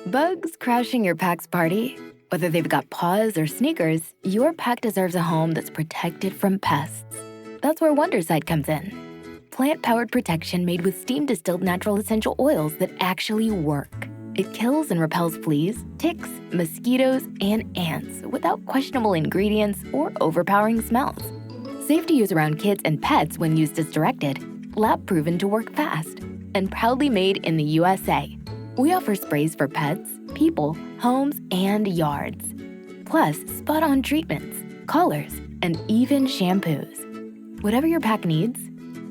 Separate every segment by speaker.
Speaker 1: Bugs crashing your pack's party? Whether they've got paws or sneakers, your pack deserves a home that's protected from pests. That's where Wondercide comes in. Plant-powered protection made with steam-distilled natural essential oils that actually work. It kills and repels fleas, ticks, mosquitoes, and ants without questionable ingredients or overpowering smells. Safe to use around kids and pets when used as directed. Lab-proven to work fast. And proudly made in the USA. We offer sprays for pets, people, homes, and yards. Plus, spot-on treatments, collars, and even shampoos. Whatever your pack needs,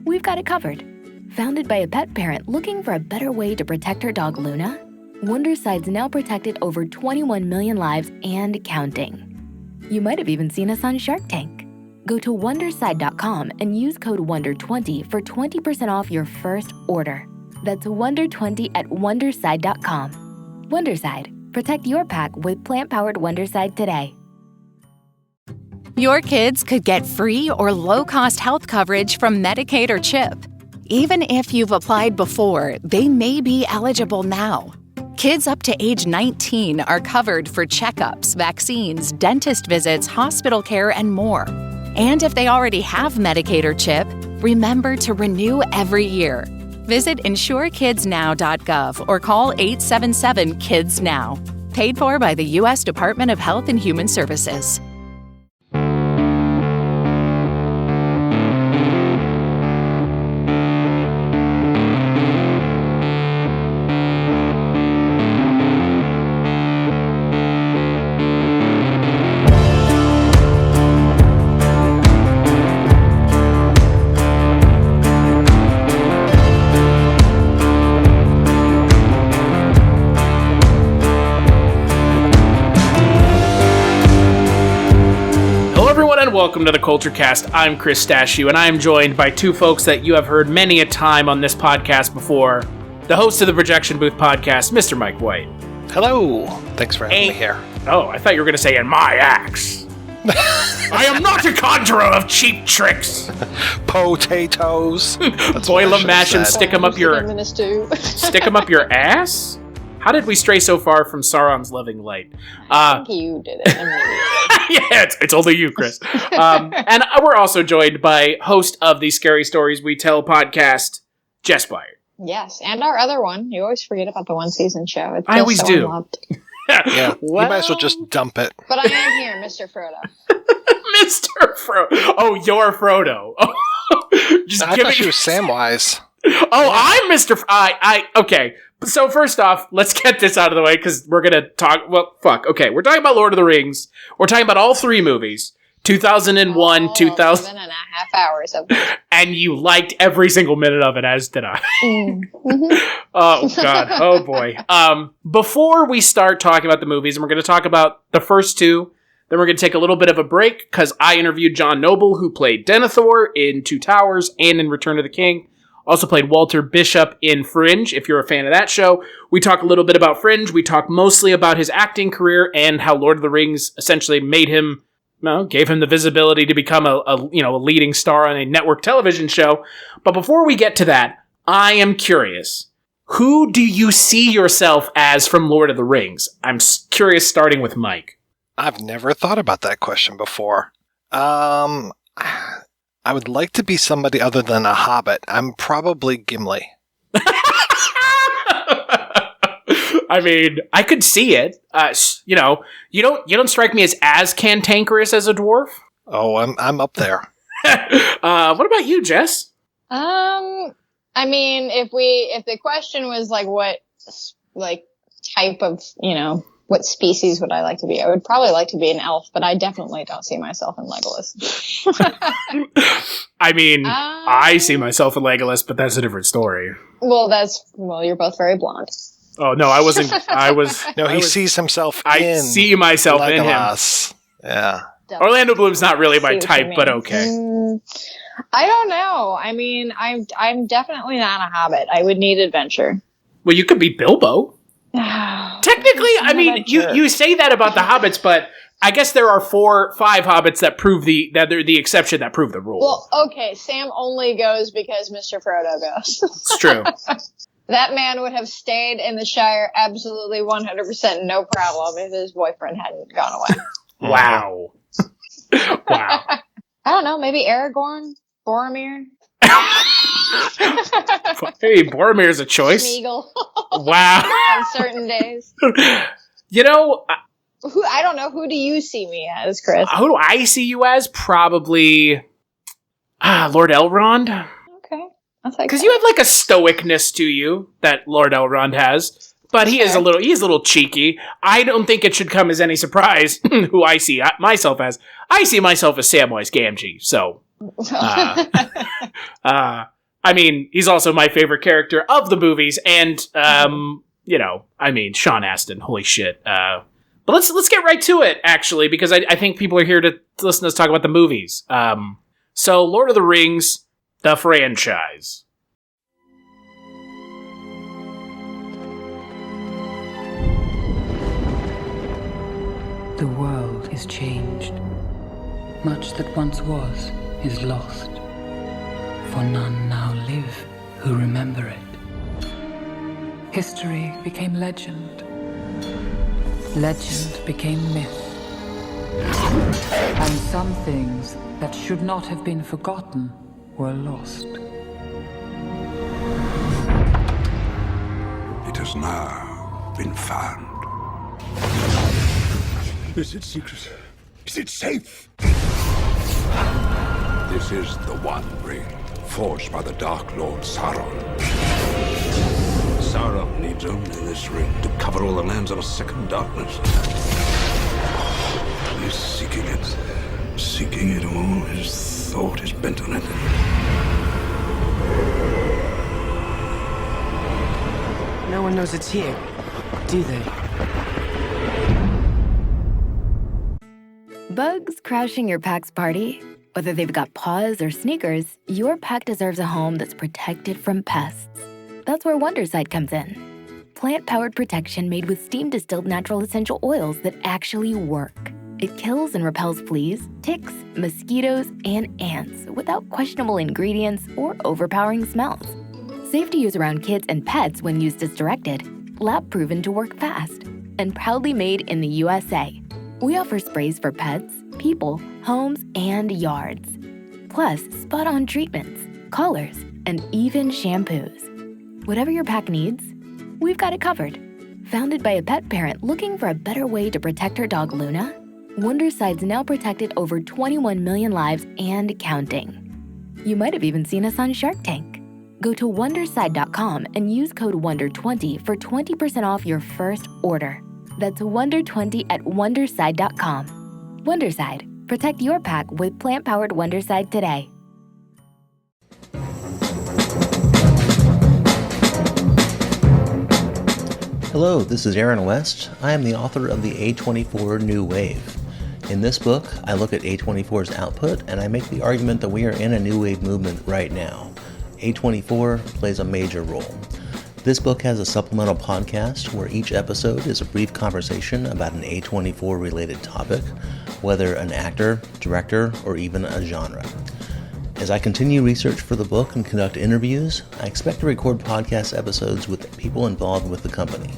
Speaker 1: we've got it covered. Founded by a pet parent looking for a better way to protect her dog Luna, Wondercide's now protected over 21 million lives and counting. You might have even seen us on Shark Tank. Go to Wondercide.com and use code WONDER20 for 20% off your first order. That's WONDER20 at Wondercide.com. Wondercide. Protect your pack with plant-powered Wondercide today.
Speaker 2: Your kids could get free or low-cost health coverage from Medicaid or CHIP. Even if you've applied before, they may be eligible now. Kids up to age 19 are covered for checkups, vaccines, dentist visits, hospital care, and more. And if they already have Medicaid or CHIP, remember to renew every year. Visit insurekidsnow.gov or call 877-KIDS-NOW. Paid for by the U.S. Department of Health and Human Services.
Speaker 3: Welcome to the Kulturecast. I'm Chris Stachiw, and I am joined by two folks that you have heard many a time on this podcast before. The host of the Projection Booth podcast, Mr. Mike White.
Speaker 4: Hello. Thanks for having me here.
Speaker 3: Oh, I thought you were going to say, and my axe. I am not a conjurer of cheap tricks.
Speaker 4: Potatoes.
Speaker 3: Boil them, mash them, stick them up your ass? How did we stray so far from Sauron's loving light?
Speaker 5: I think you did it immediately.
Speaker 3: Yeah, it's only you, Chris. And we're also joined by host of the Scary Stories We Tell podcast, Jess, Byard.
Speaker 5: Yes, and our other one. You always forget about the one-season show.
Speaker 3: I always do.
Speaker 5: Unloved.
Speaker 4: Yeah, well, you might as well just dump it.
Speaker 5: But I am here, Mr. Frodo.
Speaker 3: Mr. Frodo. Oh, you're Frodo.
Speaker 4: I thought you were Samwise.
Speaker 3: Oh, I'm Mr. Okay. So first off, let's get this out of the way because we're going to talk... Well, fuck. Okay, we're talking about Lord of the Rings. We're talking about all three movies. 2001, 2000...
Speaker 5: 7.5 hours of it.
Speaker 3: And you liked every single minute of it, as did I.
Speaker 5: Mm-hmm.
Speaker 3: Oh, God. Oh, boy. Before we start talking about the movies, and we're going to talk about the first two, then we're going to take a little bit of a break because I interviewed John Noble, who played Denethor in Two Towers and in Return of the King. Also played Walter Bishop in Fringe, if you're a fan of that show. We talk a little bit about Fringe. We talk mostly about his acting career and how Lord of the Rings essentially made him, gave him the visibility to become a leading star on a network television show. But before we get to that, I am curious. Who do you see yourself as from Lord of the Rings? I'm curious, starting with Mike.
Speaker 4: I've never thought about that question before. I would like to be somebody other than a hobbit. I'm probably Gimli.
Speaker 3: I mean, I could see it. You don't strike me as cantankerous as a dwarf.
Speaker 4: Oh, I'm up there.
Speaker 3: What about you, Jess?
Speaker 5: I mean, if the question was what type of, what species would I like to be? I would probably like to be an elf, but I definitely don't see myself in Legolas.
Speaker 3: I mean, I see myself in Legolas, but that's a different story.
Speaker 5: Well, you're both very blonde.
Speaker 3: Oh, no, I wasn't.
Speaker 4: He sees himself
Speaker 3: I see myself
Speaker 4: Legolas.
Speaker 3: In him.
Speaker 4: Yeah.
Speaker 3: Orlando Bloom's not really my type, but okay.
Speaker 5: I don't know. I mean, I'm definitely not a hobbit. I would need adventure.
Speaker 3: Well, you could be Bilbo. Technically, I mean, you say that about the hobbits, but I guess there are 4-5 hobbits that that they're the exception that prove the rule.
Speaker 5: Well, okay, Sam only goes because Mr. Frodo goes.
Speaker 3: It's true.
Speaker 5: That man would have stayed in the Shire absolutely 100% no problem if his boyfriend hadn't gone away.
Speaker 3: Wow. Wow.
Speaker 5: I don't know, maybe Aragorn? Boromir?
Speaker 3: Hey, Boromir's a choice.
Speaker 5: Smeagol.
Speaker 3: Wow.
Speaker 5: On certain days.
Speaker 3: You know,
Speaker 5: I don't know. Who do you see me as, Chris?
Speaker 3: who do I see you as? Probably Lord Elrond.
Speaker 5: Okay.
Speaker 3: Because you have like a stoicness to you that Lord Elrond has. But he's a little cheeky. I don't think it should come as any surprise who I see myself as. I see myself as Samwise Gamgee. So, I mean, he's also my favorite character of the movies, and Sean Astin. Holy shit! But let's get right to it, actually, because I think people are here to listen to us talk about the movies. So, Lord of the Rings, the franchise.
Speaker 6: The world is changed. Much that once was is lost. For none now live who remember it. History became legend. Legend became myth. And some things that should not have been forgotten were lost.
Speaker 7: It has now been found. Is it secret? Is it safe? This is the One Ring, forged by the Dark Lord Sauron. Sauron needs only this ring to cover all the lands of a second darkness. He's seeking it all. His thought is bent on it.
Speaker 8: No one knows it's here, do they?
Speaker 1: Bugs crashing your pack's party? Whether they've got paws or sneakers, your pack deserves a home that's protected from pests. That's where Wondercide comes in. Plant-powered protection made with steam-distilled natural essential oils that actually work. It kills and repels fleas, ticks, mosquitoes, and ants without questionable ingredients or overpowering smells. Safe to use around kids and pets when used as directed. Lab-proven to work fast. And proudly made in the USA. We offer sprays for pets, people, homes, and yards. Plus, spot-on treatments, collars, and even shampoos. Whatever your pack needs, we've got it covered. Founded by a pet parent looking for a better way to protect her dog Luna, Wondercide's now protected over 21 million lives and counting. You might have even seen us on Shark Tank. Go to Wondercide.com and use code WONDER20 for 20% off your first order. That's WONDER20 at Wondercide.com. Wondercide. Protect your pack with plant-powered Wondercide today.
Speaker 9: Hello, this is Aaron West. I am the author of the A24 New Wave. In this book, I look at A24's output and I make the argument that we are in a new wave movement right now. A24 plays a major role. This book has a supplemental podcast where each episode is a brief conversation about an A24 related topic, whether an actor, director, or even a genre. As I continue research for the book and conduct interviews, I expect to record podcast episodes with people involved with the company.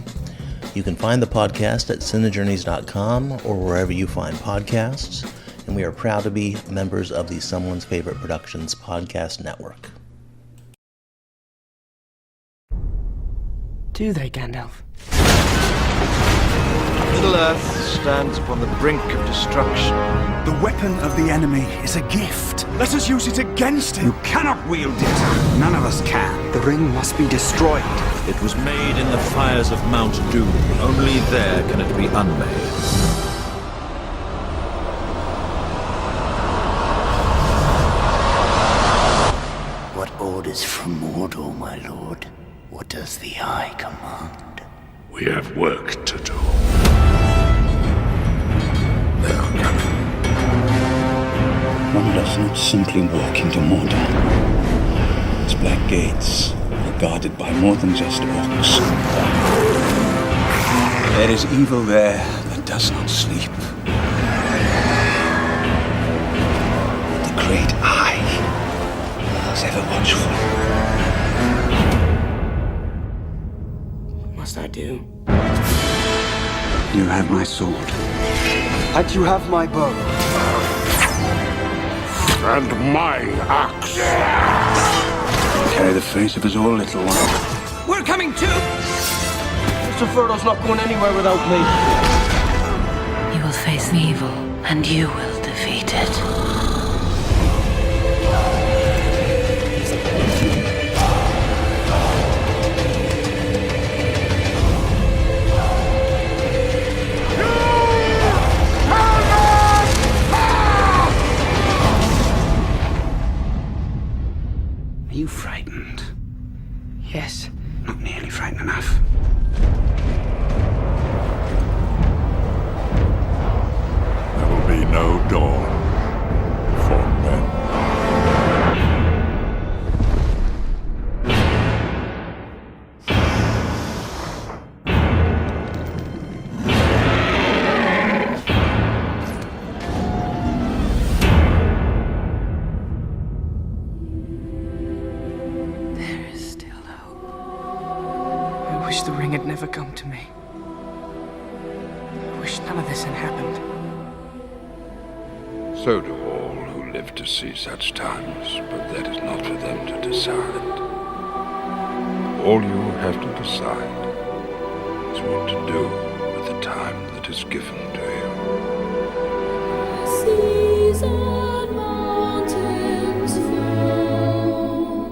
Speaker 9: You can find the podcast at cinejourneys.com or wherever you find podcasts, and we are proud to be members of the Someone's Favorite Productions podcast network.
Speaker 8: Do they, Gandalf?
Speaker 10: Middle-earth stands upon the brink of destruction.
Speaker 7: The weapon of the enemy is a gift. Let us use it against him. You cannot wield it. None of us can.
Speaker 8: The ring must be destroyed.
Speaker 10: It was made in the fires of Mount Doom. Only there can it be unmade.
Speaker 11: What orders from Mordor, my lord? What does the Eye command?
Speaker 7: We have work to do. They are coming.
Speaker 11: One does not simply walk into Mordor. Its black gates are guarded by more than just orcs. There is evil there that does not sleep. The great Eye is ever watchful.
Speaker 8: must I do?
Speaker 7: You have my sword.
Speaker 8: And you have my bow.
Speaker 12: And my axe.
Speaker 11: Carry the face of us all, little one.
Speaker 8: We're coming too! Mr. Frodo's not going anywhere without me.
Speaker 13: You will face the evil, and you will defeat it.
Speaker 8: Are you frightened? Yes. Not nearly frightened enough.
Speaker 12: There will be no dawn for men.
Speaker 8: I wish the ring had never come to me. I wish none of this had happened.
Speaker 12: So do all who live to see such times, but that is not for them to decide. All you have to decide is what to do with the time that is given to you.
Speaker 14: Seas and mountains fall,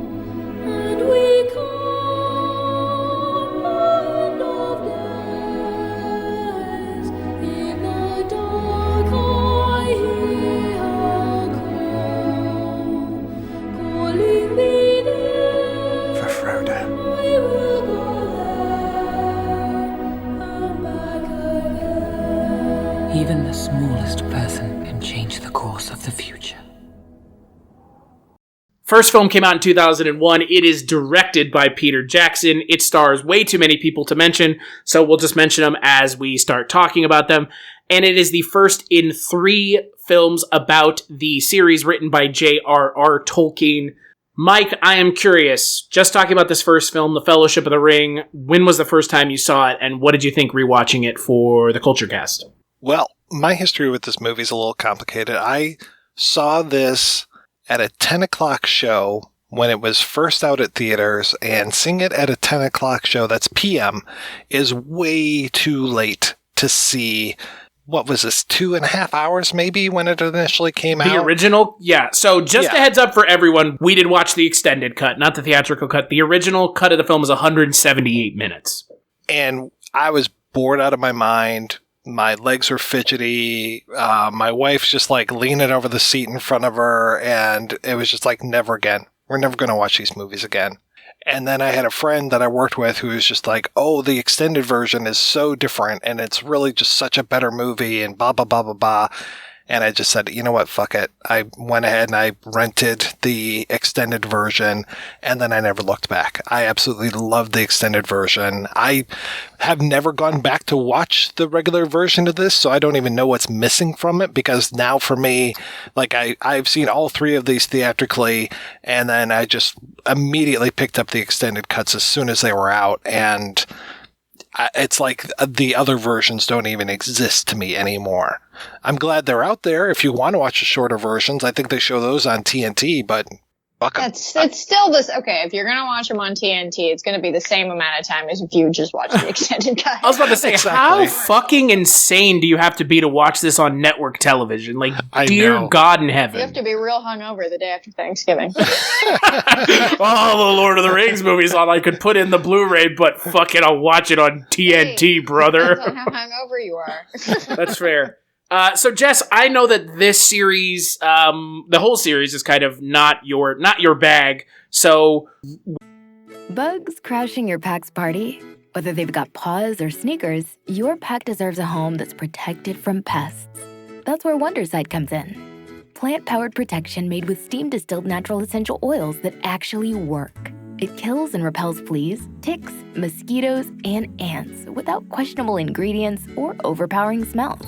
Speaker 14: and we come end of days. In the dark I hear her call, calling me there.
Speaker 8: For Frodo.
Speaker 14: I will go there and back again.
Speaker 6: Even the smallest person can change the course of the future.
Speaker 3: First film came out in 2001. It is directed by Peter Jackson. It stars way too many people to mention, so we'll just mention them as we start talking about them. And it is the first in 3 films about the series written by J.R.R. Tolkien. Mike, I am curious, just talking about this first film, The Fellowship of the Ring, when was the first time you saw it, and what did you think rewatching it for the Kulturecast?
Speaker 4: Well, my history with this movie is a little complicated. I saw this at a 10 o'clock show when it was first out at theaters, and seeing it at a 10 o'clock show that's PM is way too late to see. What was this, 2.5 hours maybe when it initially came out?
Speaker 3: The original? Yeah. So just a heads up for everyone, we did watch the extended cut, not the theatrical cut. The original cut of the film is 178 minutes.
Speaker 4: And I was bored out of my mind. My legs were fidgety. My wife's just like leaning over the seat in front of her. And it was just like, never again. We're never going to watch these movies again. And then I had a friend that I worked with who was just like, oh, the extended version is so different. And it's really just such a better movie and blah, blah, blah, blah, blah. And I just said, you know what, fuck it. I went ahead and I rented the extended version, and then I never looked back. I absolutely loved the extended version. I have never gone back to watch the regular version of this, so I don't even know what's missing from it, because now for me, like I've seen all 3 of these theatrically, and then I just immediately picked up the extended cuts as soon as they were out, and it's like the other versions don't even exist to me anymore. I'm glad they're out there. If you want to watch the shorter versions, I think they show those on TNT, but fuck 'em.
Speaker 5: It's still this. Okay, if you're going to watch them on TNT, it's going to be the same amount of time as if you just watch the extended cut.
Speaker 3: I was about to say, how fucking insane do you have to be to watch this on network television? Like, dear God in heaven.
Speaker 5: You have to be real hungover the day after Thanksgiving.
Speaker 3: All the Lord of the Rings movies on, I could put in the Blu-ray, but fucking I'll watch it on TNT, brother.
Speaker 5: Depends on how hungover you are.
Speaker 3: That's fair. So Jess, I know that this series, the whole series is kind of not your bag. So
Speaker 1: Bugs crashing your pack's party? Whether they've got paws or sneakers, your pack deserves a home that's protected from pests. That's where Wondersight comes in. Plant-powered protection made with steam-distilled natural essential oils that actually work. It kills and repels fleas, ticks, mosquitoes, and ants without questionable ingredients or overpowering smells.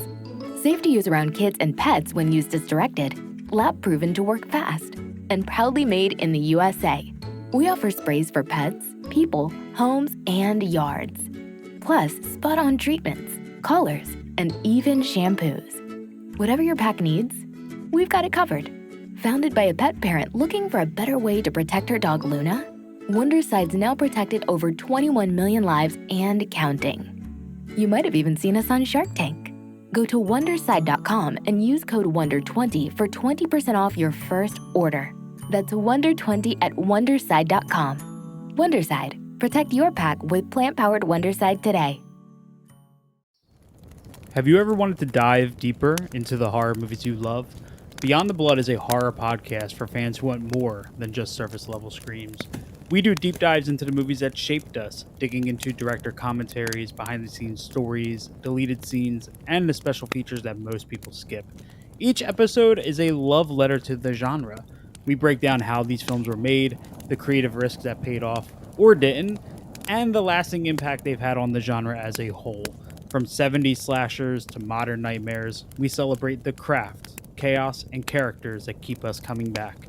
Speaker 1: Safe to use around kids and pets when used as directed. Lab proven to work fast. And proudly made in the USA. We offer sprays for pets, people, homes, and yards. Plus, spot-on treatments, collars, and even shampoos. Whatever your pack needs, we've got it covered. Founded by a pet parent looking for a better way to protect her dog Luna, Wonderside's now protected over 21 million lives and counting. You might have even seen us on Shark Tank. Go to Wonderside.com and use code WONDER20 for 20% off your first order. That's WONDER20 at Wonderside.com. Wonderside. Protect your pack with plant-powered Wonderside today.
Speaker 15: Have you ever wanted to dive deeper into the horror movies you love? Beyond the Blood is a horror podcast for fans who want more than just surface-level screams. We do deep dives into the movies that shaped us, digging into director commentaries, behind-the-scenes stories, deleted scenes, and the special features that most people skip. Each episode is a love letter to the genre. We break down how these films were made, the creative risks that paid off or didn't, and the lasting impact they've had on the genre as a whole. From 70s slashers to modern nightmares, we celebrate the craft, chaos, and characters that keep us coming back.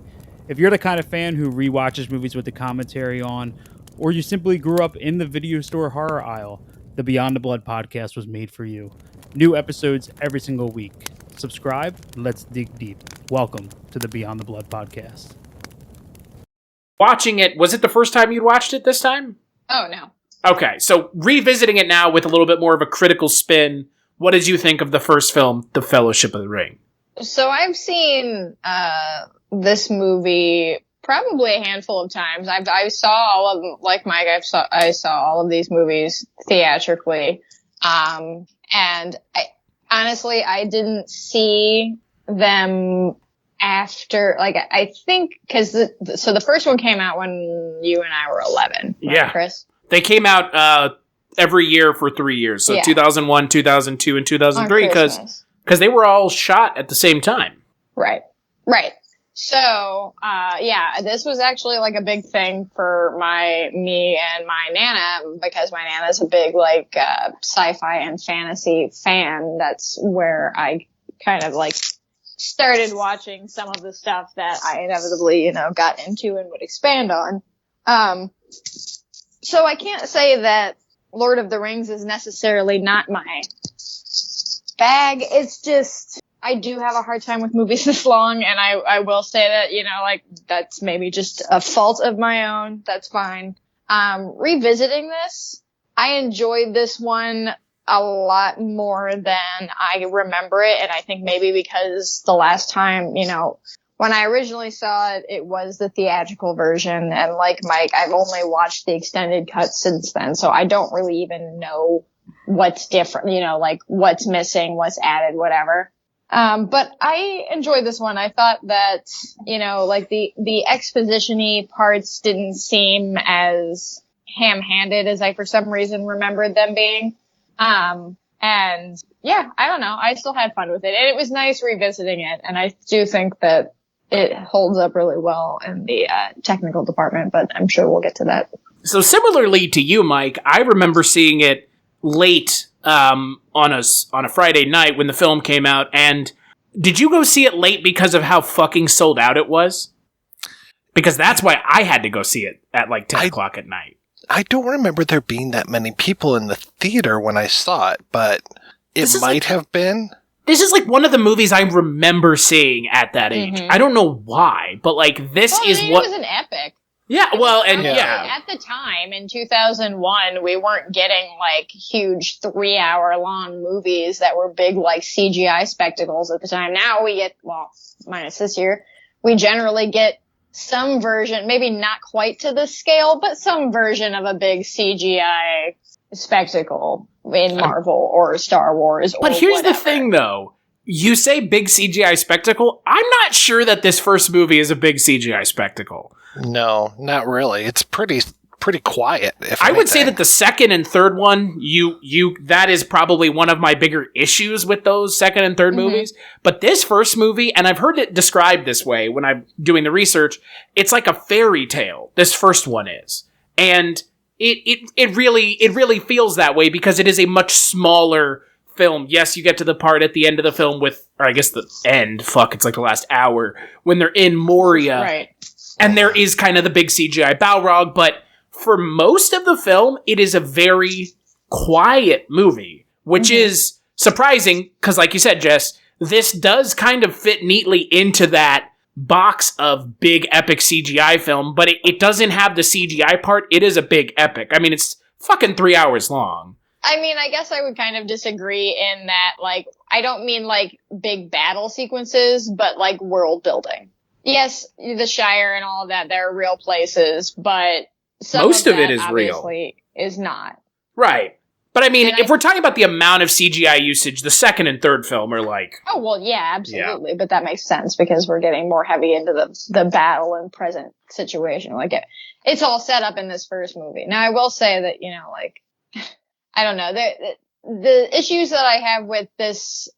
Speaker 15: If you're the kind of fan who rewatches movies with the commentary on, or you simply grew up in the video store horror aisle, the Beyond the Blood podcast was made for you. New episodes every single week. Subscribe, and let's dig deep. Welcome to the Beyond the Blood podcast.
Speaker 3: Watching it, was it the first time you'd watched it this time?
Speaker 5: Oh, no.
Speaker 3: Okay, so revisiting it now with a little bit more of a critical spin, what did you think of the first film, The Fellowship of the Ring?
Speaker 5: So I've seen this movie probably a handful of times. I saw all of them, like Mike. I saw all of these movies theatrically, and honestly, I didn't see them after. Like I think because so the first one came out when you and I were 11. Right,
Speaker 3: yeah,
Speaker 5: Chris.
Speaker 3: They came out every year for 3 years. So 2001, 2002, and 2003 because they were all shot at the same time.
Speaker 5: Right. So, this was actually like a big thing for me and my Nana, because my Nana's a big sci-fi and fantasy fan. That's where I kind of started watching some of the stuff that I inevitably, got into and would expand on. So I can't say that Lord of the Rings is necessarily not my bag. It's just, I do have a hard time with movies this long, and I will say that, that's maybe just a fault of my own. That's fine. Revisiting this, I enjoyed this one a lot more than I remember it, and I think maybe because the last time, when I originally saw it, it was the theatrical version, and like Mike, I've only watched the extended cut since then, so I don't really even know what's different, what's missing, what's added, whatever. But I enjoyed this one. I thought that, the exposition-y parts didn't seem as ham-handed as I, for some reason, remembered them being. And yeah, I don't know. I still had fun with it. And it was nice revisiting it. And I do think that it holds up really well in the technical department, but I'm sure we'll get to that.
Speaker 3: So similarly to you, Mike, I remember seeing it late on a Friday night when the film came out. And did you go see it late because of how fucking sold out it was? Because that's why I had to go see it at 10 o'clock at night.
Speaker 4: I don't remember there being that many people in the theater when I saw it, but it might have been.
Speaker 3: This is one of the movies I remember seeing at that age.
Speaker 5: Mm-hmm.
Speaker 3: I don't know why, but this is what...
Speaker 5: It was an epic.
Speaker 3: Yeah, well, and yeah.
Speaker 5: At the time, in 2001, we weren't getting, huge 3-hour-long movies that were big, CGI spectacles at the time. Now we get, minus this year, we generally get some version, maybe not quite to this scale, but some version of a big CGI spectacle in Marvel or Star Wars or
Speaker 3: But here's
Speaker 5: whatever.
Speaker 3: the thing, though. You say big CGI spectacle. I'm not sure that this first movie is a big CGI spectacle.
Speaker 4: No, not really. It's pretty quiet.
Speaker 3: I would say that the second and third one, that is probably one of my bigger issues with those second and third movies. But this first movie, and I've heard it described this way when I'm doing the research, it's like a fairy tale. This first one is, and it really feels that way because it is a much smaller film. Yes, you get to the part at the end of the film with, or I guess the end. It's the last hour when they're in Moria,
Speaker 5: right?
Speaker 3: And there is kind of the big CGI Balrog, but for most of the film, it is a very quiet movie, which is surprising because, like you said, Jess, this does kind of fit neatly into that box of big epic CGI film, but it doesn't have the CGI part. It is a big epic. I mean, it's fucking 3 hours long.
Speaker 5: I mean, I guess I would kind of disagree in that, like, I don't mean, like, big battle sequences, but, like, world building. Yes, the Shire and all of that, they're real places, but
Speaker 3: most of it is
Speaker 5: obviously
Speaker 3: real.
Speaker 5: Is not.
Speaker 3: Right. But I mean, if we're talking about the amount of CGI usage, the second and third film are like...
Speaker 5: Oh, well, yeah, absolutely. Yeah. But that makes sense because we're getting more heavy into the battle and present situation. Like, it's all set up in this first movie. Now, I will say that, you know, like, I don't know. The issues that I have with this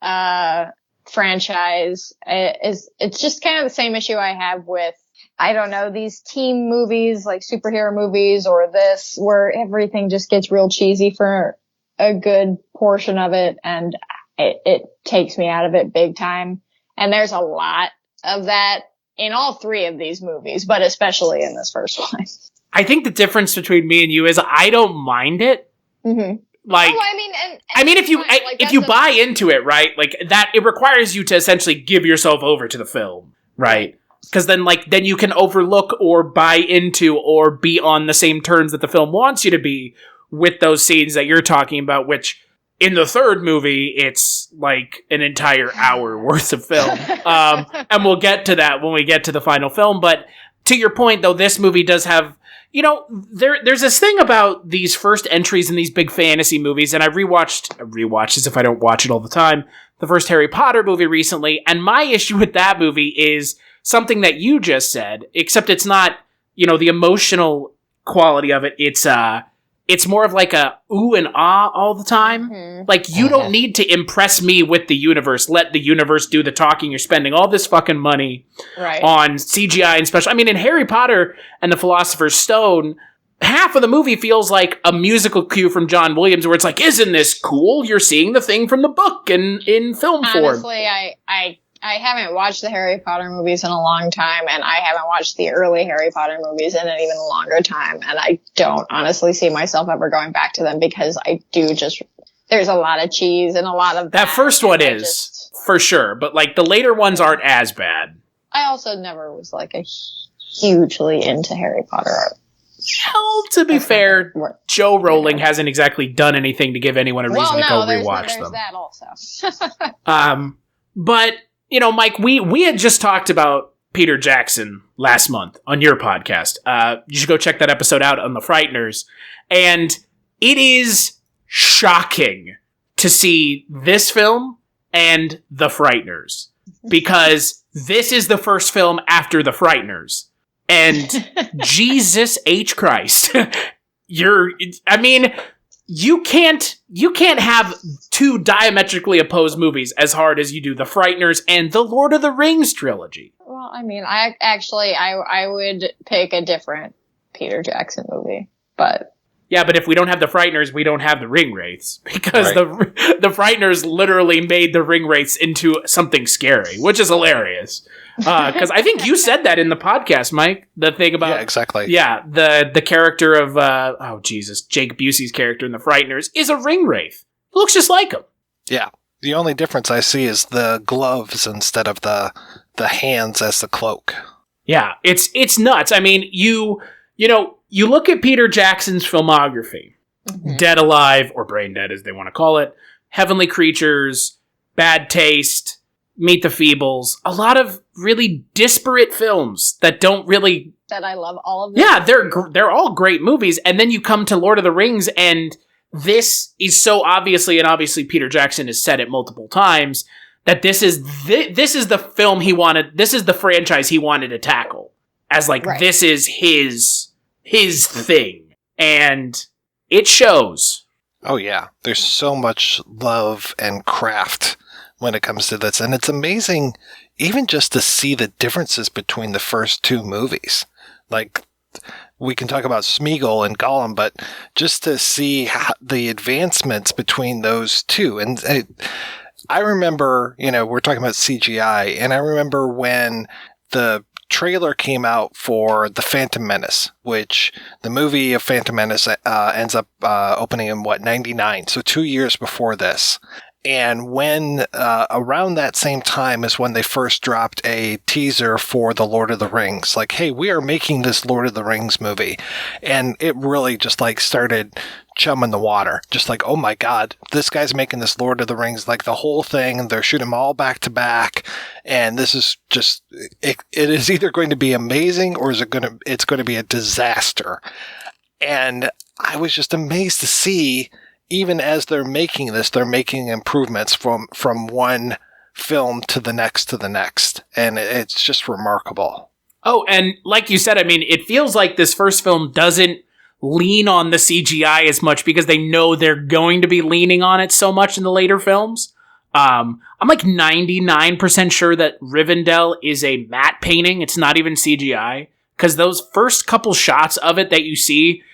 Speaker 5: franchise it's just kind of the same issue I have with, I don't know, these team movies, like superhero movies or this, where everything just gets real cheesy for a good portion of it, and it takes me out of it big time. And there's a lot of that in all three of these movies, but especially in this first one.
Speaker 3: I think the difference between me and you is I don't mind it.
Speaker 5: Mm-hmm.
Speaker 3: Like, I mean, if you buy into it, right? Like that, it requires you to essentially give yourself over to the film, right? Because then you can overlook or buy into or be on the same terms that the film wants you to be with those scenes that you're talking about, which in the third movie, it's like an entire hour worth of film. And we'll get to that when we get to the final film. But to your point, though, this movie does have, you know, there's this thing about these first entries in these big fantasy movies, and I rewatched as if I don't watch it all the time, the first Harry Potter movie recently, and my issue with that movie is something that you just said, except it's not, you know, the emotional quality of it. It's more of like a ooh and ah all the time. Mm-hmm. Like, you don't need to impress me with the universe. Let the universe do the talking. You're spending all this fucking money on CGI and special. I mean, in Harry Potter and the Philosopher's Stone, half of the movie feels like a musical cue from John Williams, where it's like, isn't this cool? You're seeing the thing from the book in film form.
Speaker 5: Honestly, I haven't watched the Harry Potter movies in a long time, and I haven't watched the early Harry Potter movies in an even longer time, and I don't honestly see myself ever going back to them because I do just, there's a lot of cheese and a lot of
Speaker 3: that first one is, for sure, but like the later ones aren't as bad.
Speaker 5: I also never was like a hugely into Harry Potter art.
Speaker 3: Well, to be fair, Joe Rowling hasn't exactly done anything to give anyone a reason to go rewatch them.
Speaker 5: There's that also.
Speaker 3: But, you know, Mike, we had just talked about Peter Jackson last month on your podcast. You should go check that episode out on The Frighteners. And it is shocking to see this film and The Frighteners, because this is the first film after The Frighteners. And Jesus H. Christ, you can't have two diametrically opposed movies as hard as you do The Frighteners and the Lord of the Rings trilogy.
Speaker 5: Well, I mean, I would pick a different Peter Jackson movie, but...
Speaker 3: Yeah, but if we don't have The Frighteners, we don't have the Ring Wraiths, because the Frighteners literally made the Ring Wraiths into something scary, which is hilarious. Because I think you said that in the podcast, Mike. The thing about...
Speaker 4: Yeah, exactly.
Speaker 3: Yeah, the character of, Jake Busey's character in The Frighteners is a Ring Wraith. It looks just like him.
Speaker 4: Yeah. The only difference I see is the gloves instead of the hands as the cloak.
Speaker 3: Yeah, it's nuts. I mean, you look at Peter Jackson's filmography, Dead Alive, or Brain Dead as they want to call it, Heavenly Creatures, Bad Taste, Meet the Feebles, a lot of really disparate films that don't really...
Speaker 5: That I love all of them.
Speaker 3: Yeah, they're all great movies, and then you come to Lord of the Rings, and this is so obviously Peter Jackson has said it multiple times, that this is the film he wanted, this is the franchise he wanted to tackle. As this is his thing. And it shows.
Speaker 4: Oh yeah. There's so much love and craft when it comes to this. And it's amazing even just to see the differences between the first two movies. Like, we can talk about Smeagol and Gollum, but just to see the advancements between those two. And I remember, we're talking about CGI, and I remember when the trailer came out for The Phantom Menace, which the movie of Phantom Menace ends up opening in, 99? So 2 years before this. And when around that same time is when they first dropped a teaser for The Lord of the Rings. Like, hey, we are making this Lord of the Rings movie. And it really just like started chumming the water. Just like, oh my God, this guy's making this Lord of the Rings, like the whole thing. They're shooting them all back to back. And this is just, it is either going to be amazing or it's going to be a disaster. And I was just amazed to see, even as they're making this, they're making improvements from one film to the next. And it's just remarkable.
Speaker 3: Oh, and like you said, I mean, it feels like this first film doesn't lean on the CGI as much because they know they're going to be leaning on it so much in the later films. I'm like 99% sure that Rivendell is a matte painting. It's not even CGI. Because those first couple shots of it that you see,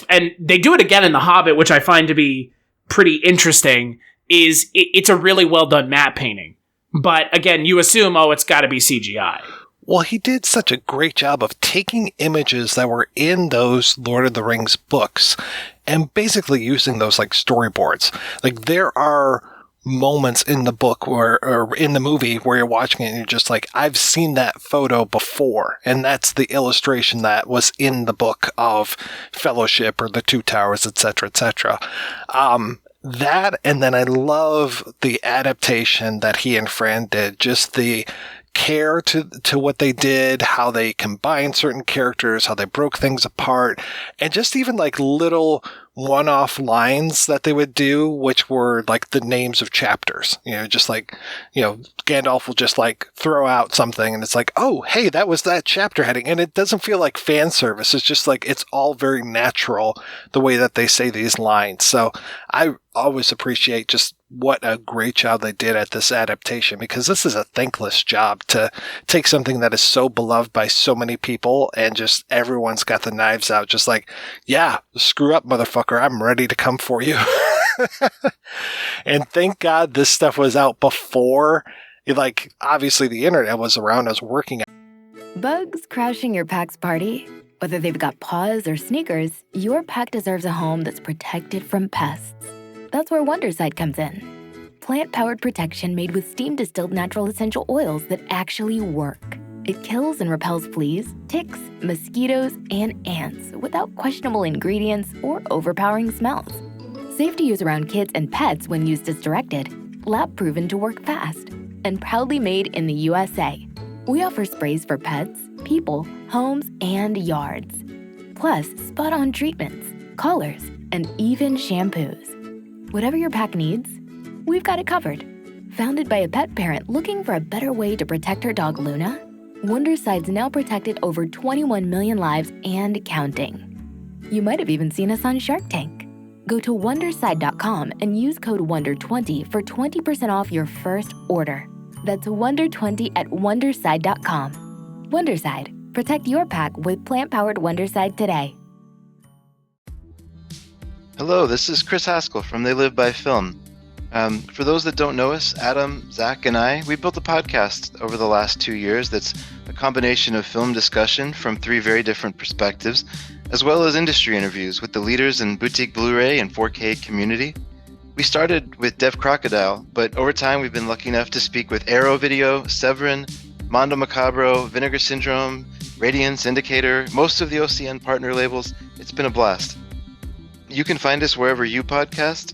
Speaker 3: and they do it again in The Hobbit, which I find to be pretty interesting, is it's a really well done matte painting. But again, you assume, it's got to be CGI.
Speaker 4: Well, he did such a great job of taking images that were in those Lord of the Rings books and basically using those like storyboards. Like, there are moments in the book or in the movie where you're watching it and you're just like, I've seen that photo before. And that's the illustration that was in the book of Fellowship or the Two Towers, etc., etc. That, and then I love the adaptation that he and Fran did, just the care to what they did, how they combined certain characters, how they broke things apart, and just even like little one-off lines that they would do, which were like the names of chapters. Just like, Gandalf will just like throw out something and it's like, oh, hey, that was that chapter heading. And it doesn't feel like fan service. It's just like, it's all very natural the way that they say these lines. So I always appreciate just what a great job they did at this adaptation, because this is a thankless job to take something that is so beloved by so many people and just everyone's got the knives out, just like, yeah, screw up, motherfucker, I'm ready to come for you. And thank God this stuff was out before, like, obviously the internet was around, I was working.
Speaker 1: Bugs crashing your pack's party? Whether they've got paws or sneakers, your pack deserves a home that's protected from pests. That's where Wondersight comes in. Plant-powered protection made with steam-distilled natural essential oils that actually work. It kills and repels fleas, ticks, mosquitoes, and ants without questionable ingredients or overpowering smells. Safe to use around kids and pets when used as directed. Lab-proven to work fast. And proudly made in the USA. We offer sprays for pets, people, homes, and yards. Plus, spot-on treatments, collars, and even shampoos. Whatever your pack needs, we've got it covered. Founded by a pet parent looking for a better way to protect her dog Luna, Wonderside's now protected over 21 million lives and counting. You might have even seen us on Shark Tank. Go to Wonderside.com and use code WONDER20 for 20% off your first order. That's WONDER20 at Wonderside.com. Wonderside. Protect your pack with plant-powered Wonderside today.
Speaker 16: Hello, this is Chris Haskell from They Live by Film. For those that don't know us, Adam, Zach, and I, we built a podcast over the last 2 years that's a combination of film discussion from 3 very different perspectives, as well as industry interviews with the leaders in boutique Blu-ray and 4K community. We started with Dev Crocodile, but over time we've been lucky enough to speak with Arrow Video, Severin, Mondo Macabro, Vinegar Syndrome, Radiance, Indicator, most of the OCN partner labels. It's been a blast. You can find us wherever you podcast,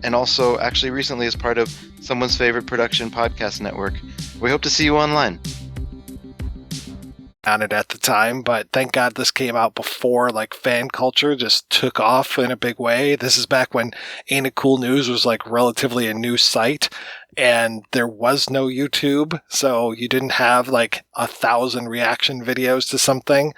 Speaker 16: and also actually recently as part of Someone's Favorite Production Podcast Network. We hope to see you online.
Speaker 4: On it at the time, but thank God this came out before like fan culture just took off in a big way. This is back when Ain't It Cool News was like relatively a new site and there was no YouTube, so you didn't have like 1,000 reaction videos to something.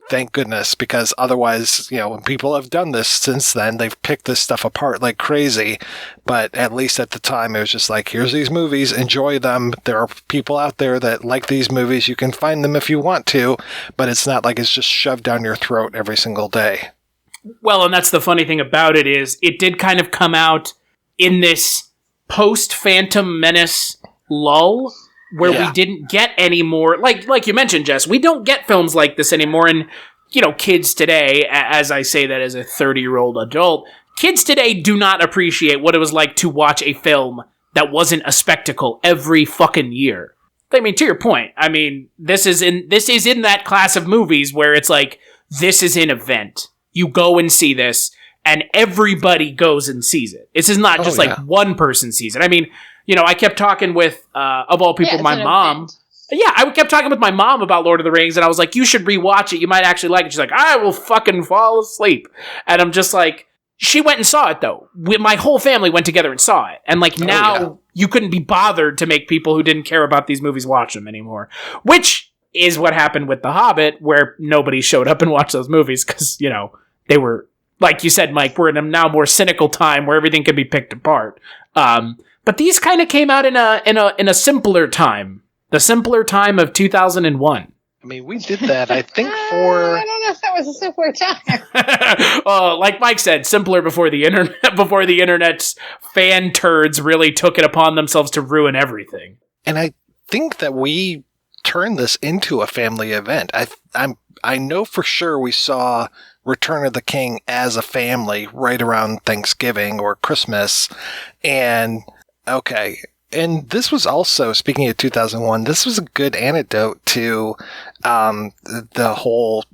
Speaker 4: Thank goodness, because otherwise, when people have done this since then, they've picked this stuff apart like crazy. But at least at the time, it was just like, here's these movies, enjoy them. There are people out there that like these movies. You can find them if you want to, but it's not like it's just shoved down your throat every single day.
Speaker 3: Well, and that's the funny thing about it is it did kind of come out in this post-Phantom Menace lull. where we didn't get any more, like you mentioned, Jess, we don't get films like this anymore. And, kids today, as I say that as a 30-year-old adult, kids today do not appreciate what it was like to watch a film that wasn't a spectacle every fucking year. I mean, to your point, I mean, this is in that class of movies where it's like, this is an event. You go and see this, and everybody goes and sees it. This is not just like one person sees it. I mean, I kept talking with, of all people, my mom. Event. Yeah, I kept talking with my mom about Lord of the Rings, and I was like, you should rewatch it. You might actually like it. She's like, I will fucking fall asleep. And I'm just like, she went and saw it, though. My whole family went together and saw it. And now you couldn't be bothered to make people who didn't care about these movies watch them anymore. Which is what happened with The Hobbit, where nobody showed up and watched those movies because, they were, like you said, Mike, we're in a now more cynical time where everything can be picked apart. But these kind of came out in a simpler time. The simpler time of 2001.
Speaker 4: I mean, we did that, I think, for...
Speaker 5: I don't know if that was a simpler time.
Speaker 3: Like Mike said, simpler before the internet, before the internet's fan turds really took it upon themselves to ruin everything.
Speaker 4: And I think that we turned this into a family event. I know for sure we saw Return of the King as a family right around Thanksgiving or Christmas. And, okay... And this was also, speaking of 2001, this was a good antidote to the whole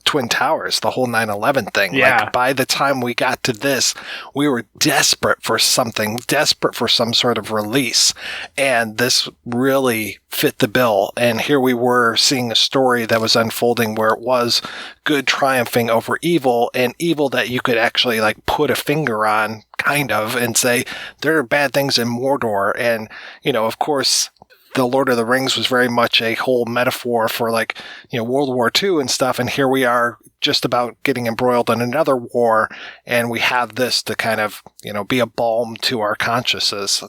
Speaker 4: Twin Towers, the whole 9/11 thing.
Speaker 3: Yeah.
Speaker 4: Like, by the time we got to this, we were desperate for something, desperate for some sort of release. And this really fit the bill. And here we were seeing a story that was unfolding where it was good triumphing over evil, and evil that you could actually like put a finger on, kind of, and say there are bad things in Mordor. And, of course, the Lord of the Rings was very much a whole metaphor for World War II and stuff. And here we are just about getting embroiled in another war. And we have this to kind of, be a balm to our consciences.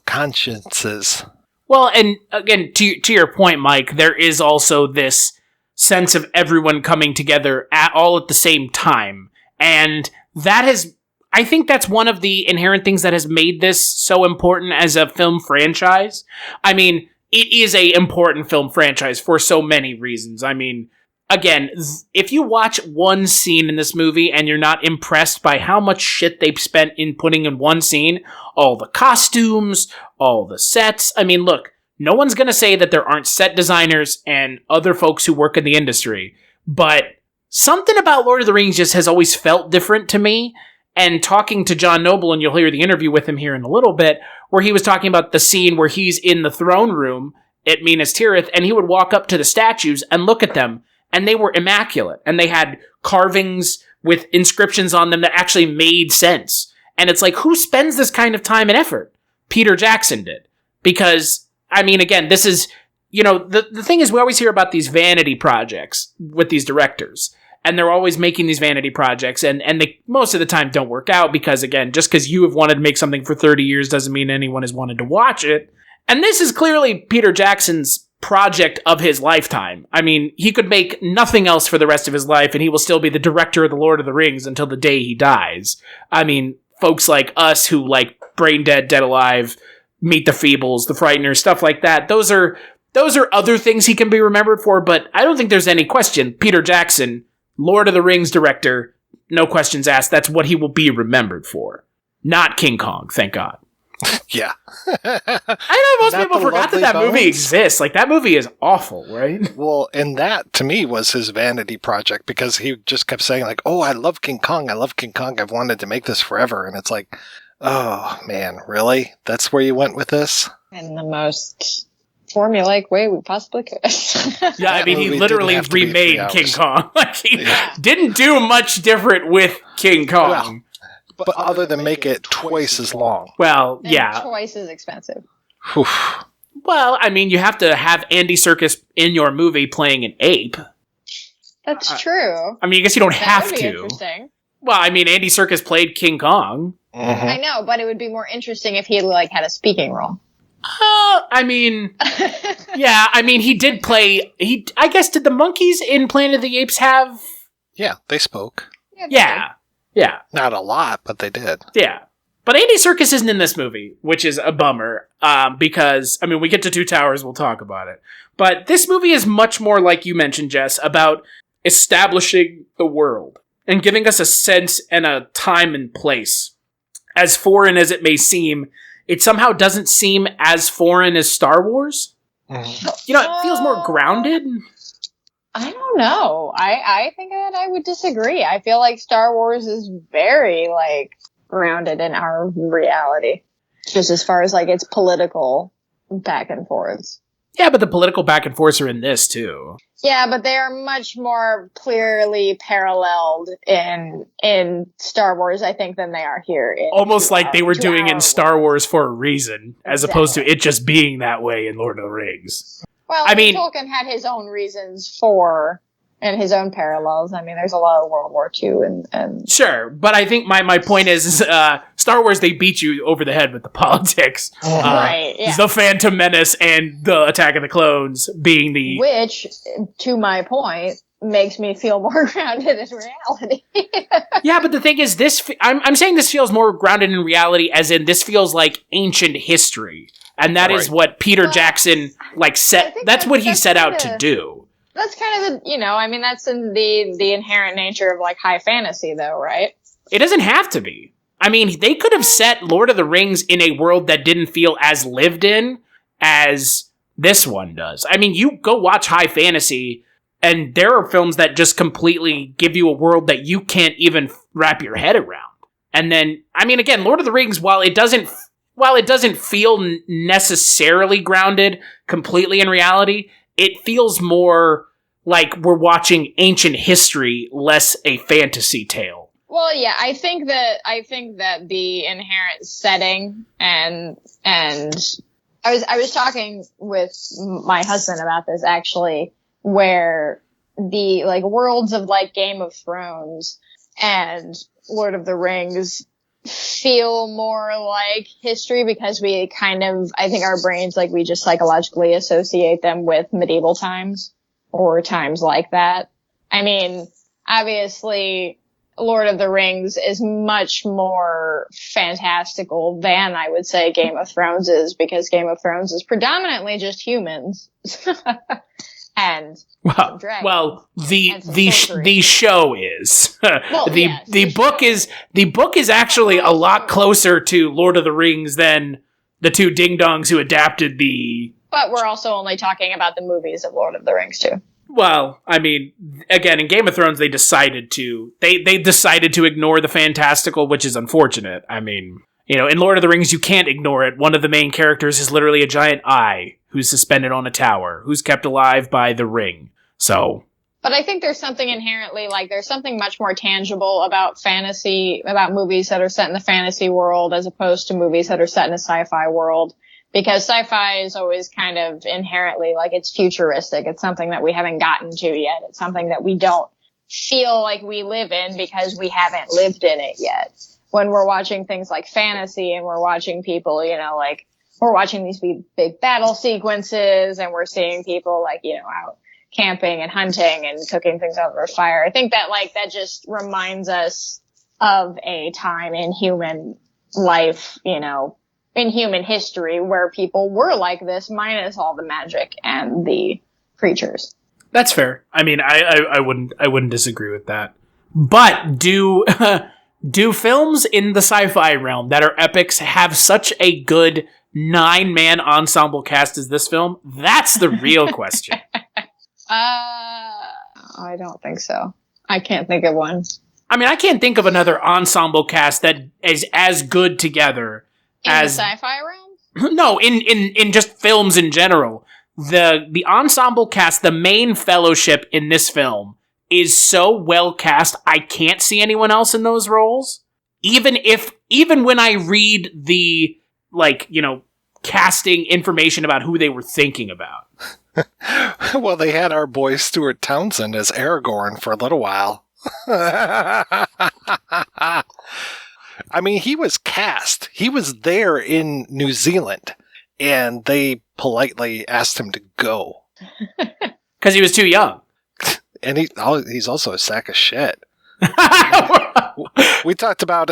Speaker 3: Well, and again, to your point, Mike, there is also this sense of everyone coming together all at the same time. And that has, I think that's one of the inherent things that has made this so important as a film franchise. I mean, it is a important film franchise for so many reasons. I mean, again, if you watch one scene in this movie and you're not impressed by how much shit they've spent in putting in one scene, all the costumes, all the sets, I mean, look, no one's going to say that there aren't set designers and other folks who work in the industry, but something about Lord of the Rings just has always felt different to me. And talking to John Noble, and you'll hear the interview with him here in a little bit, where he was talking about the scene where he's in the throne room at Minas Tirith, and he would walk up to the statues and look at them, and they were immaculate. And they had carvings with inscriptions on them that actually made sense. And it's like, who spends this kind of time and effort? Peter Jackson did. Because, I mean, again, this is, the thing is, we always hear about these vanity projects with these directors. And they're always making these vanity projects, and they most of the time don't work out because, again, just because you have wanted to make something for 30 years doesn't mean anyone has wanted to watch it. And this is clearly Peter Jackson's project of his lifetime. I mean, he could make nothing else for the rest of his life, and he will still be the director of The Lord of the Rings until the day he dies. I mean, folks like us who like Brain Dead, Dead Alive, Meet the Feebles, The Frighteners, stuff like that, those are other things he can be remembered for, but I don't think there's any question Peter Jackson, Lord of the Rings director, no questions asked, that's what he will be remembered for. Not King Kong, thank God.
Speaker 4: Yeah.
Speaker 3: I know most people forgot that movie exists. Like, that movie is awful, right?
Speaker 4: Well, and that, to me, was his vanity project, because he just kept saying, like, oh, I love King Kong. I've wanted to make this forever. And it's like, oh, man, really? That's where you went with this?
Speaker 5: In the most formulaic way we possibly could.
Speaker 3: Yeah, I mean, he literally remade King Kong. Like, he didn't do much different with King Kong.
Speaker 4: Well, but other than make it twice as long.
Speaker 3: Well,
Speaker 5: and
Speaker 3: yeah.
Speaker 5: Twice as expensive.
Speaker 3: Well, I mean, you have to have Andy Serkis in your movie playing an ape.
Speaker 5: That's true.
Speaker 3: I mean, I guess you don't have
Speaker 5: would be
Speaker 3: to.
Speaker 5: Interesting.
Speaker 3: Well, I mean, Andy Serkis played King Kong.
Speaker 4: Mm-hmm.
Speaker 5: I know, but it would be more interesting if he had a speaking role.
Speaker 3: I mean, yeah, I mean, he did play, I guess, did the monkeys in Planet of the Apes have?
Speaker 4: Yeah, they spoke.
Speaker 3: Yeah.
Speaker 4: Not a lot, but they did.
Speaker 3: Yeah. But Andy Serkis isn't in this movie, which is a bummer, because, I mean, we get to Two Towers, we'll talk about it. But this movie is much more, like you mentioned, Jess, about establishing the world and giving us a sense and a time and place. As foreign as it may seem, it somehow doesn't seem as foreign as Star Wars. You know, it feels more grounded.
Speaker 5: I don't know. I think that I would disagree. I feel like Star Wars is very, like, grounded in our reality. Just as far as, like, its political back and forths.
Speaker 3: Yeah, but the political back and forths are in this, too.
Speaker 5: Yeah, but they are much more clearly paralleled in Star Wars, I think, than they are here.
Speaker 3: Almost like they were doing in Star Wars for a reason, as opposed to it just being that way in Lord of the Rings.
Speaker 5: Well, I mean, Tolkien had his own reasons for, and his own parallels. I mean, there's a lot of World War II and...
Speaker 3: Sure, but I think my point is Star Wars, they beat you over the head with the politics.
Speaker 5: Right, yeah.
Speaker 3: The Phantom Menace and the Attack of the Clones being the...
Speaker 5: Which, to my point, makes me feel more grounded in reality.
Speaker 3: Yeah, but the thing is, I'm saying this feels more grounded in reality, as in this feels like ancient history. And that is what Peter Jackson, like, that's what he set out to do.
Speaker 5: That's kind of the, I mean, that's in the inherent nature of, like, high fantasy, though, right?
Speaker 3: It doesn't have to be. I mean, they could have set Lord of the Rings in a world that didn't feel as lived in as this one does. I mean, you go watch high fantasy, and there are films that just completely give you a world that you can't even wrap your head around. And then, I mean, again, Lord of the Rings, while it doesn't feel necessarily grounded completely in reality, it feels more like we're watching ancient history, less a fantasy tale.
Speaker 5: Well, yeah, I think that the inherent setting and I was talking with my husband about this, actually, where the, like, worlds of, like, Game of Thrones and Lord of the Rings feel more like history because we kind of, I think our brains, like, we just psychologically associate them with medieval times or times like that. I mean, obviously, Lord of the Rings is much more fantastical than, I would say, Game of Thrones is, because Game of Thrones is predominantly just humans. And
Speaker 3: the show is the book is actually a lot closer to Lord of the Rings than the two ding dongs who adapted the.
Speaker 5: But we're also only talking about the movies of Lord of the Rings too.
Speaker 3: Well, I mean, again, in Game of Thrones, they decided to ignore the fantastical, which is unfortunate. I mean, in Lord of the Rings, you can't ignore it. One of the main characters is literally a giant eye who's suspended on a tower, who's kept alive by the ring. So.
Speaker 5: But I think there's something inherently, like, there's something much more tangible about fantasy, about movies that are set in the fantasy world as opposed to movies that are set in a sci-fi world. Because sci-fi is always kind of inherently, like, it's futuristic. It's something that we haven't gotten to yet. It's something that we don't feel like we live in because we haven't lived in it yet. When we're watching things like fantasy and we're watching people, like, we're watching these big battle sequences and we're seeing people, like, out camping and hunting and cooking things over a fire. I think that, like, that just reminds us of a time in human life, in human history where people were like this, minus all the magic and the creatures.
Speaker 3: That's fair. I mean, I wouldn't disagree with that. But do films in the sci-fi realm that are epics have such a good 9-man ensemble cast as this film? That's the real question.
Speaker 5: I don't think so. I can't think of one.
Speaker 3: I mean, I can't think of another ensemble cast that is as good together as
Speaker 5: the sci-fi realm?
Speaker 3: No, in just films in general. The ensemble cast, the main fellowship in this film is so well cast, I can't see anyone else in those roles. Even when I read the, like, casting information about who they were thinking about.
Speaker 4: Well, they had our boy Stuart Townsend as Aragorn for a little while. I mean, he was cast. He was there in New Zealand, and they politely asked him to go.
Speaker 3: Because he was too young.
Speaker 4: And he's also a sack of shit. We talked about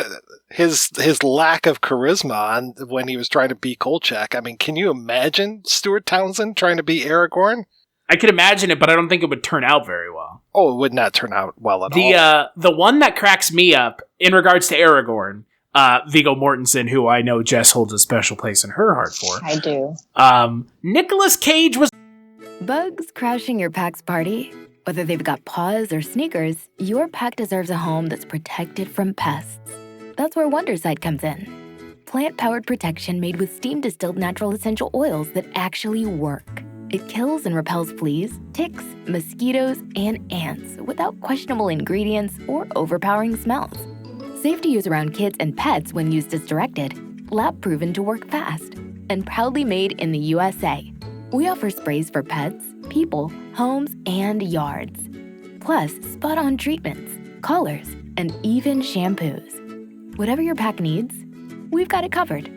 Speaker 4: his lack of charisma when he was trying to be Kolchak. I mean, can you imagine Stuart Townsend trying to be Aragorn?
Speaker 3: I could imagine it, but I don't think it would turn out very well.
Speaker 4: Oh, it would not turn out well at all.
Speaker 3: The one that cracks me up in regards to Aragorn, Viggo Mortensen, who I know Jess holds a special place in her heart for.
Speaker 5: I do.
Speaker 3: Nicolas Cage was...
Speaker 1: Bugs crashing your pack's party? Whether they've got paws or sneakers, your pack deserves a home that's protected from pests. That's where Wondersight comes in. Plant-powered protection made with steam-distilled natural essential oils that actually work. It kills and repels fleas, ticks, mosquitoes, and ants without questionable ingredients or overpowering smells. Safe to use around kids and pets when used as directed. Lab-proven to work fast. And proudly made in the USA. We offer sprays for pets, people, homes, and yards. Plus, spot-on treatments, collars, and even shampoos. Whatever your pack needs, we've got it covered.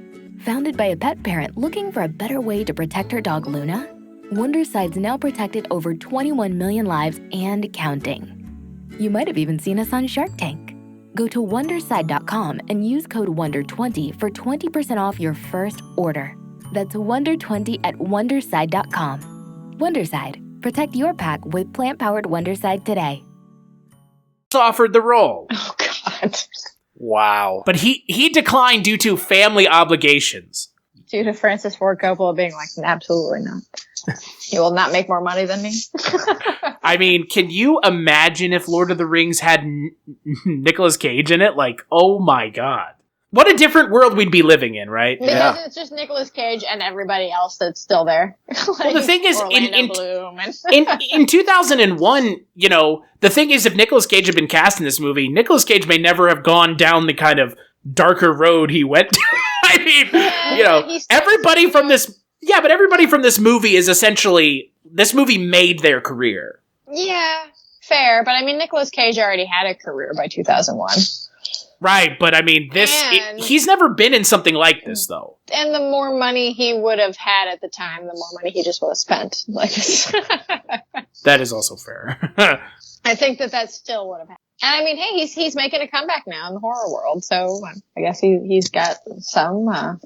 Speaker 1: Founded by a pet parent looking for a better way to protect her dog Luna, Wonderside's now protected over 21 million lives and counting. You might have even seen us on Shark Tank. Go to Wonderside.com and use code WONDER20 for 20% off your first order. That's WONDER20 at Wonderside.com. Wonderside. Protect your pack with plant-powered Wonderside today.
Speaker 3: Offered the role.
Speaker 5: Oh, God.
Speaker 4: Wow.
Speaker 3: But he declined due to family obligations.
Speaker 5: Due to Francis Ford Coppola being like, absolutely not. You will not make more money than me.
Speaker 3: I mean, can you imagine if Lord of the Rings had Nicolas Cage in it? Like, oh my God. What a different world we'd be living in, right?
Speaker 5: Because it's just Nicolas Cage and everybody else that's still there.
Speaker 3: Well, the thing is,
Speaker 5: Bloom and
Speaker 3: in 2001, you know, the thing is, if Nicolas Cage had been cast in this movie, Nicolas Cage may never have gone down the kind of darker road he went. I mean, you know, everybody from this... Yeah, but everybody from this movie is essentially... This movie made their career.
Speaker 5: Yeah, fair. But I mean, Nicolas Cage already had a career by 2001.
Speaker 3: Right, but I mean, he's never been in something like this, though.
Speaker 5: And the more money he would have had at the time, the more money he just would have spent. Like,
Speaker 3: that is also fair.
Speaker 5: I think that still would have happened. And I mean, hey, he's making a comeback now in the horror world, so I guess he's got some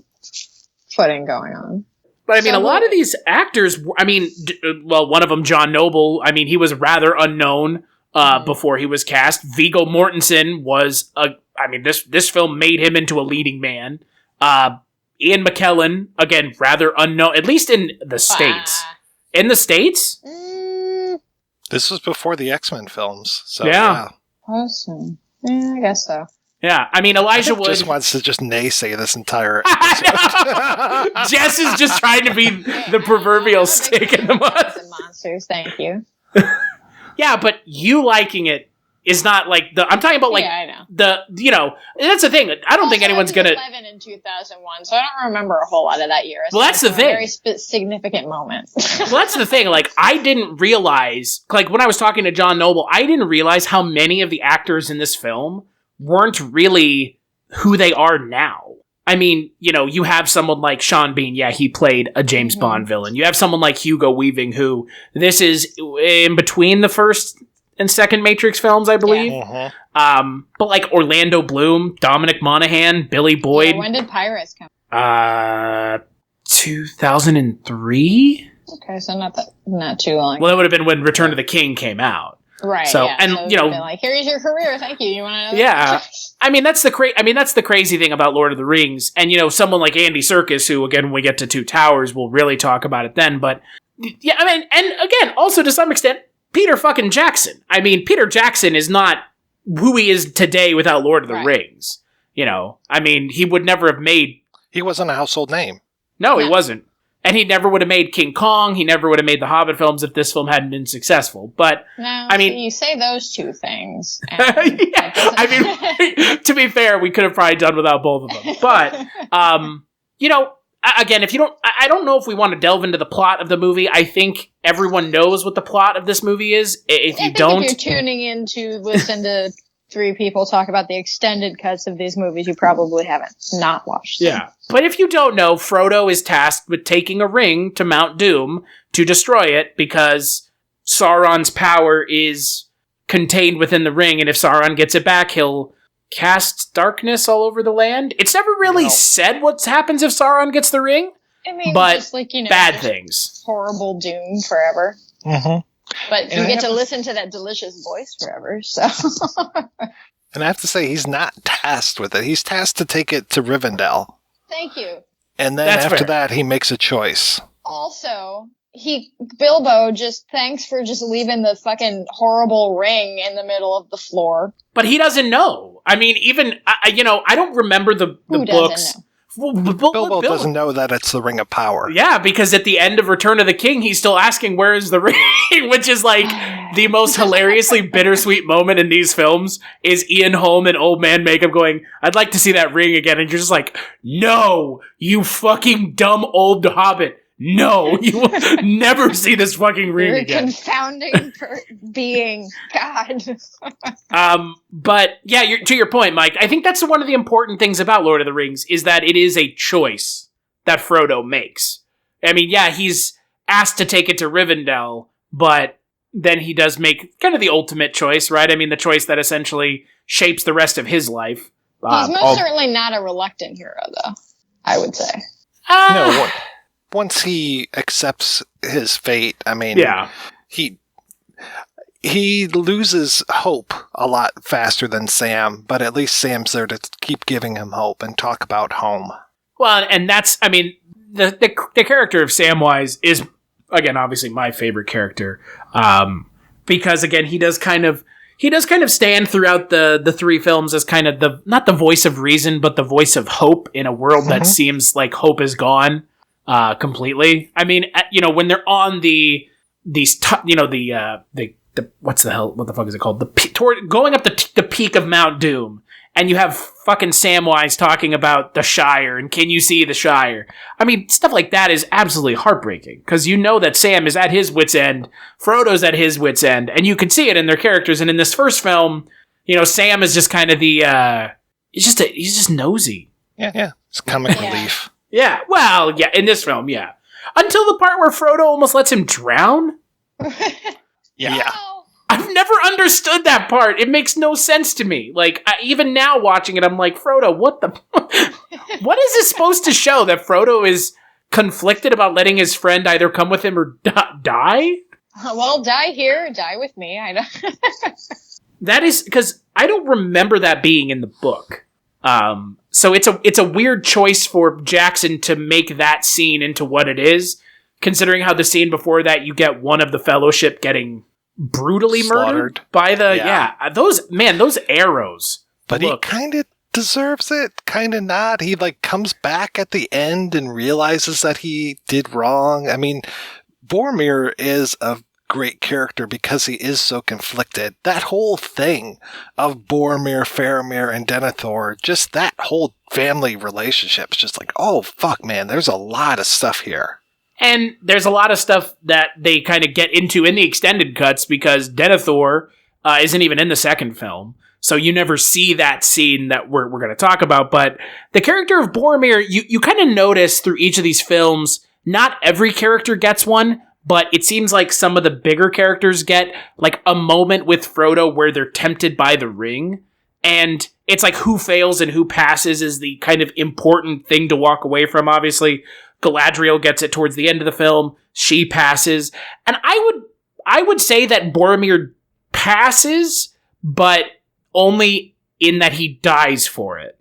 Speaker 5: footing going on.
Speaker 3: But I mean, a lot of these actors, I mean, well, one of them, John Noble, I mean, he was rather unknown before he was cast. Viggo Mortensen was this film made him into a leading man. Ian McKellen, again, rather unknown, at least in the States. In the States?
Speaker 4: This was before the X-Men films, so
Speaker 5: yeah. Awesome. Yeah, I guess so.
Speaker 3: Yeah, I mean, Elijah Wood
Speaker 4: just wants to just naysay this entire episode.
Speaker 3: Jess is just trying to be the proverbial stick in the mud.
Speaker 5: Monsters, thank you.
Speaker 3: Yeah, but you liking it is not like I'm talking about like
Speaker 5: I know.
Speaker 3: That's the thing. I don't think anyone's gonna
Speaker 5: 11 in 2001, so I don't remember a whole lot of that year.
Speaker 3: Well, that's the thing.
Speaker 5: A very significant moment.
Speaker 3: Well, that's the thing. Like, I didn't realize, like, when I was talking to John Noble, I didn't realize how many of the actors in this film weren't really who they are now. I mean, you know, you have someone like Sean Bean. Yeah, he played a James Bond villain. You have someone like Hugo Weaving, who this is in between the first and second Matrix films, I believe.
Speaker 5: Yeah.
Speaker 3: But like Orlando Bloom, Dominic Monaghan, Billy Boyd.
Speaker 5: Yeah, when did Pirates come?
Speaker 3: 2003.
Speaker 5: Okay, so not too long.
Speaker 3: Well, that would have been when Return of the King came out.
Speaker 5: Right.
Speaker 3: So,
Speaker 5: yeah.
Speaker 3: and
Speaker 5: so
Speaker 3: you know,
Speaker 5: like, here's your career. Thank you. You want to?
Speaker 3: Yeah. I mean, that's the crazy thing about Lord of the Rings, and you know, someone like Andy Serkis, who again, when we get to Two Towers, we'll really talk about it then. But yeah, I mean, and again, also to some extent, Peter fucking Jackson. I mean, Peter Jackson is not who he is today without Lord of the Rings. You know, I mean, he would never have made.
Speaker 4: He wasn't a household name.
Speaker 3: No, he wasn't. And he never would have made King Kong. He never would have made the Hobbit films if this film hadn't been successful. But,
Speaker 5: no,
Speaker 3: I mean...
Speaker 5: So you say those two things.
Speaker 3: Yeah, I mean, to be fair, we could have probably done without both of them. But, you know, again, I don't know if we want to delve into the plot of the movie. I think everyone knows what the plot of this movie is. If you're
Speaker 5: tuning in to listen to three people talk about the extended cuts of these movies, you probably haven't not watched them.
Speaker 3: Yeah. But if you don't know, Frodo is tasked with taking a ring to Mount Doom to destroy it because Sauron's power is contained within the ring, and if Sauron gets it back, he'll casts darkness all over the land. It's never really said what happens if Sauron gets the ring.
Speaker 5: I mean,
Speaker 3: but
Speaker 5: just like,
Speaker 3: bad
Speaker 5: just
Speaker 3: things.
Speaker 5: horrible doom forever.
Speaker 4: Mm-hmm.
Speaker 5: But you get to listen to that delicious voice forever, so.
Speaker 4: And I have to say, he's not tasked with it. He's tasked to take it to Rivendell.
Speaker 5: Thank you.
Speaker 4: And then
Speaker 3: That's
Speaker 4: after
Speaker 3: fair.
Speaker 4: that, he makes a choice.
Speaker 5: Also, Bilbo just thanks for just leaving the fucking horrible ring in the middle of the floor.
Speaker 3: But he doesn't know. I mean, even, I don't remember the
Speaker 5: Who
Speaker 3: books.
Speaker 5: doesn't know?
Speaker 4: Bilbo doesn't know that it's the Ring of Power.
Speaker 3: Yeah, because at the end of Return of the King, he's still asking, where is the ring? Which is like the most hilariously bittersweet moment in these films is Ian Holm in old man makeup going, I'd like to see that ring again. And you're just like, no, you fucking dumb old hobbit. No, you will never see this fucking ring
Speaker 5: You're
Speaker 3: again.
Speaker 5: confounding being. God.
Speaker 3: But yeah, to your point, Mike, I think that's one of the important things about Lord of the Rings is that it is a choice that Frodo makes. I mean, yeah, he's asked to take it to Rivendell, but then he does make kind of the ultimate choice, right? I mean, the choice that essentially shapes the rest of his life.
Speaker 5: He's most certainly not a reluctant hero, though, I would say.
Speaker 4: No, once he accepts his fate, I mean, he loses hope a lot faster than Sam, but at least Sam's there to keep giving him hope and talk about home.
Speaker 3: Well, and that's, I mean, the character of Samwise is, again, obviously my favorite character, because, again, he does kind of stand throughout the three films as kind of not the voice of reason, but the voice of hope in a world that seems like hope is gone. Completely. I mean, when they're on what the fuck is it called? Going up the peak of Mount Doom, and you have fucking Samwise talking about the Shire, and can you see the Shire? I mean, stuff like that is absolutely heartbreaking, because you know that Sam is at his wit's end, Frodo's at his wit's end, and you can see it in their characters, and in this first film, Sam is just kind of he's just nosy.
Speaker 4: Yeah. It's comic relief.
Speaker 3: Yeah, well, yeah, in this film, yeah. Until the part where Frodo almost lets him drown.
Speaker 4: Yeah.
Speaker 3: I've never understood that part. It makes no sense to me. Like, even now watching it, I'm like, Frodo, what what is this supposed to show? That Frodo is conflicted about letting his friend either come with him or die?
Speaker 5: Well, die here, die with me. I don't.
Speaker 3: That is, because I don't remember that being in the book. So it's a weird choice for Jackson to make that scene into what it is, considering how the scene before that you get one of the Fellowship getting brutally murdered by those arrows.
Speaker 4: But he kind of deserves it, kind of not. He comes back at the end and realizes that he did wrong. I mean, Boromir is a great character because he is so conflicted. That whole thing of Boromir, Faramir, and Denethor, just that whole family relationship is just like, oh, fuck, man, there's a lot of stuff here.
Speaker 3: And there's a lot of stuff that they kind of get into in the extended cuts because Denethor isn't even in the second film. So you never see that scene that we're going to talk about. But the character of Boromir, you kind of notice through each of these films, not every character gets one, but it seems like some of the bigger characters get like a moment with Frodo where they're tempted by the ring. And it's like who fails and who passes is the kind of important thing to walk away from. Obviously, Galadriel gets it towards the end of the film. She passes. And I would say that Boromir passes, but only in that he dies for it.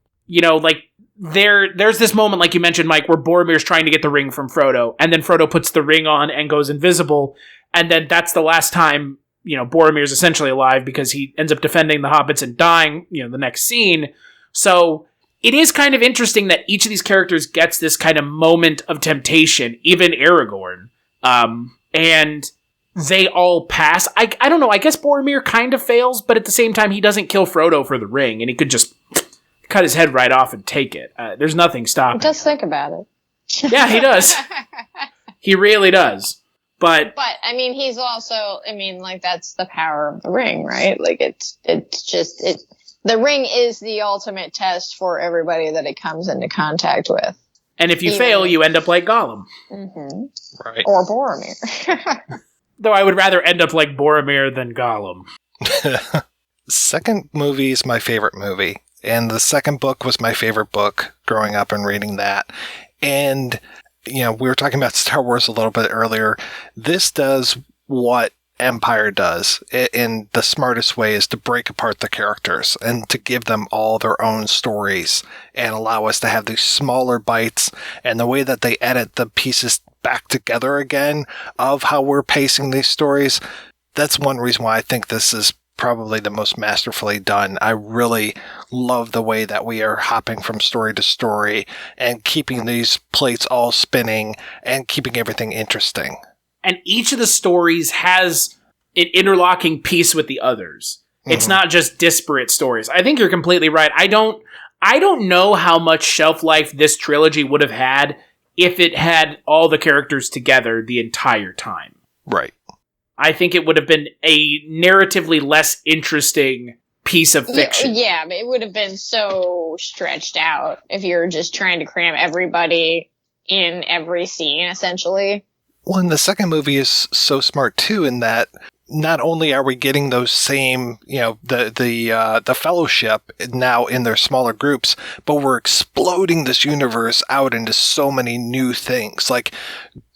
Speaker 3: There's this moment, like you mentioned, Mike, where Boromir's trying to get the ring from Frodo, and then Frodo puts the ring on and goes invisible, and then that's the last time, Boromir's essentially alive because he ends up defending the hobbits and dying, the next scene. So it is kind of interesting that each of these characters gets this kind of moment of temptation, even Aragorn. And they all pass. I don't know, I guess Boromir kind of fails, but at the same time, he doesn't kill Frodo for the ring, and he could just cut his head right off and take it. There's nothing stopping.
Speaker 5: Just think about it.
Speaker 3: Yeah, he does. He really does. But
Speaker 5: I mean, he's also, that's the power of the ring, right? Like the ring is the ultimate test for everybody that it comes into contact with.
Speaker 3: And if you fail, you end up like Gollum.
Speaker 5: Mm-hmm.
Speaker 4: Right.
Speaker 5: Or Boromir.
Speaker 3: Though I would rather end up like Boromir than Gollum.
Speaker 4: Second movie is my favorite movie. And the second book was my favorite book growing up and reading that. And, we were talking about Star Wars a little bit earlier. This does what Empire does in the smartest way, is to break apart the characters and to give them all their own stories and allow us to have these smaller bites, and the way that they edit the pieces back together again of how we're pacing these stories. That's one reason why I think this is probably the most masterfully done. I really love the way that we are hopping from story to story and keeping these plates all spinning and keeping everything interesting. And
Speaker 3: each of the stories has an interlocking piece with the others. It's not just disparate stories. I think you're completely right. I don't know how much shelf life this trilogy would have had if it had all the characters together the entire time.
Speaker 4: Right.
Speaker 3: I think it would have been a narratively less interesting piece of fiction.
Speaker 5: Yeah, but it would have been so stretched out if you're just trying to cram everybody in every scene, essentially.
Speaker 4: Well, and the second movie is so smart, too, in that not only are we getting those same, the fellowship now in their smaller groups, but we're exploding this universe out into so many new things. Like,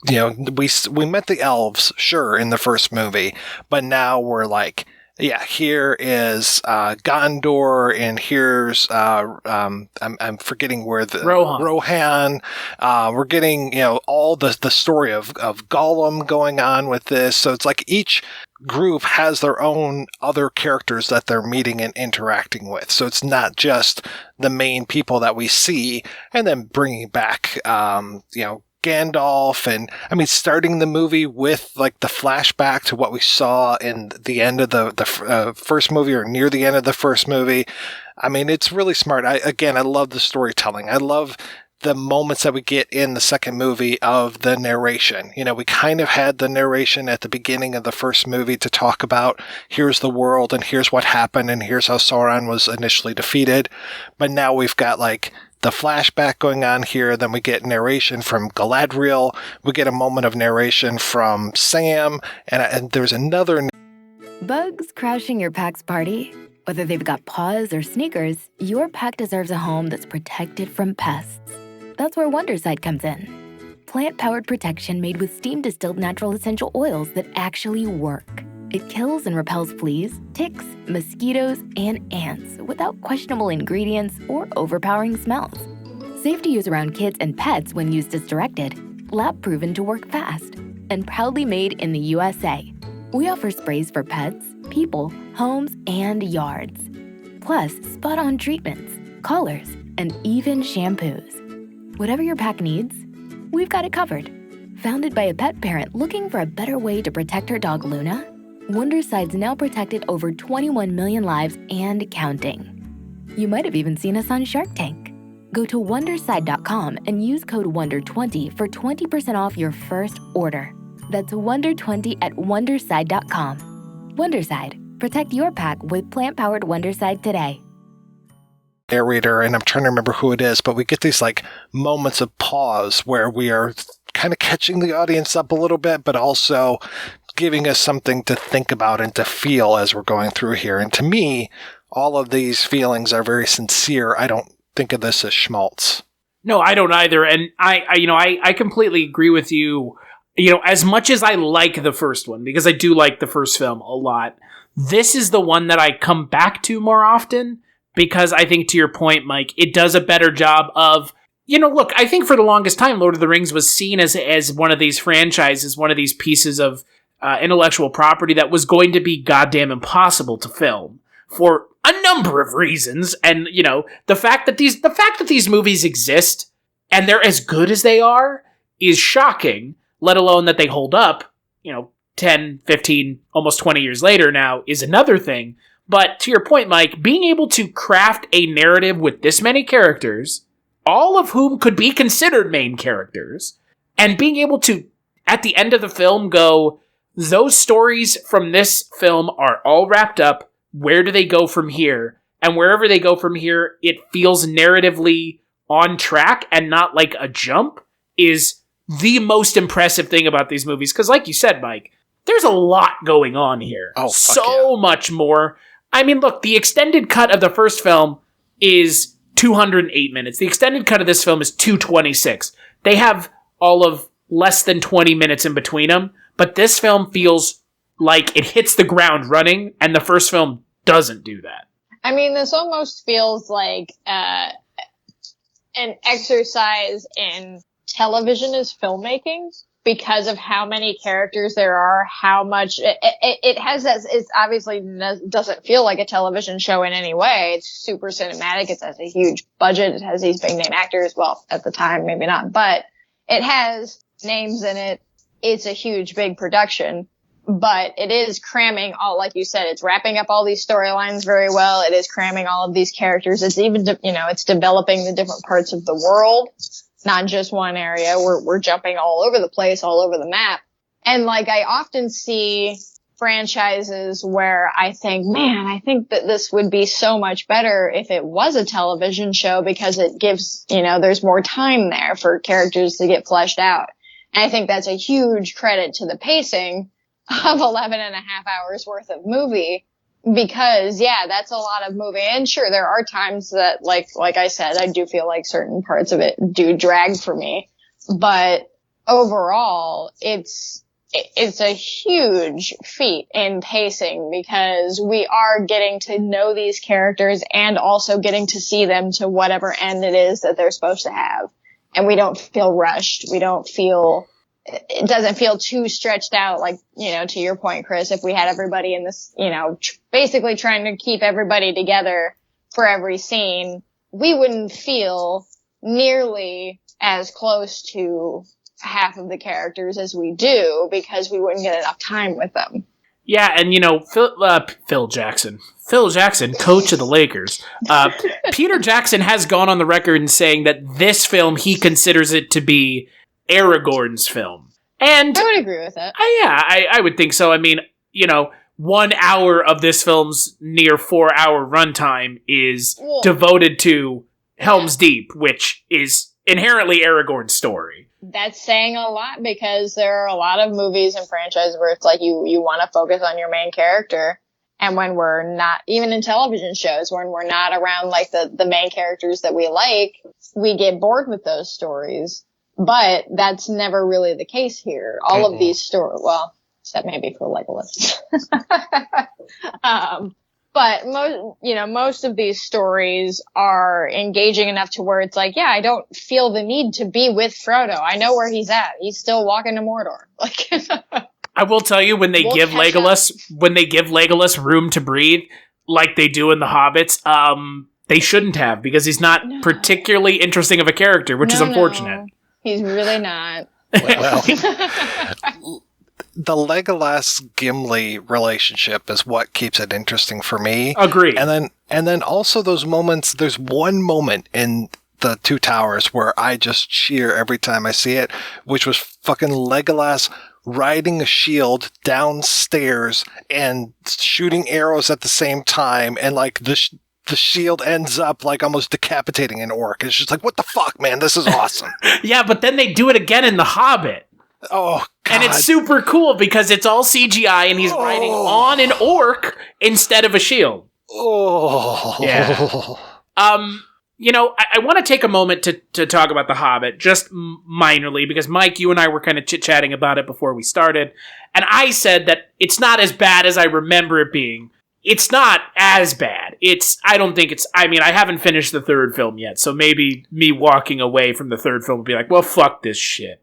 Speaker 4: we met the elves, sure, in the first movie, but now we're like, yeah, here is Gondor, and here's I'm forgetting where the Rohan. We're getting all the story of Gollum going on with this. So it's like each group has their own other characters that they're meeting and interacting with. So it's not just the main people that we see, and then bringing back Gandalf, and starting the movie with like the flashback to what we saw in the end of the first movie, or near the end of the first movie. It's really smart. I love the storytelling. I love the moments that we get in the second movie of the narration. We kind of had the narration at the beginning of the first movie to talk about here's the world and here's what happened and here's how Sauron was initially defeated. But now we've got like the flashback going on here. Then we get narration from Galadriel. We get a moment of narration from Sam. And there's another.
Speaker 1: Bugs crashing your pack's party? Whether they've got paws or sneakers, your pack deserves a home that's protected from pests. That's where Wondercide comes in. Plant-powered protection made with steam-distilled natural essential oils that actually work. It kills and repels fleas, ticks, mosquitoes, and ants without questionable ingredients or overpowering smells. Safe to use around kids and pets when used as directed. Lab-proven to work fast. And proudly made in the USA. We offer sprays for pets, people, homes, and yards. Plus, spot-on treatments, collars, and even shampoos. Whatever your pack needs, we've got it covered. Founded by a pet parent looking for a better way to protect her dog Luna, Wonderside's now protected over 21 million lives and counting. You might have even seen us on Shark Tank. Go to Wonderside.com and use code WONDER20 for 20% off your first order. That's WONDER20 at Wonderside.com. Wonderside. Protect your pack with plant-powered Wonderside today.
Speaker 4: Narrator, and I'm trying to remember who it is, but we get these like moments of pause where we are kind of catching the audience up a little bit, but also giving us something to think about and to feel as we're going through here. And to me, all of these feelings are very sincere. I don't think of this as schmaltz.
Speaker 3: No, I don't either. And I completely agree with you. As much as I like the first one, because I do like the first film a lot, this is the one that I come back to more often, because I think, to your point, Mike, it does a better job of, look, I think for the longest time, Lord of the Rings was seen as one of these franchises, one of these pieces of intellectual property that was going to be goddamn impossible to film for a number of reasons. And, the fact that these movies exist and they're as good as they are is shocking, let alone that they hold up, 10, 15, almost 20 years later now is another thing. But to your point, Mike, being able to craft a narrative with this many characters, all of whom could be considered main characters, and being able to, at the end of the film, go, those stories from this film are all wrapped up. Where do they go from here? And wherever they go from here, it feels narratively on track and not like a jump, is the most impressive thing about these movies. Because like you said, Mike, there's a lot going on here.
Speaker 4: Oh,
Speaker 3: so much more. I mean, look, the extended cut of the first film is 208 minutes. The extended cut of this film is 226. They have all of less than 20 minutes in between them, but this film feels like it hits the ground running, and the first film doesn't do that.
Speaker 5: I mean, this almost feels like an exercise in television as filmmaking because of how many characters there are, how much it has. It obviously doesn't feel like a television show in any way. It's super cinematic. It has a huge budget. It has these big name actors. Well, at the time, maybe not, but it has names in it. It's a huge, big production, but it is cramming all, like you said, it's wrapping up all these storylines very well. It is cramming all of these characters. It's even, it's developing the different parts of the world, not just one area. We're jumping all over the place, all over the map. And like, I often see franchises where I think, man, I think that this would be so much better if it was a television show because it gives, there's more time there for characters to get fleshed out. And I think that's a huge credit to the pacing of 11 and a half hours worth of movie because, yeah, that's a lot of movie. And sure, there are times that, like I said, I do feel like certain parts of it do drag for me. But overall, it's a huge feat in pacing because we are getting to know these characters and also getting to see them to whatever end it is that they're supposed to have. And we don't feel rushed. It doesn't feel too stretched out, like, to your point, Chris, if we had everybody in this, basically trying to keep everybody together for every scene, we wouldn't feel nearly as close to half of the characters as we do because we wouldn't get enough time with them.
Speaker 3: Yeah, and Phil Jackson, coach of the Lakers. Peter Jackson has gone on the record in saying that this film, he considers it to be Aragorn's film. And
Speaker 5: I would agree with that.
Speaker 3: I would think so. I mean, 1 hour of this film's near 4-hour runtime is devoted to Helm's Deep, which is inherently Aragorn's story.
Speaker 5: That's saying a lot because there are a lot of movies and franchises where it's like you want to focus on your main character. And when we're not, even in television shows, when we're not around like the main characters that we like, we get bored with those stories. But that's never really the case here. All of these stories, well, except maybe for Legolas. But most of these stories are engaging enough to where it's like, yeah, I don't feel the need to be with Frodo. I know where he's at. He's still walking to Mordor.
Speaker 3: I will tell you, when they give Legolas room to breathe, like they do in The Hobbits, they shouldn't have, because he's not particularly interesting of a character, which is unfortunate.
Speaker 5: No. He's really not.
Speaker 4: Well, the Legolas-Gimli relationship is what keeps it interesting for me.
Speaker 3: Agreed.
Speaker 4: And then also those moments, there's one moment in the Two Towers where I just cheer every time I see it, which was fucking Legolas riding a shield downstairs and shooting arrows at the same time, and like the shield ends up like almost decapitating an orc. It's just like, what the fuck, man? This is awesome.
Speaker 3: Yeah, but then they do it again in The Hobbit.
Speaker 4: Oh, God.
Speaker 3: And it's super cool because it's all CGI and he's riding on an orc instead of a shield.
Speaker 4: Oh.
Speaker 3: Yeah. I want to take a moment to talk about The Hobbit, just minorly, because Mike, you and I were kind of chit-chatting about it before we started, and I said that it's not as bad as I remember it being. It's not as bad. I haven't finished the third film yet, so maybe me walking away from the third film would be like, well, fuck this shit.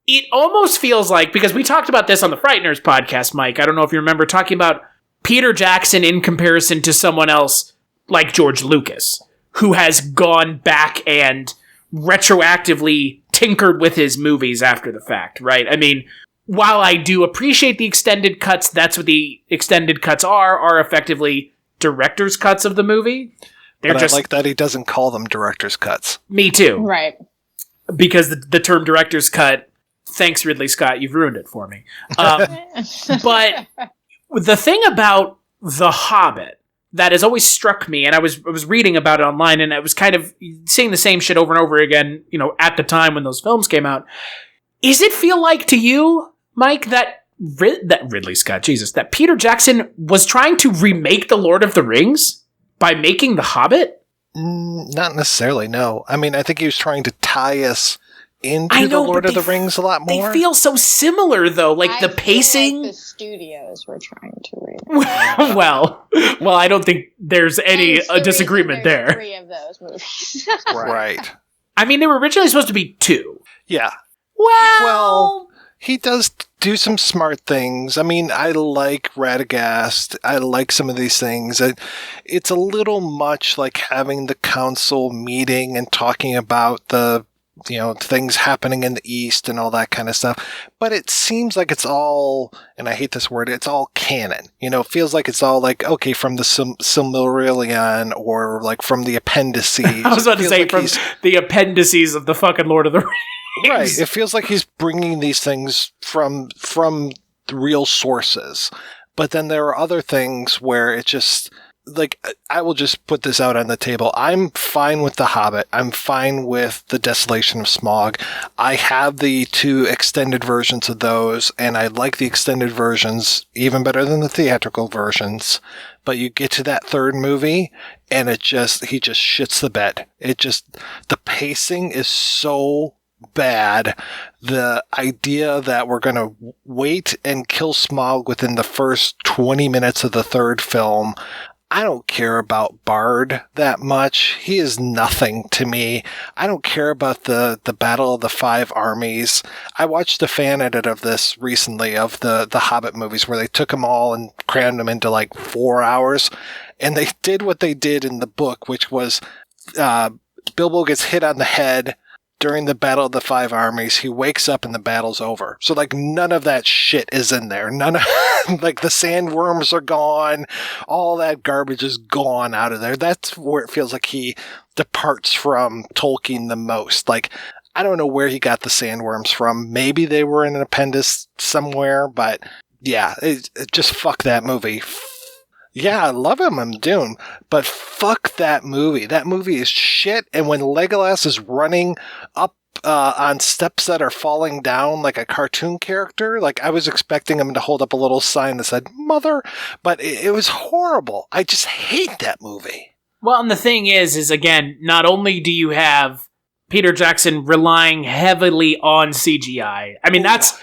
Speaker 3: It almost feels like, because we talked about this on the Frighteners podcast, Mike, I don't know if you remember talking about Peter Jackson in comparison to someone else like George Lucas, who has gone back and retroactively tinkered with his movies after the fact, right? I mean, while I do appreciate the extended cuts, that's what the extended cuts are effectively director's cuts of the movie.
Speaker 4: I like that he doesn't call them director's cuts.
Speaker 3: Me too.
Speaker 5: Right.
Speaker 3: Because the term director's cut, thanks Ridley Scott, you've ruined it for me. But the thing about The Hobbit that has always struck me, and I was reading about it online, and I was kind of seeing the same shit over and over again, at the time when those films came out. Is it feel like to you, Mike, that Ridley Scott, that Peter Jackson was trying to remake The Lord of the Rings by making The Hobbit?
Speaker 4: Not necessarily, no. I mean, I think he was trying to tie us into the Lord of the Rings a lot more.
Speaker 3: They feel so similar, though. Like the pacing.
Speaker 5: Feel like the studios were trying to read.
Speaker 3: well, I don't think there's any disagreement there.
Speaker 5: 3 of those movies.
Speaker 4: Right.
Speaker 3: I mean, they were originally supposed to be 2.
Speaker 4: Yeah.
Speaker 3: Well,
Speaker 4: he does do some smart things. I mean, I like Radagast. I like some of these things. It's a little much like having the council meeting and talking about the things happening in the East and all that kind of stuff. But it seems like it's all, and I hate this word, it's all canon. It feels like it's all like, okay, from the Silmarillion or like from the appendices.
Speaker 3: I was about to say from the appendices of the fucking Lord of the Rings.
Speaker 4: Right. It feels like he's bringing these things from the real sources. But then there are other things where it just, like, I will just put this out on the table. I'm fine with The Hobbit. I'm fine with The Desolation of Smaug. I have the 2 extended versions of those, and I like the extended versions even better than the theatrical versions. But you get to that 3rd movie, and he just shits the bed. The pacing is so bad. The idea that we're going to wait and kill Smaug within the first 20 minutes of the 3rd film, I don't care about Byard that much. He is nothing to me. I don't care about the Battle of the 5 Armies. I watched a fan edit of this recently of the Hobbit movies where they took them all and crammed them into like 4 hours. And they did what they did in the book, which was Bilbo gets hit on the head during the Battle of the 5 Armies. He wakes up and the battle's over. So, like, none of that shit is in there. None of, like, the sandworms are gone. All that garbage is gone out of there. That's where it feels like he departs from Tolkien the most. Like, I don't know where he got the sandworms from. Maybe they were in an appendix somewhere, but yeah, just fuck that movie. Yeah, I love him in Dune, but fuck that movie. That movie is shit. And when Legolas is running up on steps that are falling down like a cartoon character, like I was expecting him to hold up a little sign that said "Mother," but it was horrible. I just hate that movie.
Speaker 3: Well, and the thing is again, not only do you have Peter Jackson relying heavily on CGI. I mean, that's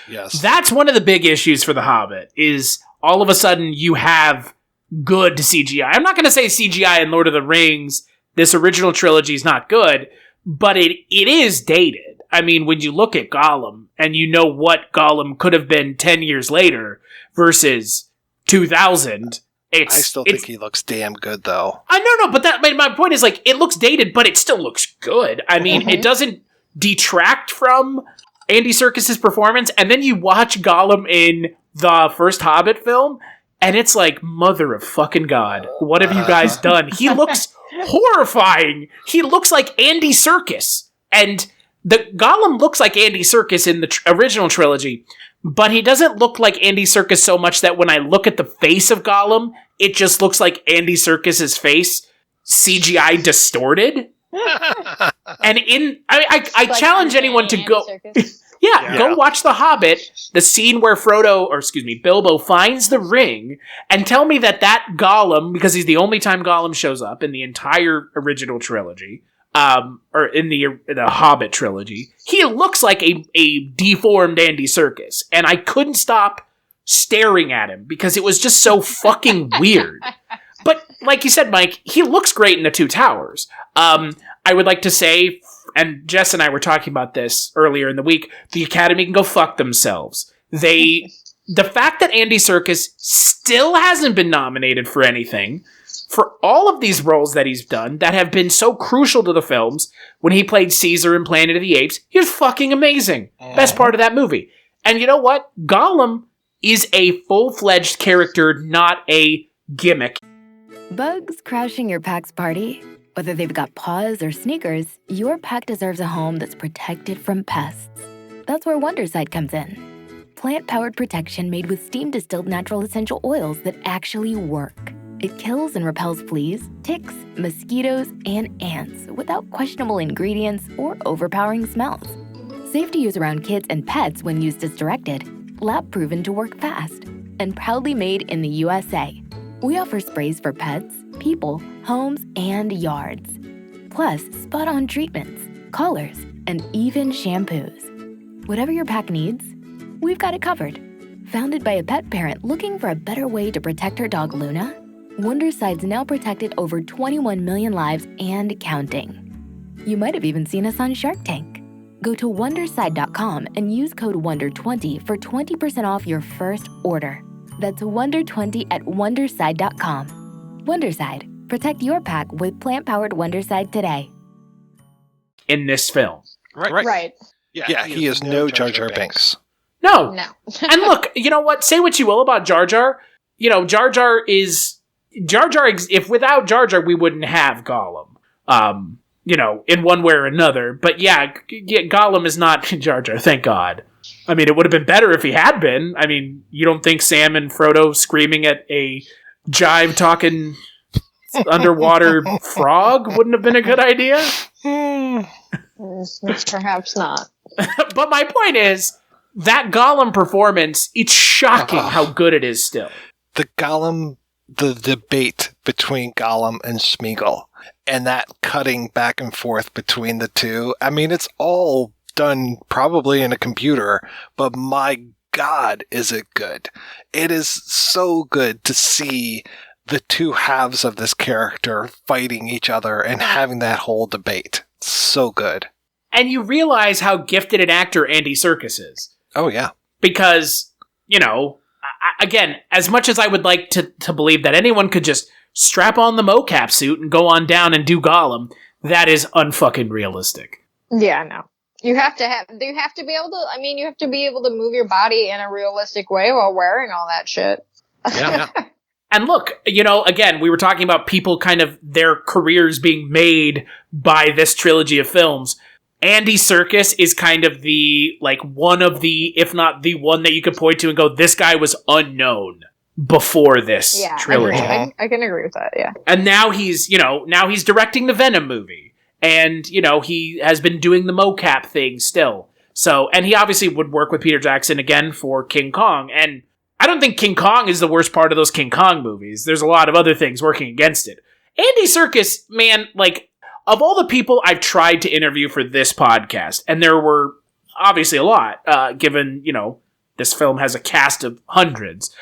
Speaker 3: one of the big issues for The Hobbit is all of a sudden you have good CGI. I'm not going to say CGI in Lord of the Rings, this original trilogy is not good, but it is dated. I mean, when you look at Gollum and you know what Gollum could have been 10 years later versus 2000,
Speaker 4: I still think he looks damn good, though.
Speaker 3: I know, but my point is, like, it looks dated, but it still looks good. I mean, it doesn't detract from Andy Serkis's performance, and then you watch Gollum in the first Hobbit film, and it's like, mother of fucking God, what have you guys done? He looks horrifying. He looks like Andy Serkis. And the Gollum looks like Andy Serkis in the original trilogy, but he doesn't look like Andy Serkis so much that when I look at the face of Gollum, it just looks like Andy Serkis's face, CGI distorted. And I challenge anyone to go... Go watch The Hobbit, the scene where Bilbo finds the ring, and tell me that Gollum, because he's the only time Gollum shows up in the entire original trilogy, or in the Hobbit trilogy, he looks like a deformed Andy Serkis, and I couldn't stop staring at him because it was just so fucking weird. But like you said, Mike, he looks great in The Two Towers. I would like to say, and Jess and I were talking about this earlier in the week, the Academy can go fuck themselves. The fact that Andy Serkis still hasn't been nominated for anything, for all of these roles that he's done that have been so crucial to the films, when he played Caesar in Planet of the Apes, he was fucking amazing. Best part of that movie. And you know what? Gollum is a full-fledged character, not a gimmick.
Speaker 1: Bugs crashing your pack's party? Whether they've got paws or sneakers, your pack deserves a home that's protected from pests. That's where Wondersight comes in. Plant-powered protection made with steam-distilled natural essential oils that actually work. It kills and repels fleas, ticks, mosquitoes, and ants without questionable ingredients or overpowering smells. Safe to use around kids and pets when used as directed. Lab-proven to work fast. And proudly made in the USA. We offer sprays for pets, people, homes, and yards. Plus, spot-on treatments, collars, and even shampoos. Whatever your pack needs, we've got it covered. Founded by a pet parent looking for a better way to protect her dog Luna, Wonderside's now protected over 21 million lives and counting. You might have even seen us on Shark Tank. Go to Wonderside.com and use code WONDER20 for 20% off your first order. That's WONDER20 at Wonderside.com. Wonderside. Protect your pack with plant-powered Wonderside today.
Speaker 3: In this film.
Speaker 5: Right.
Speaker 4: Yeah, he is no Jar Jar Binks.
Speaker 3: No.
Speaker 5: No.
Speaker 3: And look, you know what? Say what you will about Jar Jar. You know, Jar Jar, if without Jar Jar, we wouldn't have Gollum. You know, in one way or another. But yeah, Gollum is not Jar Jar, thank God. I mean, it would have been better if he had been. I mean, you don't think Sam and Frodo screaming at a jive-talking underwater frog wouldn't have been a good idea?
Speaker 5: Perhaps not.
Speaker 3: But my point is, that Gollum performance, it's shocking how good it is still.
Speaker 4: The debate between Gollum and Smeagol, and that cutting back and forth between the two. I mean, it's all done probably in a computer, but my God, is it good. It is so good to see the two halves of this character fighting each other and having that whole debate. So good.
Speaker 3: And you realize how gifted an actor Andy Serkis is.
Speaker 4: Oh, yeah.
Speaker 3: Because, you know, again, as much as I would like to believe that anyone could just strap on the mocap suit and go on down and do Gollum, that is unfucking realistic.
Speaker 5: Yeah, no. You have to be able to move your body in a realistic way while wearing all that shit.
Speaker 3: Yeah. And look, you know, again, we were talking about people kind of their careers being made by this trilogy of films. Andy Serkis is kind of one of the, if not the one that you could point to and go, this guy was unknown before this trilogy.
Speaker 5: I can agree with that, yeah.
Speaker 3: And now he's directing the Venom movie. And, you know, he has been doing the mocap thing still. So, and he obviously would work with Peter Jackson again for King Kong. And I don't think King Kong is the worst part of those King Kong movies. There's a lot of other things working against it. Andy Serkis, man, like, of all the people I've tried to interview for this podcast, and there were obviously a lot, given, you know, this film has a cast of hundreds.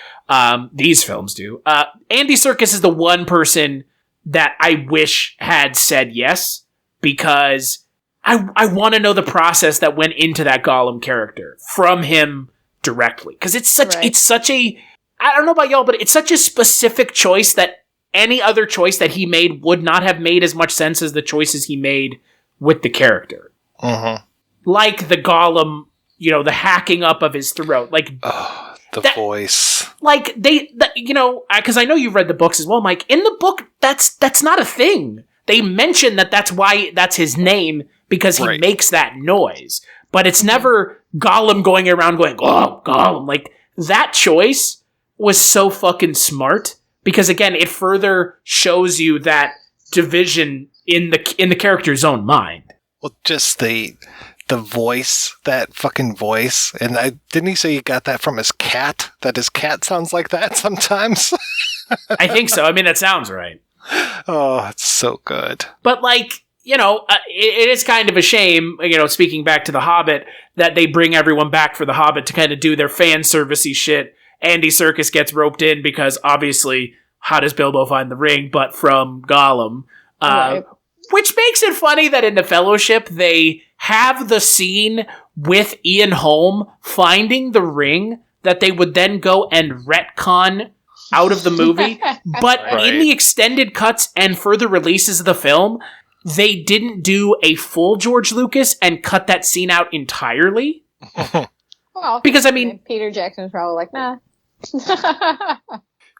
Speaker 3: These films do. Andy Serkis is the one person that I wish had said yes, because I want to know the process that went into that Gollum character from him directly. Because it's such a, I don't know about y'all, but it's such a specific choice that any other choice that he made would not have made as much sense as the choices he made with the character.
Speaker 4: Mm-hmm.
Speaker 3: Like the Gollum, you know, the hacking up of his throat. Like,
Speaker 4: the voice.
Speaker 3: Like, you know, because I know you've read the books as well, Mike. In the book, that's not a thing. They mention that's why that's his name, because he makes that noise. But it's never Gollum going around going, oh, Gollum. Like, that choice was so fucking smart. Because, again, it further shows you that division in the character's own mind.
Speaker 4: Well, just the voice, that fucking voice. And didn't he say he got that from his cat? That his cat sounds like that sometimes?
Speaker 3: I think so. I mean, that sounds right.
Speaker 4: Oh, it's so good.
Speaker 3: But, like, you know, it is kind of a shame, you know, speaking back to The Hobbit, that they bring everyone back for The Hobbit to kind of do their fan servicey shit. Andy Serkis gets roped in because, obviously, how does Bilbo find the ring but from Gollum? Which makes it funny that in The Fellowship, they have the scene with Ian Holm finding the ring that they would then go and retcon out of the movie. But in the extended cuts and further releases of the film, they didn't do a full George Lucas and cut that scene out entirely.
Speaker 5: Well,
Speaker 3: because, I mean,
Speaker 5: Peter Jackson's probably like, nah.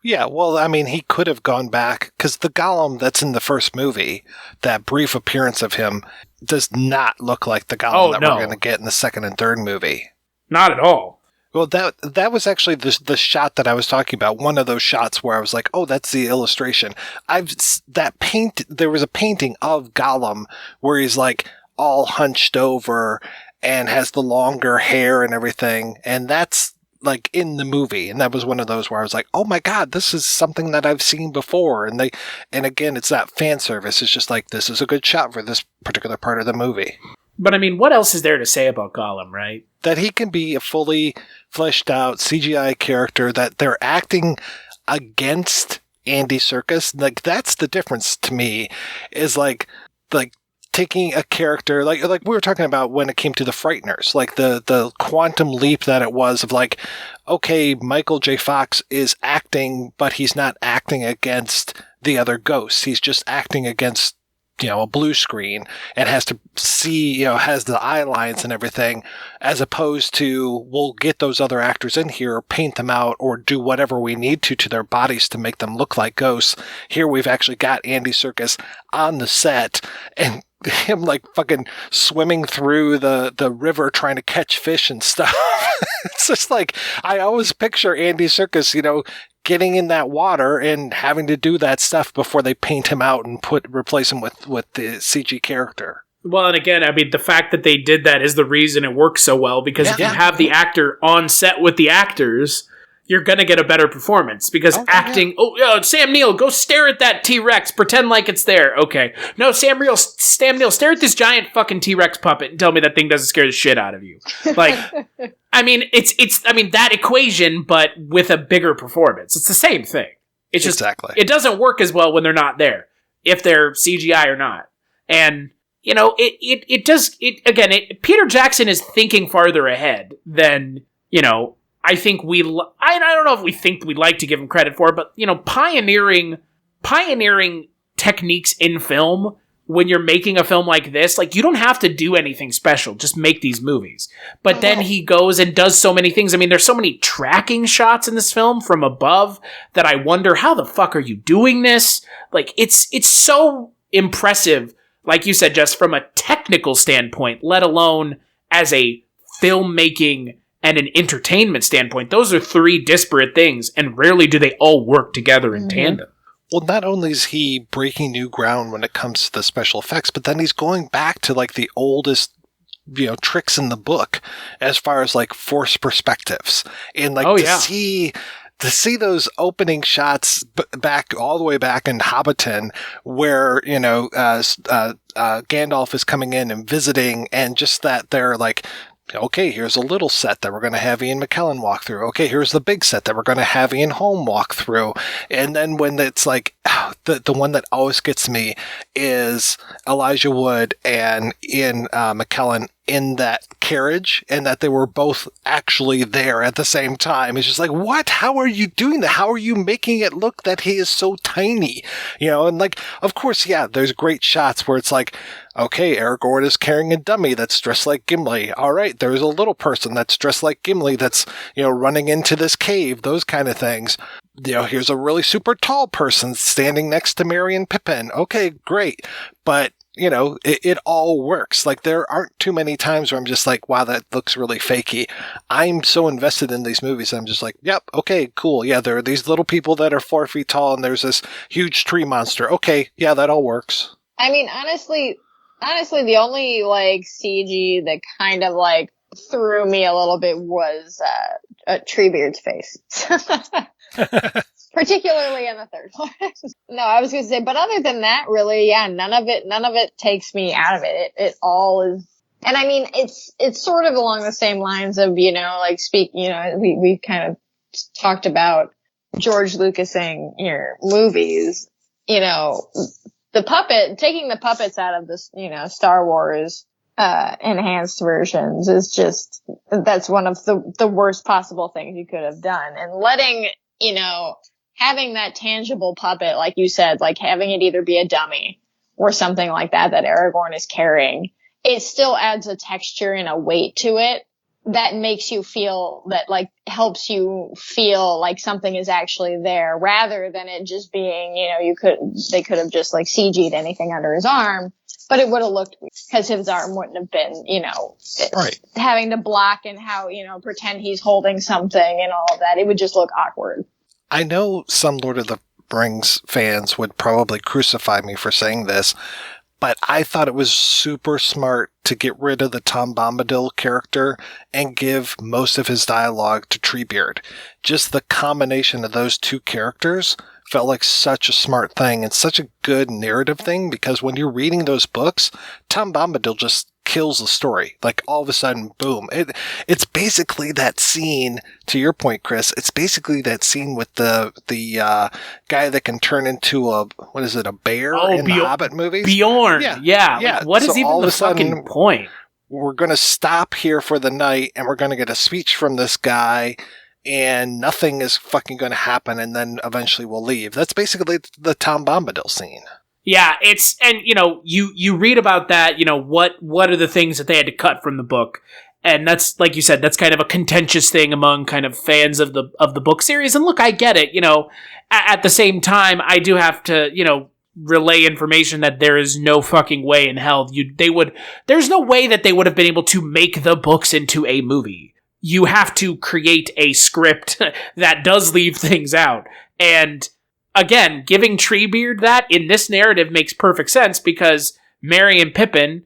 Speaker 4: Yeah, well, I mean, he could have gone back, because the Gollum that's in the first movie, that brief appearance of him, does not look like the Gollum we're going to get in the second and third movie.
Speaker 3: Not at all.
Speaker 4: Well, that was actually the shot that I was talking about. One of those shots where I was like, "Oh, that's the illustration." There was a painting of Gollum where he's like all hunched over and has the longer hair and everything, and that's like in the movie. And that was one of those where I was like, oh my God, this is something that I've seen before. And again, it's that fan service. It's just like, this is a good shot for this particular part of the movie.
Speaker 3: But I mean, what else is there to say about Gollum, right?
Speaker 4: That he can be a fully fleshed out CGI character, that they're acting against Andy Serkis. Like, that's the difference to me, is like taking a character like we were talking about when it came to the Frighteners, like the quantum leap that it was of like, okay, Michael J. Fox is acting, but he's not acting against the other ghosts. He's just acting against, a blue screen and has to see, has the eye lines and everything, as opposed to, we'll get those other actors in here, paint them out, or do whatever we need to their bodies to make them look like ghosts. Here we've actually got Andy Serkis on the set, and him like fucking swimming through the river trying to catch fish and stuff. It's just like, I always picture Andy Serkis, getting in that water and having to do that stuff before they paint him out and replace him with the CG character.
Speaker 3: Well, and again, I mean, the fact that they did that is the reason it works so well, because if you have the actor on set with the actors, you're going to get a better performance, because Sam Neill, go stare at that T-Rex, pretend like it's there. Okay. No, Sam Neill, stare at this giant fucking T-Rex puppet and tell me that thing doesn't scare the shit out of you. Like, I mean, it's that equation, but with a bigger performance. It's the same thing. It's just, it doesn't work as well when they're not there, if they're CGI or not. And, Peter Jackson is thinking farther ahead than, I think I don't know if we think we'd like to give him credit for, but, pioneering techniques in film, when you're making a film like this, like, you don't have to do anything special, just make these movies. But then he goes and does so many things. I mean, there's so many tracking shots in this film from above that I wonder, how the fuck are you doing this? Like, it's so impressive, like you said, just from a technical standpoint, let alone as a filmmaking and an entertainment standpoint. Those are three disparate things, and rarely do they all work together in tandem.
Speaker 4: Well, not only is he breaking new ground when it comes to the special effects, but then he's going back to like the oldest, tricks in the book as far as like forced perspectives, and like to see those opening shots back all the way back in Hobbiton, where Gandalf is coming in and visiting, and just that they're like, okay, here's a little set that we're going to have Ian McKellen walk through. Okay, here's the big set that we're going to have Ian Holm walk through. And then when it's like, the one that always gets me is Elijah Wood and Ian McKellen in that carriage, and that they were both actually there at the same time. It's just like, what? How are you doing that? How are you making it look that he is so tiny? And like, of course, there's great shots where it's like, okay, Aragorn is carrying a dummy that's dressed like Gimli. All right, there's a little person that's dressed like Gimli that's, running into this cave, those kind of things. Here's a really super tall person standing next to Merry and Pippin. Okay, great. But it all works. Like, there aren't too many times where I'm just like, wow, that looks really fakey. I'm so invested in these movies. I'm just like, yep, okay, cool. Yeah, there are these little people that are 4 feet tall, and there's this huge tree monster. Okay, yeah, that all works.
Speaker 5: I mean, honestly, the only like CG that kind of like threw me a little bit was Treebeard's face. Particularly in the third one. No, I was going to say, but other than that, really, none of it takes me out of it. It all is, and I mean, it's sort of along the same lines of, we kind of talked about George Lucasing your movies, taking the puppets out of this, Star Wars, enhanced versions is just, that's one of the worst possible things you could have done. And letting, having that tangible puppet, like you said, like having it either be a dummy or something like that Aragorn is carrying, it still adds a texture and a weight to it that makes you feel that, like, helps you feel like something is actually there, rather than it just being, they could have just like CG'd anything under his arm, but it would have looked weird because his arm wouldn't have been,
Speaker 4: right,
Speaker 5: having to block and how, pretend he's holding something and all of that. It would just look awkward.
Speaker 4: I know some Lord of the Rings fans would probably crucify me for saying this, but I thought it was super smart to get rid of the Tom Bombadil character and give most of his dialogue to Treebeard. Just the combination of those two characters felt like such a smart thing and such a good narrative thing, because when you're reading those books, Tom Bombadil just kills the story. Like, all of a sudden, boom. It's basically that scene, to your point, Chris, it's basically that scene with the guy that can turn into a bear in the Hobbit movies?
Speaker 3: Bjorn. Yeah. Like, what is
Speaker 4: so
Speaker 3: even the fucking point?
Speaker 4: We're going to stop here for the night, and we're going to get a speech from this guy, and nothing is fucking going to happen, and then eventually we'll leave. That's basically the Tom Bombadil scene.
Speaker 3: Yeah, you read about that, what are the things that they had to cut from the book? And that's, like you said, that's kind of a contentious thing among kind of fans of the book series. And look, I get it, at the same time, I do have to, relay information that there is no fucking way in hell there's no way that they would have been able to make the books into a movie. You have to create a script that does leave things out. And again, giving Treebeard that in this narrative makes perfect sense, because Merry and Pippin,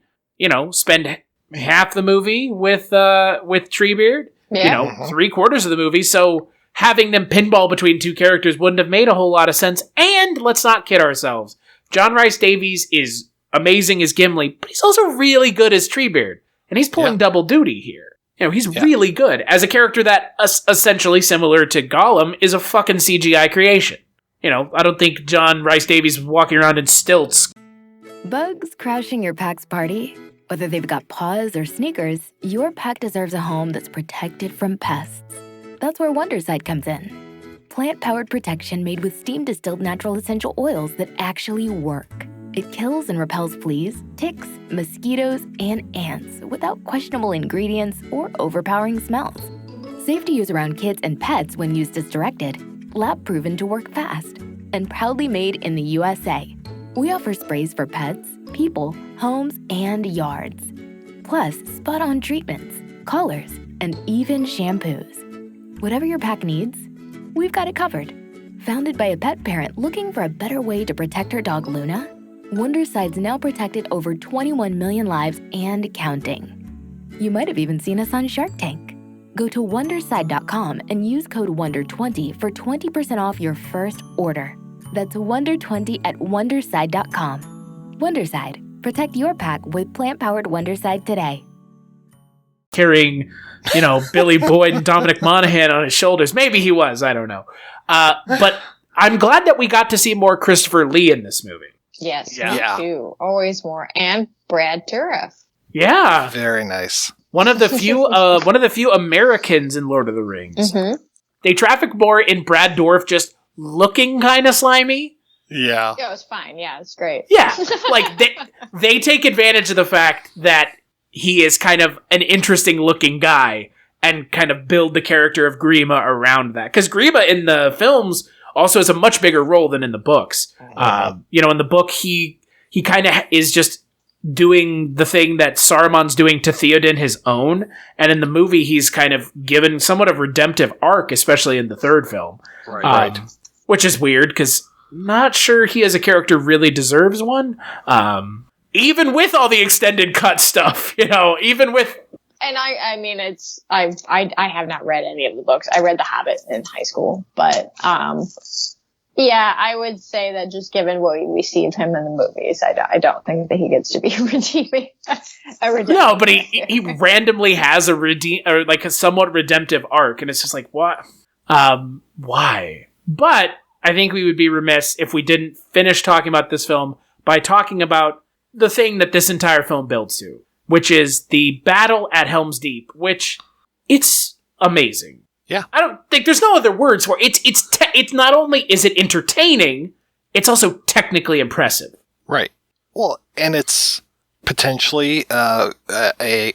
Speaker 3: spend half the movie with Treebeard, 3/4 of the movie. So having them pinball between two characters wouldn't have made a whole lot of sense. And let's not kid ourselves. John Rhys Davies is amazing as Gimli, but he's also really good as Treebeard. And he's pulling double duty here. He's really good as a character that, essentially similar to Gollum, is a fucking CGI creation. I don't think John Rhys Davies was walking around in stilts.
Speaker 1: Bugs crashing your pack's party? Whether they've got paws or sneakers, your pack deserves a home that's protected from pests. That's where Wondercide comes in. Plant-powered protection made with steam-distilled natural essential oils that actually work. It kills and repels fleas, ticks, mosquitoes, and ants without questionable ingredients or overpowering smells. Safe to use around kids and pets when used as directed. Lab-proven to work fast. And proudly made in the USA. We offer sprays for pets, people, homes, and yards. Plus, spot-on treatments, collars, and even shampoos. Whatever your pack needs, we've got it covered. Founded by a pet parent looking for a better way to protect her dog Luna, Wonderside's now protected over 21 million lives and counting. You might have even seen us on Shark Tank. Go to Wonderside.com and use code WONDER20 for 20% off your first order. That's WONDER20 at Wonderside.com. Wonderside. Protect your pack with plant-powered Wonderside today.
Speaker 3: Carrying, Billy Boyd and Dominic Monaghan on his shoulders. Maybe he was, I don't know. But I'm glad that we got to see more Christopher Lee in this movie.
Speaker 5: Yes, me too. Always more. And Brad Dourif.
Speaker 3: Yeah.
Speaker 4: Very nice.
Speaker 3: One of the few Americans in Lord of the Rings.
Speaker 5: Mm-hmm.
Speaker 3: They traffic more in Brad Dourif just looking kind of slimy.
Speaker 4: Yeah.
Speaker 5: Yeah, it was fine. Yeah, it's great.
Speaker 3: Yeah. Like, they take advantage of the fact that he is kind of an interesting looking guy and kind of build the character of Grima around that. Because Grima in the films also has a much bigger role than in the books. In the book, he kind of is just doing the thing that Saruman's doing to Theoden his own. And in the movie, he's kind of given somewhat of a redemptive arc, especially in the third film.
Speaker 4: Right.
Speaker 3: Which is weird, because not sure he as a character really deserves one. Even with all the extended cut stuff, even with...
Speaker 5: And I have not read any of the books. I read The Hobbit in high school, but yeah, I would say that just given what we see of him in the movies, I don't think that he gets to be redeeming.
Speaker 3: No, but he randomly has a somewhat redemptive arc, and it's just like, what? Why? But I think we would be remiss if we didn't finish talking about this film by talking about the thing that this entire film builds to, which is the battle at Helm's Deep, which it's amazing.
Speaker 4: Yeah.
Speaker 3: I don't think there's no other words for it. It's not only is it entertaining, it's also technically impressive.
Speaker 4: Right. Well, and it's potentially a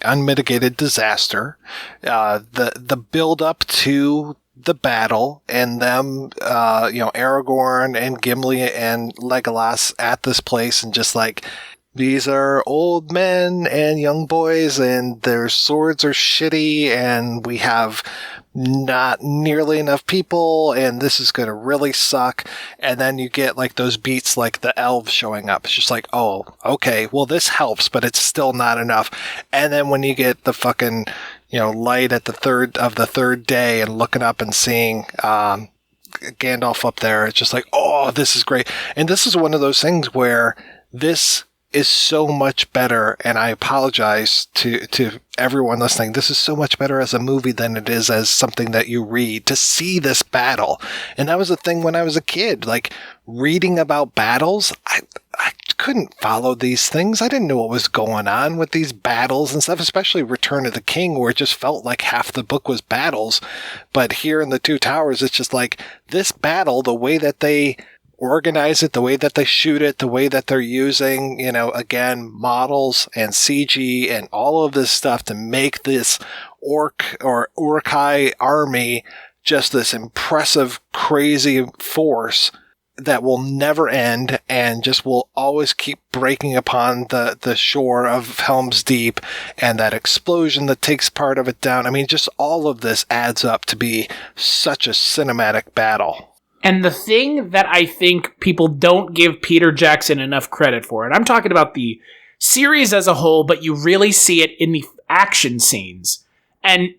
Speaker 4: unmitigated disaster. The build up to the battle and them, Aragorn and Gimli and Legolas at this place, and just like, these are old men and young boys, and their swords are shitty, and we have not nearly enough people, and this is going to really suck. And then you get like those beats like the elves showing up. It's just like, oh, okay, well, this helps, but it's still not enough. And then when you get the fucking, light at the third day and looking up and seeing Gandalf up there, it's just like, oh, this is great. And this is one of those things where this is so much better, and I apologize to everyone listening. This is so much better as a movie than it is as something that you read. To see this battle, and that was the thing when I was a kid, like reading about battles, I couldn't follow these things. I didn't know what was going on with these battles and stuff, especially Return of the King, where it just felt like half the book was battles. But here in The Two Towers, it's just like this battle, the way that they organize it, the way that they shoot it, the way that they're using, again, models and CG and all of this stuff to make this orc or Uruk-hai army just this impressive, crazy force that will never end and just will always keep breaking upon the shore of Helm's Deep, and that explosion that takes part of it down. I mean, just all of this adds up to be such a cinematic battle.
Speaker 3: And the thing that I think people don't give Peter Jackson enough credit for, and I'm talking about the series as a whole, but you really see it in the action scenes. And,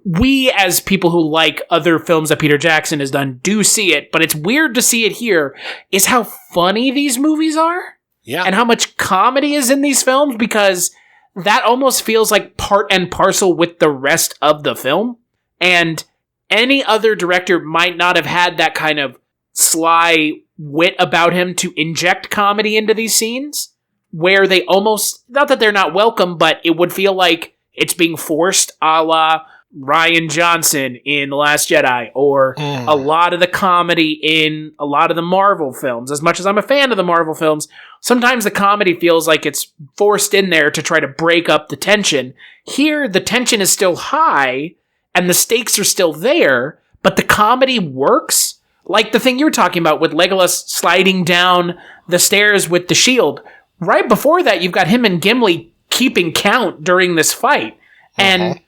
Speaker 3: we as people who like other films that Peter Jackson has done do see it, but it's weird to see it here, is how funny these movies are.
Speaker 4: Yeah.
Speaker 3: And how much comedy is in these films, because that almost feels like part and parcel with the rest of the film. And any other director might not have had that kind of sly wit about him to inject comedy into these scenes, where they almost, not that they're not welcome, but it would feel like it's being forced, a la Rian Johnson in The Last Jedi, or a lot of the comedy in a lot of the Marvel films. As much as I'm a fan of the Marvel films, sometimes the comedy feels like it's forced in there to try to break up the tension. Here, the tension is still high, and the stakes are still there, but the comedy works. Like the thing you were talking about with Legolas sliding down the stairs with the shield. Right before that, you've got him and Gimli keeping count during this fight. And,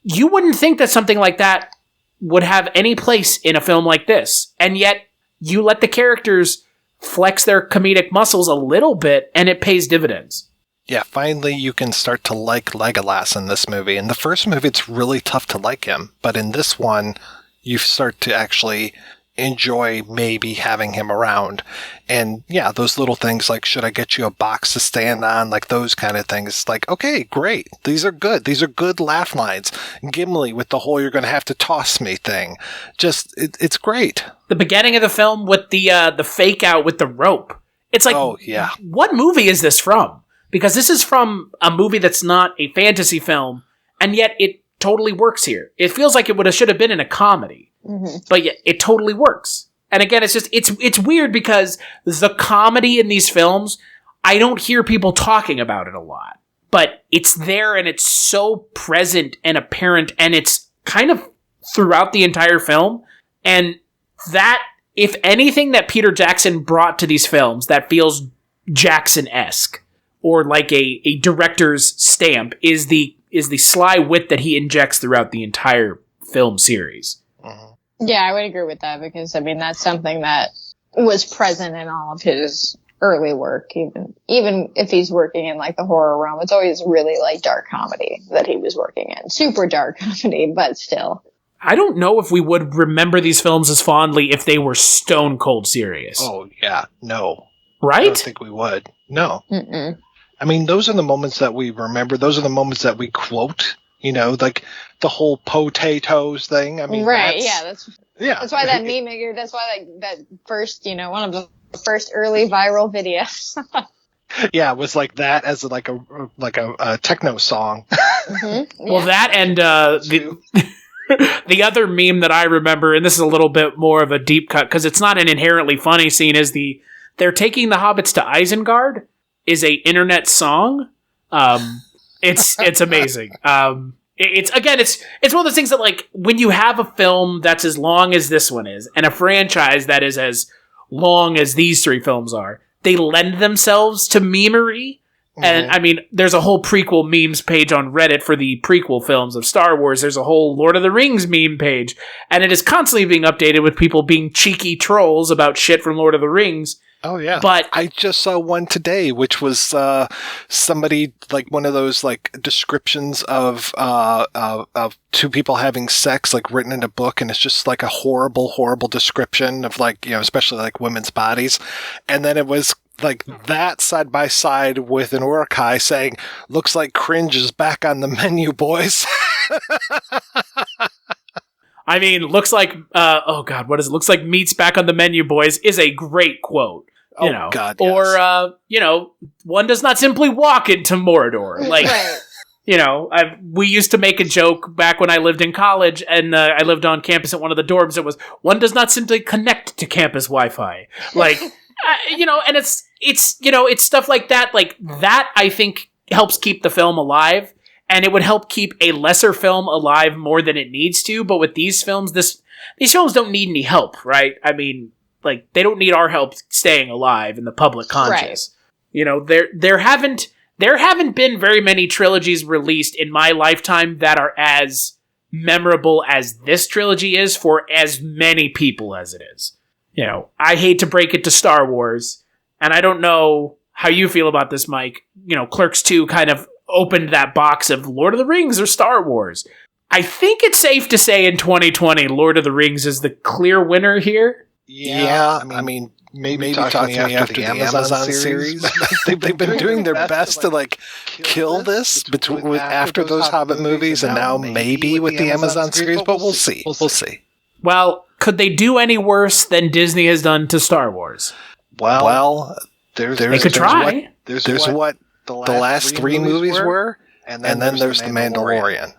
Speaker 3: you wouldn't think that something like that would have any place in a film like this. And yet, you let the characters flex their comedic muscles a little bit, and it pays dividends.
Speaker 4: Yeah, finally you can start to like Legolas in this movie. In the first movie, it's really tough to like him. But in this one, you start to actually enjoy maybe having him around. And yeah, those little things like, should I get you a box to stand on? Like those kind of things. Like, okay, great. These are good. These are good laugh lines. Gimli with the whole "you're going to have to toss me" thing. Just, it's great.
Speaker 3: The beginning of the film with the fake out with the rope. It's like,
Speaker 4: oh, yeah.
Speaker 3: What movie is this from? Because this is from a movie that's not a fantasy film, and yet it totally works here. It feels like it should have been in a comedy. Mm-hmm. But yet it totally works. And again, it's weird because the comedy in these films, I don't hear people talking about it a lot. But it's there, and it's so present and apparent, and it's kind of throughout the entire film. And that, if anything that Peter Jackson brought to these films that feels Jackson-esque, or like a director's stamp, is the sly wit that he injects throughout the entire film series.
Speaker 5: Yeah, I would agree with that, because that's something that was present in all of his early work. Even if he's working in like the horror realm, it's always really like dark comedy that he was working in. Super dark comedy, but still.
Speaker 3: I don't know if we would remember these films as fondly if they were stone cold serious.
Speaker 4: Oh yeah, no.
Speaker 3: Right?
Speaker 4: I don't think we would. No.
Speaker 5: Mm-mm.
Speaker 4: Those are the moments that we remember. Those are the moments that we quote. Like the whole potatoes thing.
Speaker 5: Right? That's why that meme. That's why that first, one of the first early viral videos.
Speaker 4: Yeah, it was like that as like a techno song.
Speaker 5: Mm-hmm. Yeah.
Speaker 3: Well, that and the other meme that I remember, and this is a little bit more of a deep cut because it's not an inherently funny scene, is they're taking the hobbits to Isengard is a internet song. It's amazing. It's one of those things that, like, when you have a film that's as long as this one is, and a franchise that is as long as these three films are, they lend themselves to memery And I mean, there's a whole prequel memes page on Reddit for the prequel films of Star Wars. There's a whole Lord of the Rings meme page. And it is constantly being updated with people being cheeky trolls about shit from Lord of the Rings.
Speaker 4: Oh, yeah.
Speaker 3: But
Speaker 4: I just saw one today, which was somebody, like one of those like descriptions of two people having sex, like written in a book. And it's just like a horrible, horrible description of like, especially like women's bodies. And then it was like that side by side with an Urukai saying, "Looks like cringe is back on the menu, boys."
Speaker 3: I mean, looks like, oh God, what is it? Looks like meat's back on the menu, boys, is a great quote.
Speaker 4: God, yes.
Speaker 3: Or, one does not simply walk into Mordor. Like, we used to make a joke back when I lived in college and I lived on campus at one of the dorms. It was, one does not simply connect to campus Wi-Fi. Like, and it's stuff like that. Like that, I think helps keep the film alive, and it would help keep a lesser film alive more than it needs to. But with these films, these films don't need any help, right? I mean, like they don't need our help staying alive in the public conscious. Right. There haven't been very many trilogies released in my lifetime that are as memorable as this trilogy is for as many people as it is. I hate to break it to Star Wars, and I don't know how you feel about this, Mike. Clerks 2 kind of opened that box of Lord of the Rings or Star Wars. I think it's safe to say in 2020, Lord of the Rings is the clear winner here.
Speaker 4: Yeah, I mean, maybe talk to me after the Amazon series. They've been doing their best to like kill this after those Hobbit movies, and now maybe with the Amazon series, but we'll see. We'll see.
Speaker 3: Well, could they do any worse than Disney has done to Star Wars?
Speaker 4: Well, they could
Speaker 3: try.
Speaker 4: There's what the last three movies were, and then there's the Mandalorian.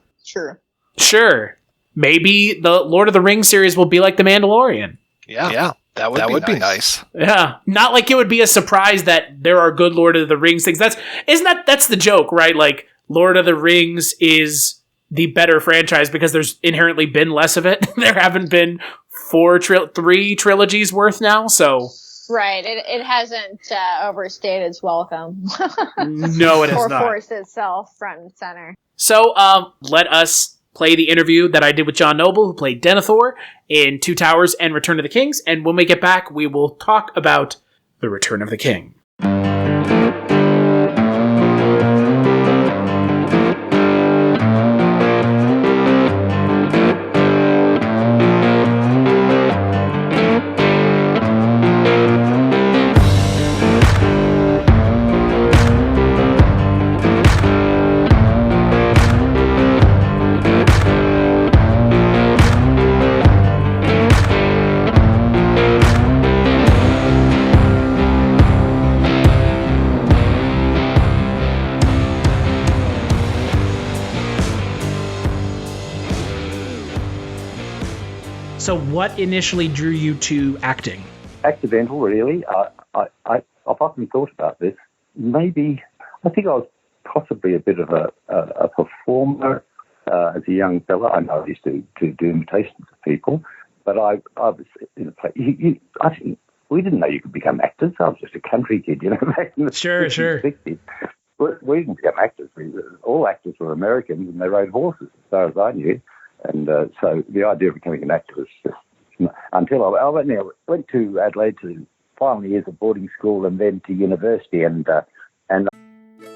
Speaker 3: Sure. Maybe the Lord of the Rings series will be like the Mandalorian.
Speaker 4: Yeah. That would be nice.
Speaker 3: Yeah. Not like it would be a surprise that there are good Lord of the Rings things. That's the joke, right? Like Lord of the Rings is the better franchise because there's inherently been less of it. There haven't been 3 trilogies worth now, so
Speaker 5: right. It hasn't overstayed its welcome.
Speaker 3: No, it has not.
Speaker 5: Or forced itself front and center.
Speaker 3: So let us play the interview that I did with John Noble, who played Denethor in Two Towers and Return of the Kings, and when we get back, we will talk about The Return of the King. So what initially drew you to acting?
Speaker 17: Accidental, really. I've often thought about this. Maybe, I think I was possibly a bit of a performer as a young fella. I know I used to do imitations of people, but I was in a place. We didn't know you could become actors. I was just a country kid, back in the 60s. We didn't become actors. All actors were Americans, and they rode horses, as far as I knew. And so the idea of becoming an actor was just until I went to Adelaide to final years of boarding school and then to university and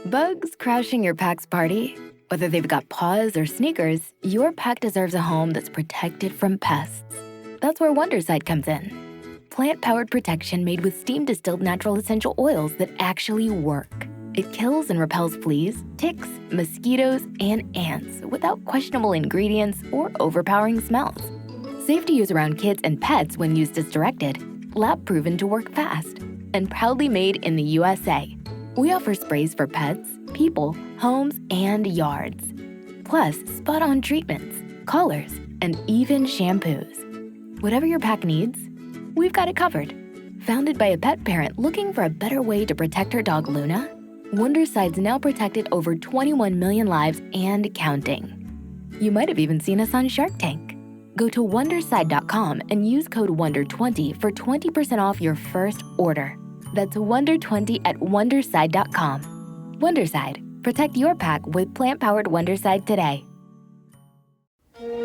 Speaker 1: Bugs crashing your pack's party? Whether they've got paws or sneakers, your pack deserves a home that's protected from pests. That's where Wondersight comes in. Plant-powered protection made with steam-distilled natural essential oils that actually work. It kills and repels fleas, ticks, mosquitoes, and ants without questionable ingredients or overpowering smells. Safe to use around kids and pets when used as directed, lab-proven to work fast, and proudly made in the USA. We offer sprays for pets, people, homes, and yards. Plus, spot-on treatments, collars, and even shampoos. Whatever your pack needs, we've got it covered. Founded by a pet parent looking for a better way to protect her dog Luna, Wondersight's now protected over 21 million lives and counting. You might have even seen us on Shark Tank. Go to Wonderside.com and use code WONDER20 for 20% off your first order. That's WONDER20 at Wonderside.com. Wonderside. Protect your pack with plant-powered Wonderside today.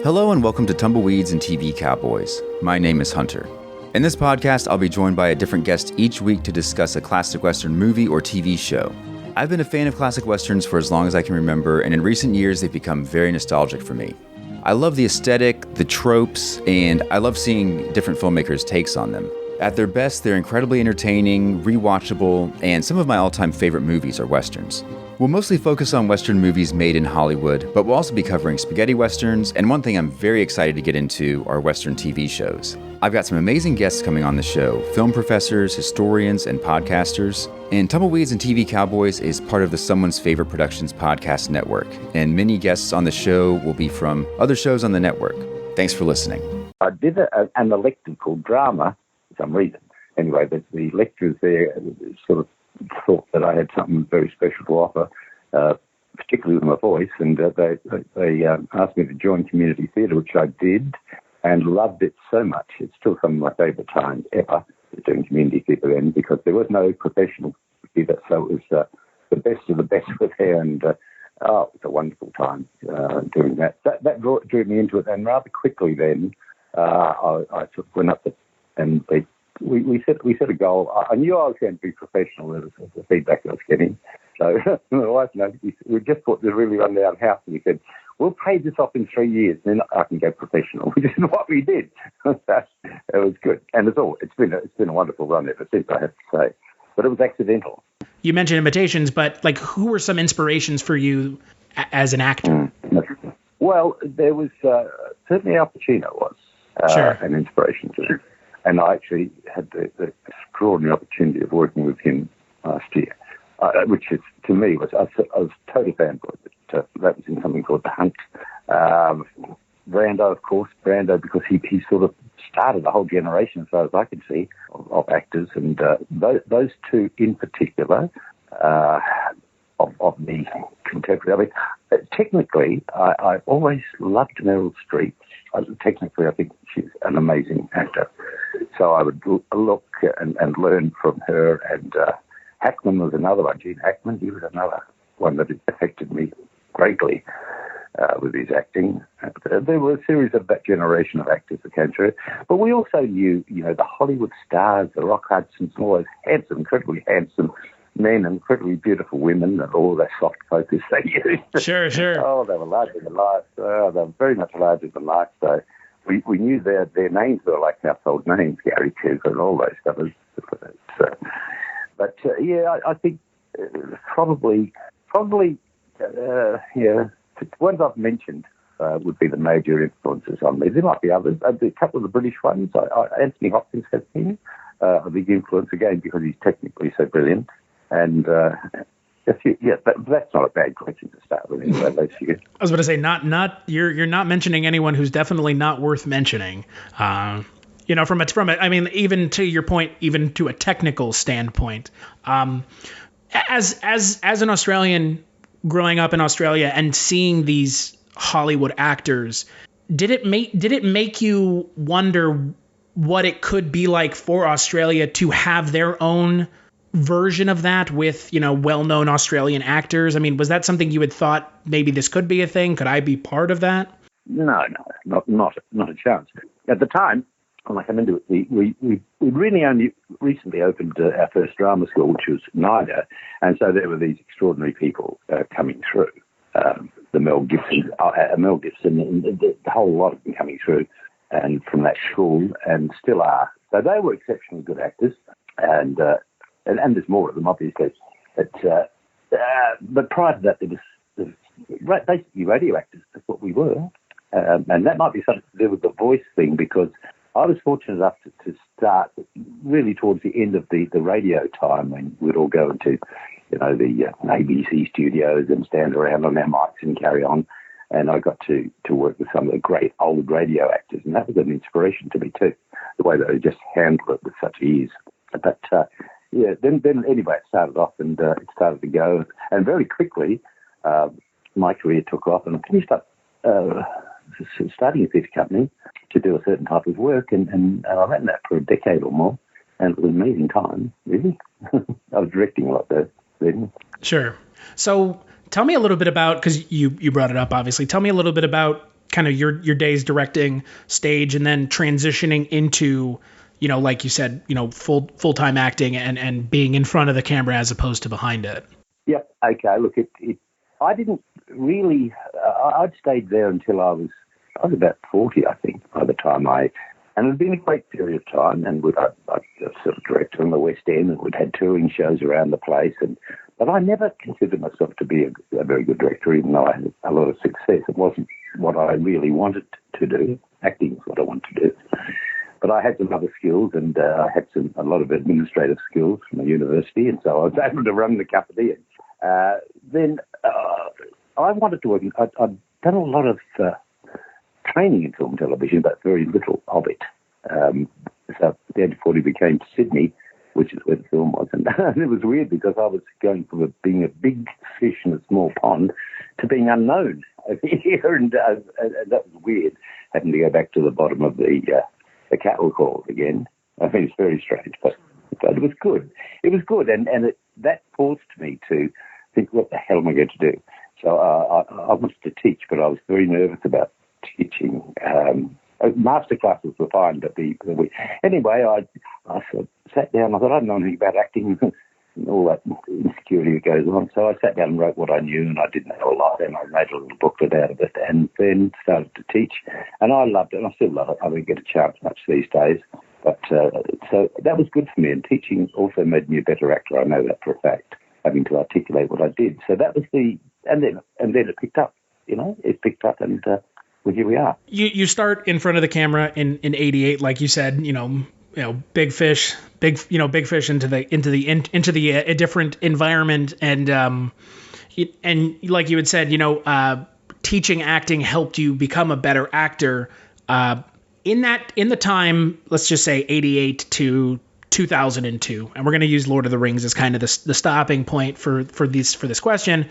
Speaker 18: Hello and welcome to Tumbleweeds and TV Cowboys. My name is Hunter. In this podcast, I'll be joined by a different guest each week to discuss a classic Western movie or TV show. I've been a fan of classic Westerns for as long as I can remember, and in recent years, they've become very nostalgic for me. I love the aesthetic, the tropes, and I love seeing different filmmakers' takes on them. At their best, they're incredibly entertaining, rewatchable, and some of my all-time favorite movies are Westerns. We'll mostly focus on Western movies made in Hollywood, but we'll also be covering spaghetti Westerns, and one thing I'm very excited to get into are Western TV shows. I've got some amazing guests coming on the show, film professors, historians, and podcasters. And Tumbleweeds and TV Cowboys is part of the Someone's Favorite Productions podcast network, and many guests on the show will be from other shows on the network. Thanks for listening.
Speaker 17: I did an elective called drama for some reason. Anyway, the lecturers there sort of thought that I had something very special to offer, particularly with my voice, and they asked me to join community theatre, which I did, and loved it so much. It's still some of my favourite times ever doing community theatre then, because there was no professional theatre, so it was the best of the best were there, and it was a wonderful time doing that. That drew me into it, and rather quickly then I sort of went up and we set a goal. I knew I was going to be professional as the feedback I was getting. So my wife, we just bought the really run-down house, and we said, we'll pay this off in 3 years, and then I can go professional, which is what we did. It was good. And it's been a wonderful run ever since, I have to say. But it was accidental.
Speaker 3: You mentioned imitations, but like, who were some inspirations for you as an actor?
Speaker 17: Well, there was certainly Al Pacino was an inspiration to me. And I actually had the extraordinary opportunity of working with him last year, which is, to me, I was a total fanboy. That was in something called The Hunt. Brando, of course, because he sort of started a whole generation, as far as I could see, of actors. And those two in particular of the contemporary. I mean, technically, I always loved Meryl Streep. Technically, I think she's an amazing actor. So I would look and learn from her. And Hackman was another one. Gene Hackman, he was another one that affected me greatly with his acting. There were a series of that generation of actors that came through. But we also knew, the Hollywood stars, the Rock Hudsons, and all those incredibly handsome men, incredibly beautiful women, and all that soft focus they used.
Speaker 3: Sure.
Speaker 17: Oh, they were larger than life. They were very much larger than life. So we knew their names were like household names, Gary Cooper and all those fellas. I think probably, the ones I've mentioned would be the major influences on me. There might be others. A couple of the British ones. Anthony Hopkins has been a big influence, again, because he's technically so brilliant. And that's not a bad question to start with. Anyway, those few.
Speaker 3: I was going to say, you're not mentioning anyone who's definitely not worth mentioning. From I mean, even to your point, even to a technical standpoint, as an Australian growing up in Australia and seeing these Hollywood actors, did it make you wonder what it could be like for Australia to have their own version of that with, well-known Australian actors? I mean, was that something you had thought maybe this could be a thing? Could I be part of that?
Speaker 17: No, not a chance. At the time, when I came into it, we really only recently opened our first drama school, which was NIDA, and so there were these extraordinary people coming through. The Mel Gibson, and the whole lot of them coming through, and from that school, and still are. So they were exceptionally good actors, and there's more of them, obviously. But prior to that, there was basically radio actors. That's what we were, and that might be something to do with the voice thing, because I was fortunate enough to start really towards the end of the radio time, when we'd all go into, the ABC studios and stand around on our mics and carry on. And I got to work with some of the great old radio actors, and that was an inspiration to me too, the way they just handled it with such ease. But then anyway, it started off, and it started to go, and very quickly my career took off, and I finished up starting a theatre company to do a certain type of work, and I ran that for a decade or more, and it was an amazing time, really. I was directing a lot there then.
Speaker 3: Sure. So tell me a little bit about, because you brought it up, obviously. Tell me a little bit about kind of your days directing stage and then transitioning into, like you said, full-time acting and being in front of the camera as opposed to behind it.
Speaker 17: Yep. Okay. Look, I didn't really. I'd stayed there until I was about 40, I think, by the time and it had been a great period of time. And I was sort of director in the West End, and we'd had touring shows around the place. But I never considered myself to be a very good director, even though I had a lot of success. It wasn't what I really wanted to do. Acting is what I wanted to do. But I had some other skills, and I had a lot of administrative skills from the university, and so I was able to run the company. Then I wanted to work. I'd done a lot of training in film and television, but very little of it. So at the age of 40, we came to Sydney, which is where the film was. And it was weird because I was going from being a big fish in a small pond to being unknown over here. And that was weird, having to go back to the bottom of the cattle call again. I mean, it's very strange, but it was good. It was good. And that forced me to think, what the hell am I going to do? So I wanted to teach, but I was very nervous about teaching. Master classes were fine, but anyway, I sort of sat down. I thought, I don't know anything about acting and all that insecurity that goes on. So I sat down and wrote what I knew, and I didn't know a lot, and I made a little booklet out of it, and then started to teach. And I loved it, and I still love it. I don't get a chance much these days. But so that was good for me, and teaching also made me a better actor. I know that for a fact, having to articulate what I did. So that was and then it picked up. It picked up, and well, here we are.
Speaker 3: You start in front of the camera in 88, like you said. Big fish into the different environment, and like you had said, teaching acting helped you become a better actor. In the time, let's just say 88 to 2002, and we're going to use Lord of the Rings as kind of the stopping point for this question.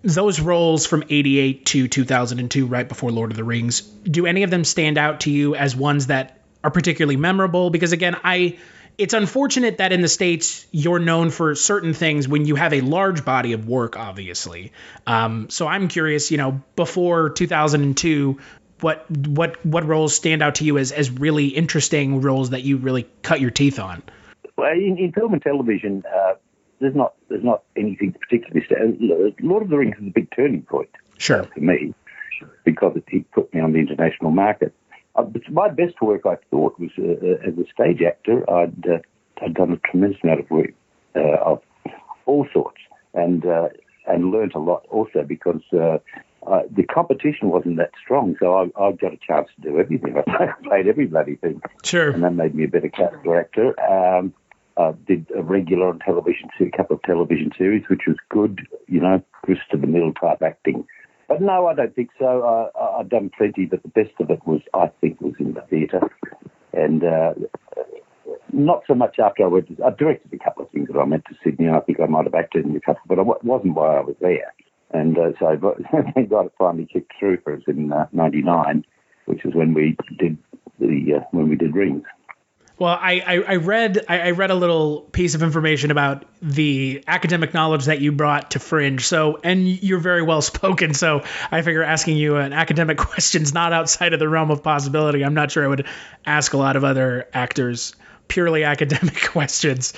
Speaker 3: Those roles from 88 to 2002, right before Lord of the Rings, do any of them stand out to you as ones that are particularly memorable? Because again, it's unfortunate that in the States you're known for certain things when you have a large body of work, obviously. So I'm curious, before 2002, what roles stand out to you as really interesting roles that you really cut your teeth on?
Speaker 17: Well, in film and television, there's not anything particularly. Lord of the Rings is a big turning point.
Speaker 3: Sure.
Speaker 17: For me, because it put me on the international market. My best work, I thought, was as a stage actor. I'd done a tremendous amount of work of all sorts, and learnt a lot also because the competition wasn't that strong. So I got a chance to do everything. I played every bloody thing.
Speaker 3: Sure.
Speaker 17: And that made me a better character actor. Did a regular on television, a couple of television series, which was good, close to the middle type acting. But no, I don't think so. I've done plenty, but the best of it was in the theatre. And not so much after I directed a couple of things that I went to Sydney. I think I might have acted in a couple, but it wasn't while I was there. And so thank God it finally kicked through for us in 99, which is when we did Rings.
Speaker 3: Well, I read a little piece of information about the academic knowledge that you brought to Fringe. So, and you're very well spoken. So I figure asking you an academic question's not outside of the realm of possibility. I'm not sure I would ask a lot of other actors purely academic questions.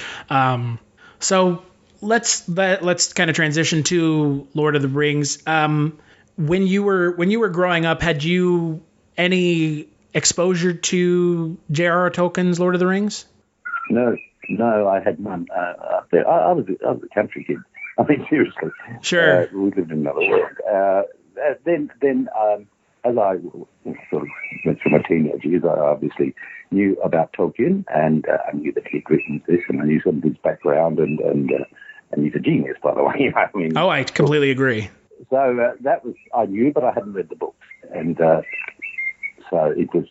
Speaker 3: So let's kind of transition to Lord of the Rings. When you were growing up, had you any exposure to J.R.R. Tolkien's Lord of the Rings?
Speaker 17: No, I had none up there. I was a country kid. I mean, seriously.
Speaker 3: Sure.
Speaker 17: We lived in another world. Then, as I sort of went through my teenage years, I obviously knew about Tolkien, and I knew that he'd written this, and I knew some of his background, and he's a genius, by the way. I mean,
Speaker 3: I completely agree.
Speaker 17: So that was, I knew, but I hadn't read the books, and so it was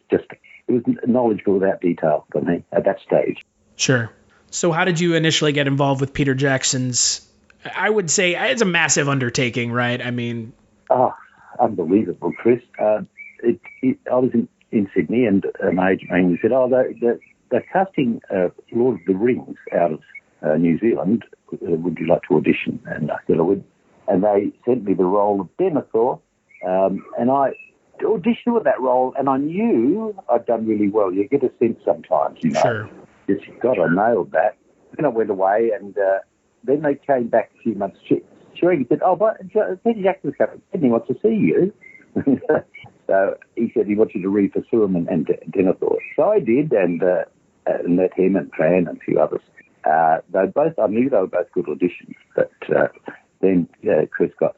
Speaker 17: knowledgeable without detail for me at that stage.
Speaker 3: Sure. So how did you initially get involved with Peter Jackson's, I would say it's a massive undertaking, right? I mean...
Speaker 17: Oh, unbelievable, Chris. I was in Sydney, and my agent rang and said, they're casting Lord of the Rings out of New Zealand. would you like to audition? And I said I would. And they sent me the role of Denethor, and I auditioned with that role, and I knew I'd done really well. You get a sense sometimes, you know.
Speaker 3: Sure.
Speaker 17: Just, God, I nailed that. Then I went away, and then they came back a few months. He said, "Oh, but Peter Jackson's coming. He wants to see you." So he said he wanted to read for Sauron and Denethor. So I did, and met him and Fran and a few others. I knew they were both good auditions, but then Chris got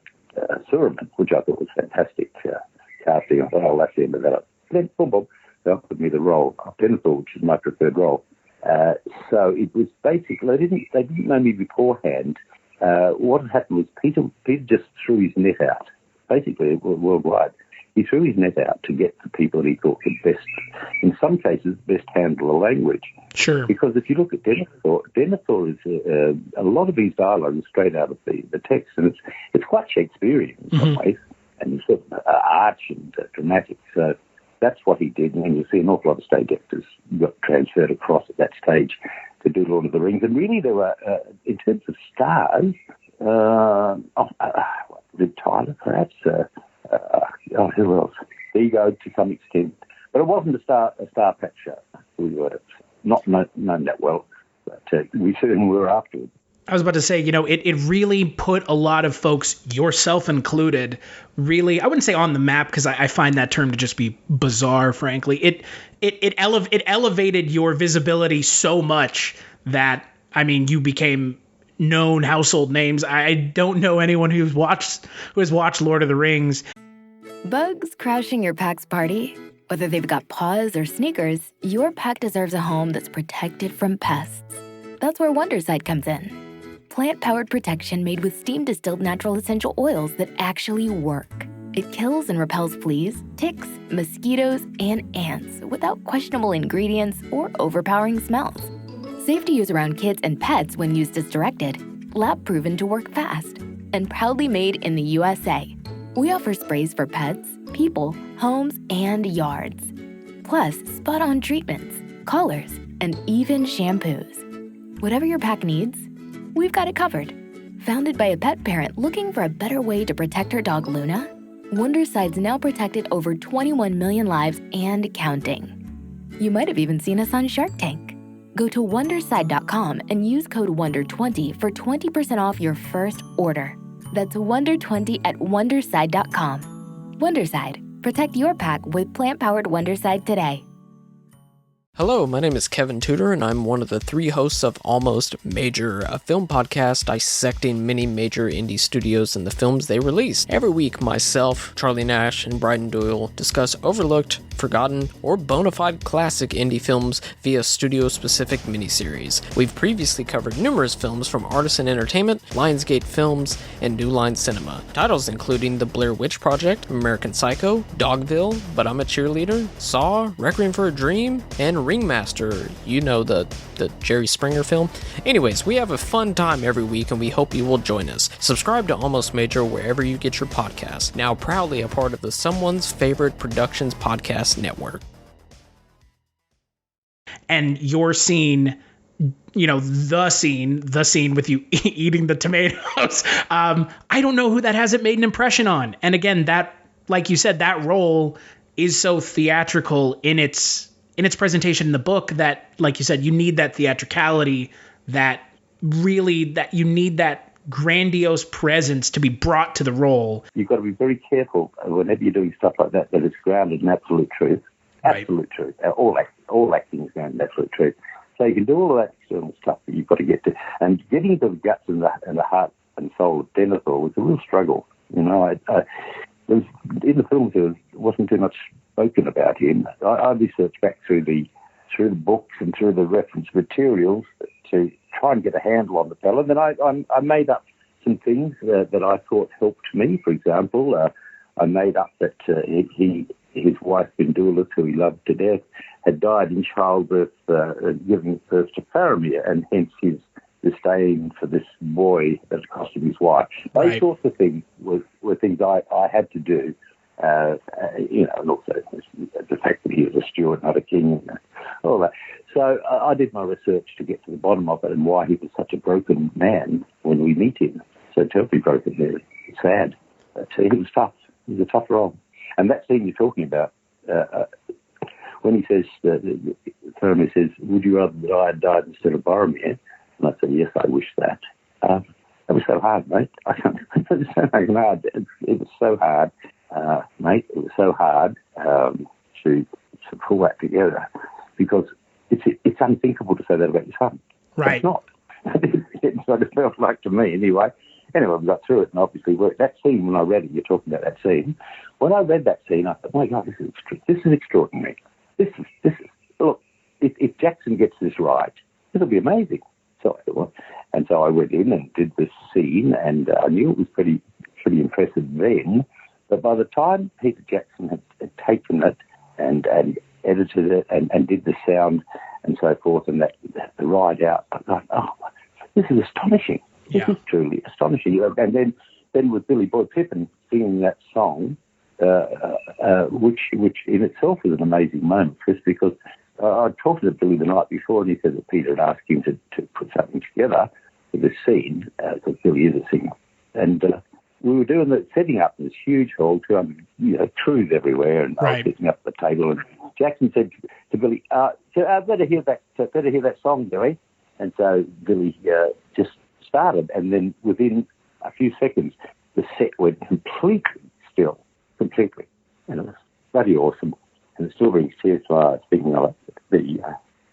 Speaker 17: Sauron, which I thought was fantastic casting. I thought, oh, that's the end of that. Then, boom, boom, they offered me the role of Denethor, which is my preferred role. So it was basically, they didn't know me beforehand. What had happened was Peter just threw his net out, basically worldwide. He threw his net out to get the people that he thought could best, in some cases, best handle the language.
Speaker 3: Sure.
Speaker 17: Because if you look at Denethor is a lot of his dialogue is straight out of the text, and it's quite Shakespearean in some ways, and sort of arch and dramatic. So that's what he did, and you see an awful lot of stage actors got transferred across at that stage to do Lord of the Rings. And really, there were, in terms of stars, Liv Tyler, perhaps. Who else? Ego to some extent, but it wasn't a star-packed show. We were not known that well, but we certainly were afterwards.
Speaker 3: I was about to say, it really put a lot of folks, yourself included, really, I wouldn't say on the map, because I find that term to just be bizarre, frankly. It elevated your visibility so much that, you became known household names. I don't know anyone who has watched Lord of the Rings.
Speaker 1: Bugs crashing your pack's party? Whether they've got paws or sneakers, your pack deserves a home that's protected from pests. That's where Wondercide comes in. Plant-powered protection made with steam-distilled natural essential oils that actually work. It kills and repels fleas, ticks, mosquitoes, and ants without questionable ingredients or overpowering smells. Safe to use around kids and pets when used as directed. Lab-proven to work fast. And proudly made in the USA. We offer sprays for pets, people, homes, and yards. Plus, spot-on treatments, collars, and even shampoos. Whatever your pack needs, we've got it covered. Founded by a pet parent looking for a better way to protect her dog Luna, Wondercide's now protected over 21 million lives and counting. You might have even seen us on Shark Tank. Go to Wondercide.com and use code WONDER20 for 20% off your first order. That's Wonder20 at Wondercide.com. Wondercide. Protect your pack with plant-powered Wondercide today.
Speaker 19: Hello, my name is Kevin Tudor, and I'm one of the 3 hosts of Almost Major, a film podcast dissecting many major indie studios and the films they release. Every week, myself, Charlie Nash, and Bryden Doyle discuss overlooked, forgotten, or bona fide classic indie films via studio-specific miniseries. We've previously covered numerous films from Artisan Entertainment, Lionsgate Films, and New Line Cinema. Titles including The Blair Witch Project, American Psycho, Dogville, But I'm a Cheerleader, Saw, Requiem for a Dream, and Ringmaster, the Jerry Springer film. Anyways, we have a fun time every week, and we hope you will join us. Subscribe to Almost Major wherever you get your podcasts. Now proudly a part of the Someone's Favorite Productions podcast network.
Speaker 3: And your scene, the scene with you eating the tomatoes. I don't know who that hasn't made an impression on. And again, that, like you said, that role is so theatrical in its presentation in the book that, like you said, you need that theatricality, that you need that grandiose presence to be brought to the role.
Speaker 17: You've got to be very careful whenever you're doing stuff like that it's grounded in absolute truth. Absolute truth. All acting is grounded in absolute truth. So you can do all of that external stuff, but you've got to get to, and getting to the guts and the heart and soul of Denethor was a real struggle. In the films there wasn't too much spoken about him. I researched back through the books and through the reference materials to try and get a handle on the fellow. Then I made up some things that I thought helped me. For example, I made up that his wife Bindula, who he loved to death, had died in childbirth, giving birth to Faramir, and hence his disdain for this boy that cost him his wife. Those sorts of things were things I had to do. And also the fact that he was a steward, not a king, all that. So I did my research to get to the bottom of it and why he was such a broken man when we meet him. So terribly broken, really. It's sad. But he was tough. He was a tough role. And that scene you're talking about, when he says, Faramir says, would you rather that I had died instead of Boromir? And I said, yes, I wish that. That was so hard, mate. It was so hard, mate. It was so hard to pull that together because it's unthinkable to say that about your son.
Speaker 3: Right.
Speaker 17: It's not. It's what it felt like to me anyway. Anyway, we got through it and obviously worked. That scene, when I read it, you're talking about that scene. When I read that scene, I thought, oh my God, this is extraordinary. This is look, if Jackson gets this right, it'll be amazing. So I went in and did this scene, and I knew it was pretty impressive then. But by the time Peter Jackson had taken it and edited it and did the sound and so forth, and that the ride out, I thought, oh, this is astonishing. This is truly astonishing. And then with Billy Boy Pippin singing that song, which in itself is an amazing moment, Chris, because I talked to Billy the night before, and he said that Peter had asked him to put something together for this scene, because Billy is a singer. And we were doing setting up this huge hall, 200 crews everywhere, and I was setting up the table. And Jackson said to Billy, better hear that song, Billy. And so Billy just started, and then within a few seconds, the set went completely still, completely. And it was bloody awesome. And it still brings tears to my eyes, speaking of it,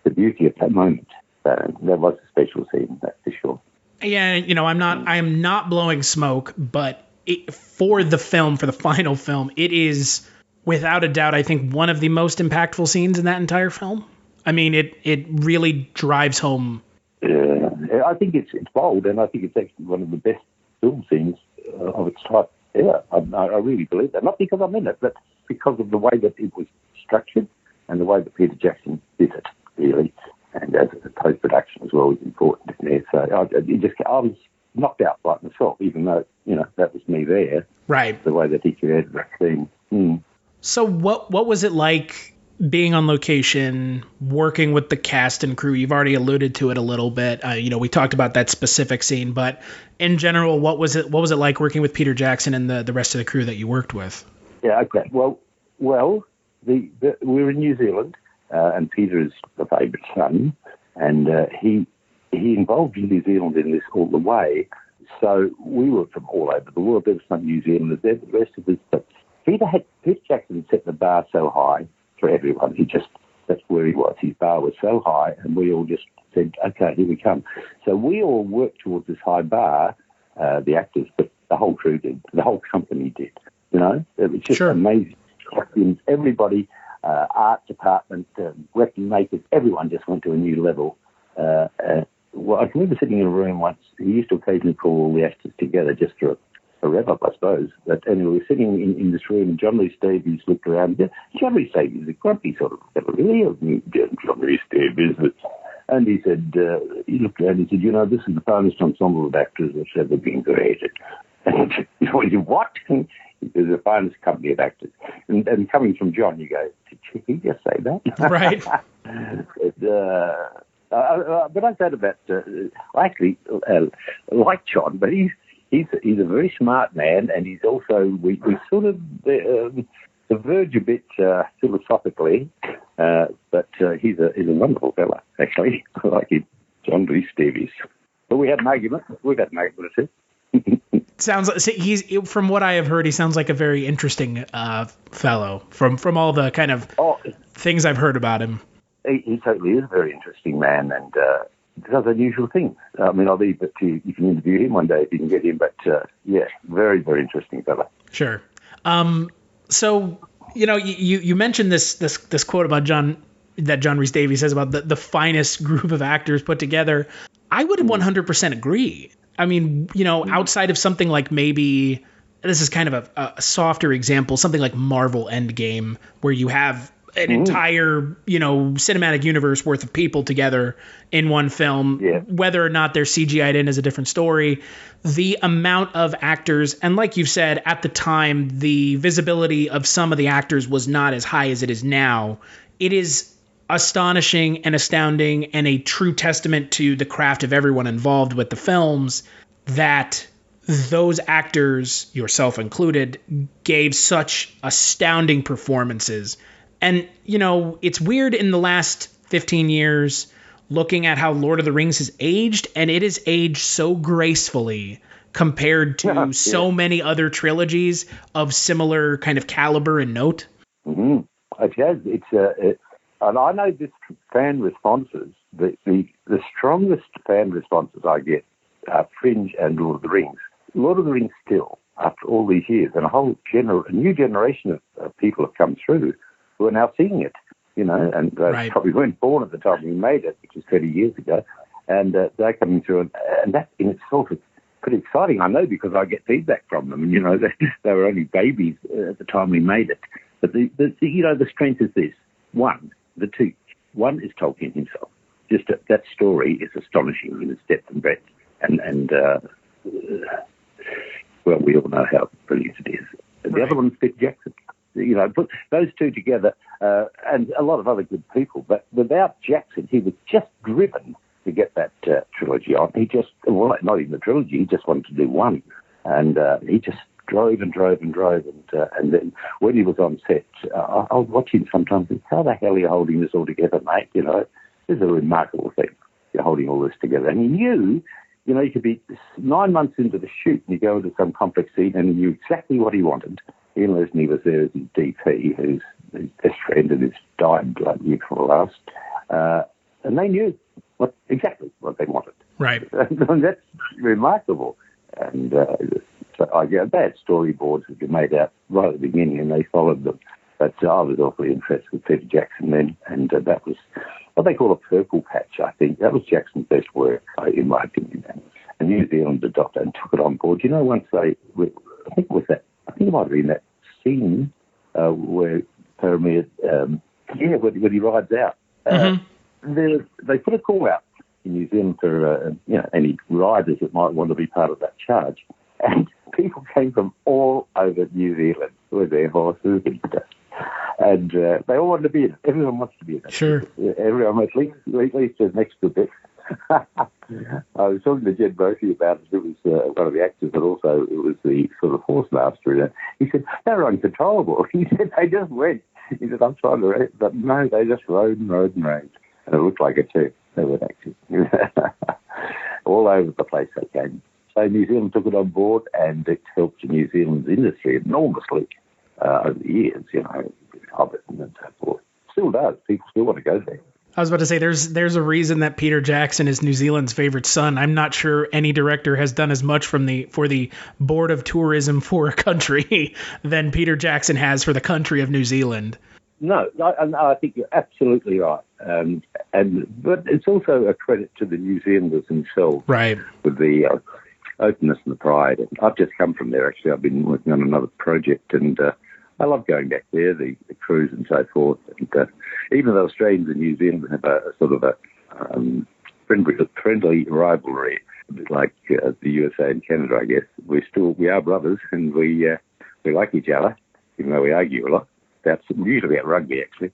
Speaker 17: the beauty of that moment. So that was a special scene, that's for sure.
Speaker 3: Yeah, I am not blowing smoke, but for the final film, it is without a doubt, I think, one of the most impactful scenes in that entire film. I mean, it really drives home.
Speaker 17: I think it's bold, and I think it's actually one of the best film scenes of its type ever. I really believe that. Not because I'm in it, but because of the way that it was structured and the way that Peter Jackson did it, really. And as a post-production as well was important in there. So I was knocked out by it myself, even though, that was me there.
Speaker 3: Right.
Speaker 17: The way that he created that scene.
Speaker 3: So what was it like being on location, working with the cast and crew? You've already alluded to it a little bit. We talked about that specific scene, but in general, what was it like working with Peter Jackson and the rest of the crew that you worked with?
Speaker 17: Yeah, okay. Well, we were in New Zealand, and Peter is the favourite son, and he involved New Zealand in this all the way. So we were from all over the world. There was some New Zealanders there, but the rest of us. But Peter Jackson set the bar so high for everyone. That's where he was. His bar was so high, and we all just said, okay, here we come. So we all worked towards this high bar, the actors, but the whole crew did. The whole company did. It was just amazing. Costumes, everybody, art department, weapon makers, everyone just went to a new level. Well, I remember sitting in a room once. He used to occasionally call all the actors together just for a rev-up, I suppose. But anyway, we were sitting in this room, and John Rhys Davies looked around. John Rhys Davies is a grumpy sort of fellow, really. John Rhys Davies. And he said, he looked around and he said, this is the finest ensemble of actors that's ever been created. And he said, what? He said, the finest company of actors. And coming from John, you go, did he just say that?
Speaker 3: Right.
Speaker 17: But I said about, I actually like John, but he's a very smart man, and he's also, we sort of diverge a bit philosophically, but he's a wonderful fella, actually. I like him, John Rhys Davies. But we had an argument. We've had an argument or two.
Speaker 3: Sounds like from what I have heard, he sounds like a very interesting fellow. From all the kind of things I've heard about him.
Speaker 17: He totally is a very interesting man, and does unusual things. I mean, I'll leave it to you. You can interview him one day if you can get him. But very, very interesting fella.
Speaker 3: Sure. So you mentioned this quote about John Rhys Davies says about the finest group of actors put together. I would 100% agree. I mean, outside of something like maybe this is kind of a softer example, something like Marvel Endgame, where you have an entire, cinematic universe worth of people together in one film. Yeah. Whether or not they're CGI'd in is a different story. The amount of actors, and like you said, at the time, the visibility of some of the actors was not as high as it is now. It is astonishing and astounding and a true testament to the craft of everyone involved with the films that those actors, yourself included, gave such astounding performances. And, you know, it's weird in the last 15 years looking at how Lord of the Rings has aged, and it has aged so gracefully compared to so many other trilogies of similar kind of caliber and note.
Speaker 17: Mm-hmm. It has. And I know this fan responses, the strongest fan responses I get are Fringe and Lord of the Rings. Lord of the Rings still, after all these years, and a new generation of people have come through who are now seeing it, you know, and probably weren't born at the time we made it, which is 30 years ago, and they're coming through, and that in itself is pretty exciting, I know, because I get feedback from them, and, you know, they were only babies at the time we made it. But, the strength is this. One is Tolkien himself. Just that story is astonishing in its depth and breadth. And well, we all know how brilliant it is. And the other one is Peter Jackson. You know, put those two together, and a lot of other good people. But without Jackson, he was just driven to get that trilogy on. He just, well, not even the trilogy, he just wanted to do one. And he just drove and drove and drove. And then when he was on set, I'll watch him sometimes and how the hell are you holding this all together, mate? You know, this is a remarkable thing. You're holding all this together. And he knew, you know, you could be 9 months into the shoot and you go into some complex scene and he knew exactly what he wanted. Ian Lesney was there as his DP, who's his best friend and has died bloody for the last. And they knew exactly what they wanted.
Speaker 3: Right.
Speaker 17: And that's remarkable. And so they had storyboards that were made out right at the beginning and they followed them. But I was awfully impressed with Peter Jackson then. And that was what they call a purple patch, I think. That was Jackson's best work, in my opinion. And New Zealand adopted and took it on board. You know, once I think it might have been that scene where Perlmutter, when he rides out. They put a call out in New Zealand for any riders that might want to be part of that charge. And people came from all over New Zealand with their horses and stuff. And they all wanted to be in it. Everyone wants to be in it.
Speaker 3: Sure.
Speaker 17: Everyone, at least an extra bit. I was talking to Jed Brophy about it. It was one of the actors, but also it was the sort of horse master in it. He said, they're uncontrollable. He said, they just went. He said, I'm trying to, but no, they just rode and rode and rode. And it looked like it too. They were actually all over the place they came. So New Zealand took it on board, and it helped New Zealand's industry enormously over the years, you know, Hobbit and so forth. Still does. People still want to go there.
Speaker 3: I was about to say, there's a reason that Peter Jackson is New Zealand's favorite son. I'm not sure any director has done as much for the Board of Tourism for a country than Peter Jackson has for the country of New Zealand.
Speaker 17: No, I think you're absolutely right. But it's also a credit to the New Zealanders themselves,
Speaker 3: right? With
Speaker 17: the openness and the pride. And I've just come from there. Actually, I've been working on another project, and I love going back there, the cruise and so forth. And even though Australians and New Zealand have a sort of a friendly rivalry, a bit like the USA and Canada, I guess, we are brothers, and we like each other, even though we argue a lot. That's usually about rugby, actually.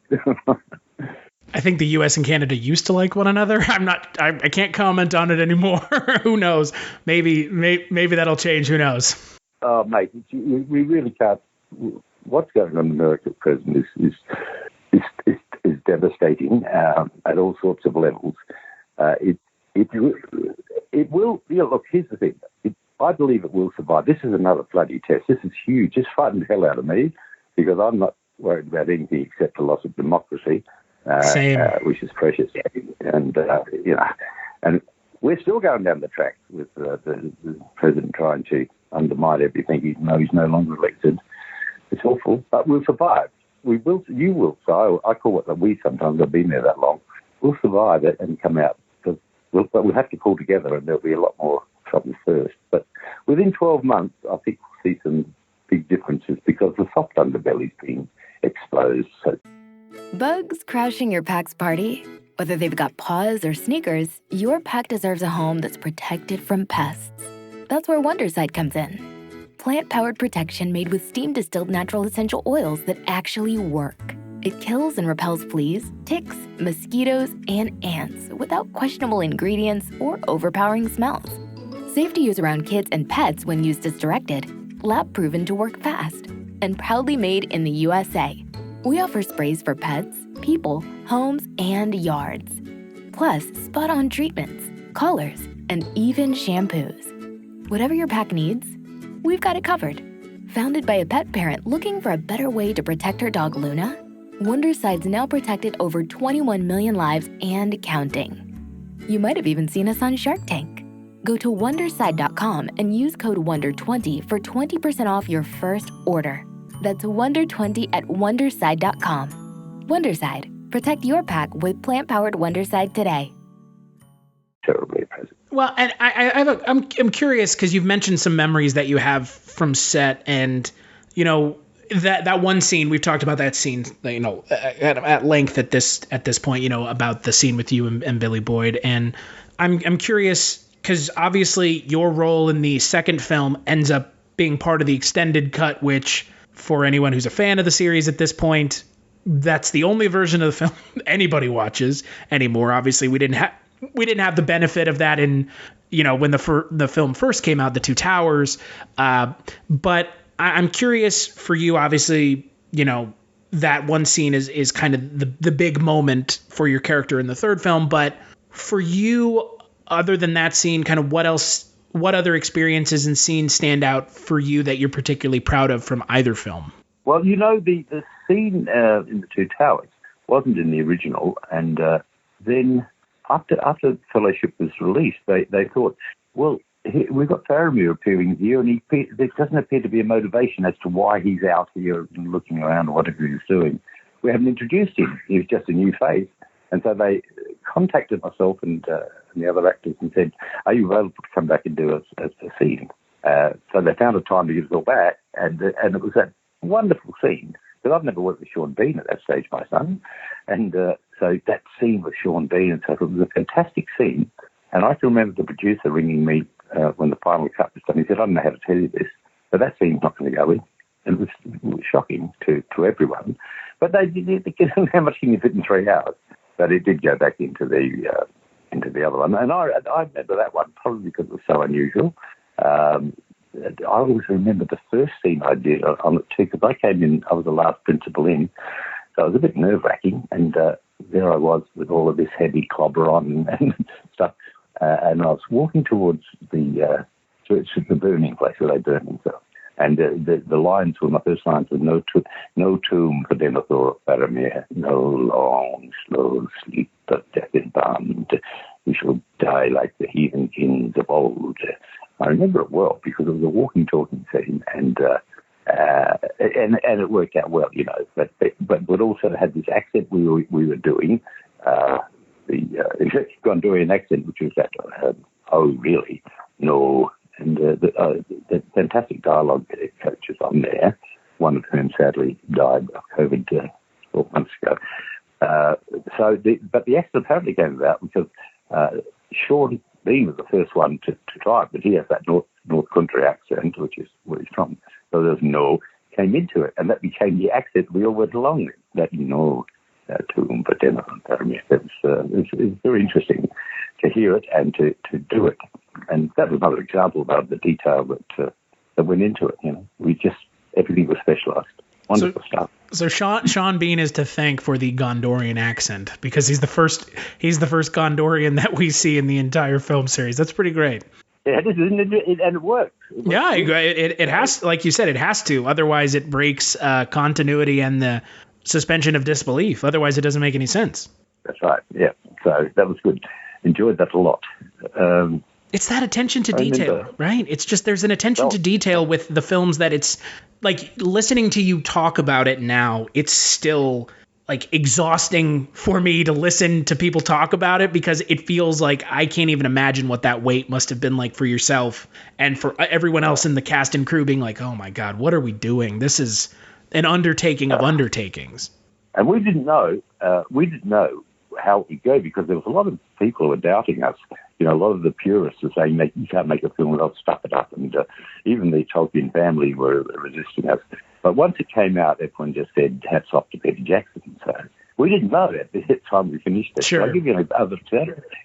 Speaker 3: I think the U.S. and Canada used to like one another. I can't comment on it anymore. Who knows? Maybe that'll change. Who knows?
Speaker 17: Oh, mate, we really can't. What's going on in America at present is devastating at all sorts of levels. It will. Yeah, look, here's the thing. I believe it will survive. This is another bloody test. This is huge. It's frightened the hell out of me because I'm not worried about anything except the loss of democracy, which is precious. And and we're still going down the track with the president trying to undermine everything, even though he's no longer elected. It's awful, but we'll survive. We will. You will. So I call it that. We sometimes have been there that long. We'll survive it and come out. But we'll have to pull together, and there'll be a lot more trouble first. But within 12 months, I think we'll see some big differences because the soft underbelly's being exposed. So.
Speaker 1: Bugs crashing your pack's party? Whether they've got paws or sneakers, your pack deserves a home that's protected from pests. That's where Wondersight comes in. Plant-powered protection made with steam-distilled natural essential oils that actually work. It kills and repels fleas, ticks, mosquitoes, and ants without questionable ingredients or overpowering smells. Safe to use around kids and pets when used as directed, lab proven to work fast, and proudly made in the USA. We offer sprays for pets, people, homes, and yards. Plus, spot-on treatments, collars, and even shampoos. Whatever your pack needs, we've got it covered. Founded by a pet parent looking for a better way to protect her dog Luna, Wonderside's now protected over 21 million lives and counting. You might have even seen us on Shark Tank. Go to Wonderside.com and use code WONDER20 for 20% off your first order. That's WONDER20 at Wonderside.com. Wonderside. Protect your pack with plant-powered Wonderside today.
Speaker 17: Terribly present.
Speaker 3: Well, and I'm curious because you've mentioned some memories that you have from set, and you know that one scene, we've talked about that scene, you know, at length at this point, you know, about the scene with you and Billy Boyd, and I'm curious because obviously your role in the second film ends up being part of the extended cut, which for anyone who's a fan of the series at this point, that's the only version of the film anybody watches anymore. Obviously, we didn't have the benefit of that in, you know, when the film first came out, The Two Towers. But I'm curious for you, obviously, you know, that one scene is kind of the big moment for your character in the third film. But for you, other than that scene, kind of what other experiences and scenes stand out for you that you're particularly proud of from either film?
Speaker 17: Well, you know, the scene in The Two Towers wasn't in the original. And then after Fellowship was released, they thought, well, we've got Faramir appearing here, and there doesn't appear to be a motivation as to why he's out here and looking around or whatever he's doing. We haven't introduced him. He was just a new face. And so they contacted myself and the other actors and said, are you available to come back and do a scene? So they found a time to give us all back, and it was that wonderful scene. Because I've never worked with Sean Bean at that stage, my son. And so that scene with Sean Bean, and so it was a fantastic scene. And I can remember the producer ringing me when the final cut was done. He said, I don't know how to tell you this, but that scene's not going to go in. And it was shocking to everyone. But they didn't know how much you can fit in 3 hours. But it did go back into the other one. And I remember that one, probably because it was so unusual. I always remember the first scene I did on it too, because I came in, I was the last principal in, so it was a bit nerve-wracking, and there I was with all of this heavy clobber on and stuff, and I was walking towards the burning place where they burn themselves. And the lines were, my first lines were, no tomb for Denethor of Faramir, no long, slow sleep of death in bond. We shall die like the heathen kings of old. I remember it well because it was a walking, talking scene, and it worked out well, you know. But it also had this accent we were doing, the Gondorian accent, which was that, oh really, no. And the fantastic dialogue coaches on there, one of whom sadly died of COVID 4 months ago. But the accent apparently came about because Sean Bean was the first one to try it, but he has that North Country accent, which is where he's from. So there's no came into it, and that became the accent we all went along with. That tomb, but then it was very interesting to hear it and to do it. And that was another example about the detail that went into it. You know, everything was specialised. Wonderful stuff.
Speaker 3: So Sean Bean is to thank for the Gondorian accent because he's the first Gondorian that we see in the entire film series. That's pretty great.
Speaker 17: Yeah, and it works.
Speaker 3: Yeah, it has, like you said, it has to. Otherwise, it breaks continuity and the suspension of disbelief. Otherwise, it doesn't make any sense.
Speaker 17: That's right. Yeah. So that was good. Enjoyed that a lot.
Speaker 3: It's that attention to detail, right? It's just there's an attention to detail with the films that it's like listening to you talk about it now. It's still like exhausting for me to listen to people talk about it because it feels like I can't even imagine what that wait must have been like for yourself and for everyone else in the cast and crew being like, oh my God, what are we doing? This is an undertaking of undertakings.
Speaker 17: And we didn't know how it would go because there was a lot of people who were doubting us. You know, a lot of the purists were saying you can't make a film without stuff it up. And even the Tolkien family were resisting us. But once it came out, everyone just said, hats off to Peter Jackson. So we didn't know that at the time we finished it.
Speaker 3: Sure.
Speaker 17: So I'll give you an example.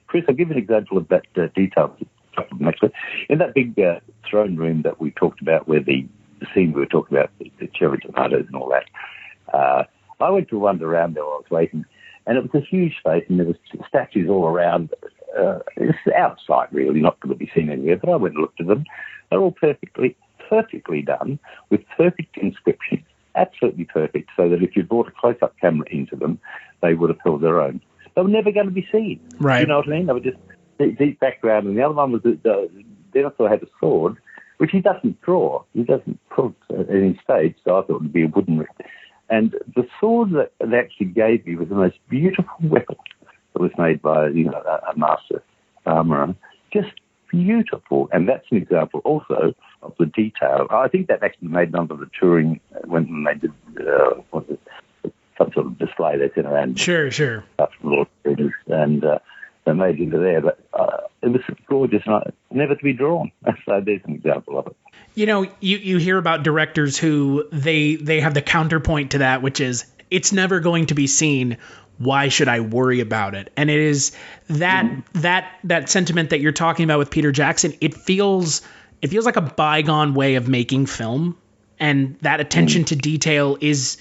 Speaker 17: Chris, I'll give you an example of that detail. In that big throne room that we talked about, where the scene we were talking about, the cherry tomatoes and all that, I went to wander around there while I was waiting, and it was a huge space, and there was statues all around. It's outside, really, not going to be seen anywhere, but I went and looked at them. They're all perfectly done, with perfect inscriptions, absolutely perfect, so that if you brought a close-up camera into them, they would have held their own. They were never going to be seen.
Speaker 3: Right.
Speaker 17: You know what I mean? They were just deep background, and the other one was that Denethor had a sword, which he doesn't draw. He doesn't put any stage, so I thought it would be a wooden. And the sword that they actually gave me was the most beautiful weapon that was made by a master armourer. Just beautiful, and that's an example also of the detail. I think that actually made none of the touring when they did some sort of display they sent around.
Speaker 3: Sure.
Speaker 17: And they made into there, but it was gorgeous, never to be drawn. So there's an example of it.
Speaker 3: You know, you hear about directors who they have the counterpoint to that, which is it's never going to be seen. Why should I worry about it? And it is that sentiment that you're talking about with Peter Jackson. It feels like a bygone way of making film, and that attention to detail is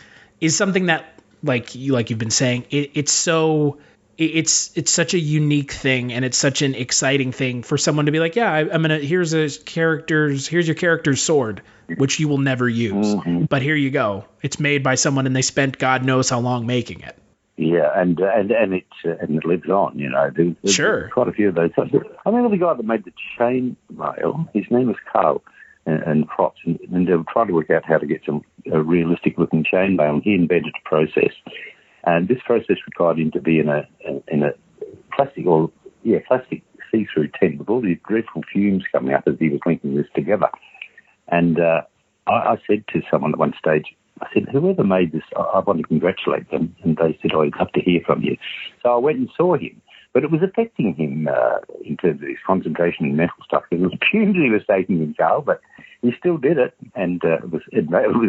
Speaker 3: something that, like you've been saying, it's such a unique thing, and it's such an exciting thing for someone to be like, yeah, here's your character's sword, which you will never use, but here you go. It's made by someone, and they spent God knows how long making it.
Speaker 17: Yeah, and it lives on. There's
Speaker 3: sure,
Speaker 17: quite a few of those. I remember the guy that made the chain mail. His name was Carl, and props, and they were trying to work out how to get some realistic looking chain mail. And he invented a process, and this process required him to be in a plastic see-through tent with all these dreadful fumes coming up as he was linking this together. And I said to someone at one stage, I said, whoever made this, I want to congratulate them. And they said, I'd love to hear from you. So I went and saw him. But it was affecting him in terms of his concentration and mental stuff. It was fumes he was taking in jail, but he still did it. And it was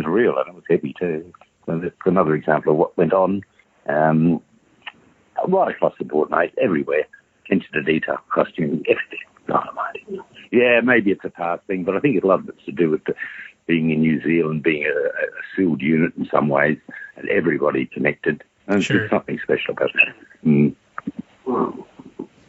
Speaker 17: real, and it was heavy too. So that's another example of what went on right across the board, mate, everywhere. Attention to detail, costume, everything. Dynamite. Yeah, maybe it's a past thing, but I think a lot of it's to do with being in New Zealand, being a sealed unit in some ways, and everybody connected. And
Speaker 3: sure.
Speaker 17: There's something special about that.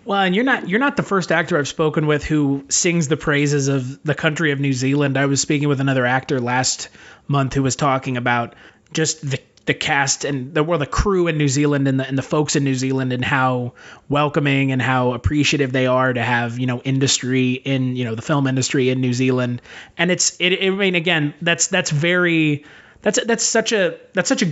Speaker 3: Well, and you're not the first actor I've spoken with who sings the praises of the country of New Zealand. I was speaking with another actor last month who was talking about just the cast and the crew in New Zealand and the folks in New Zealand, and how welcoming and how appreciative they are to have, industry in, the film industry in New Zealand. And I mean, again, that's such a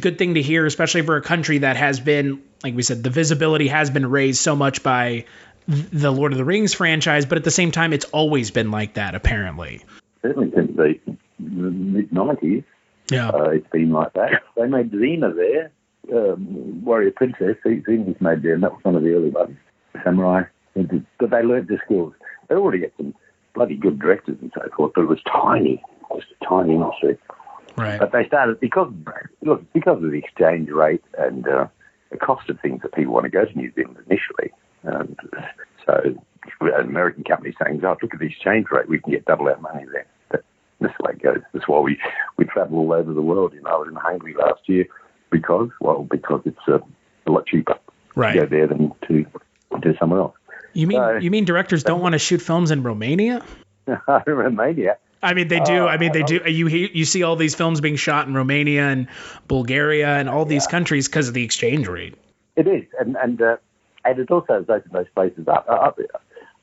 Speaker 3: good thing to hear, especially for a country that has been, like we said, the visibility has been raised so much by the Lord of the Rings franchise, but at the same time, it's always been like that, apparently.
Speaker 17: Certainly since the mid-90s.
Speaker 3: Yeah.
Speaker 17: It's been like that. They made Xena there, Warrior Princess. Xena was made there, and that was one of the early ones. Samurai. But they learned the skills. They already had some bloody good directors and so forth, but it was tiny. It was a tiny industry.
Speaker 3: Right.
Speaker 17: But they started because of the exchange rate and the cost of things that people want to go to New Zealand initially. So an American company saying, "Oh, look at the exchange rate. We can get double our money there." That's the way it goes. That's why we travel all over the world. I was in Hungary last year because it's a lot cheaper to go there than to do somewhere else.
Speaker 3: You mean directors don't want to shoot films in Romania?
Speaker 17: Romania.
Speaker 3: I mean, they do. They do. You see all these films being shot in Romania and Bulgaria and all these countries because of the exchange rate.
Speaker 17: It is, and it also has opened those places up.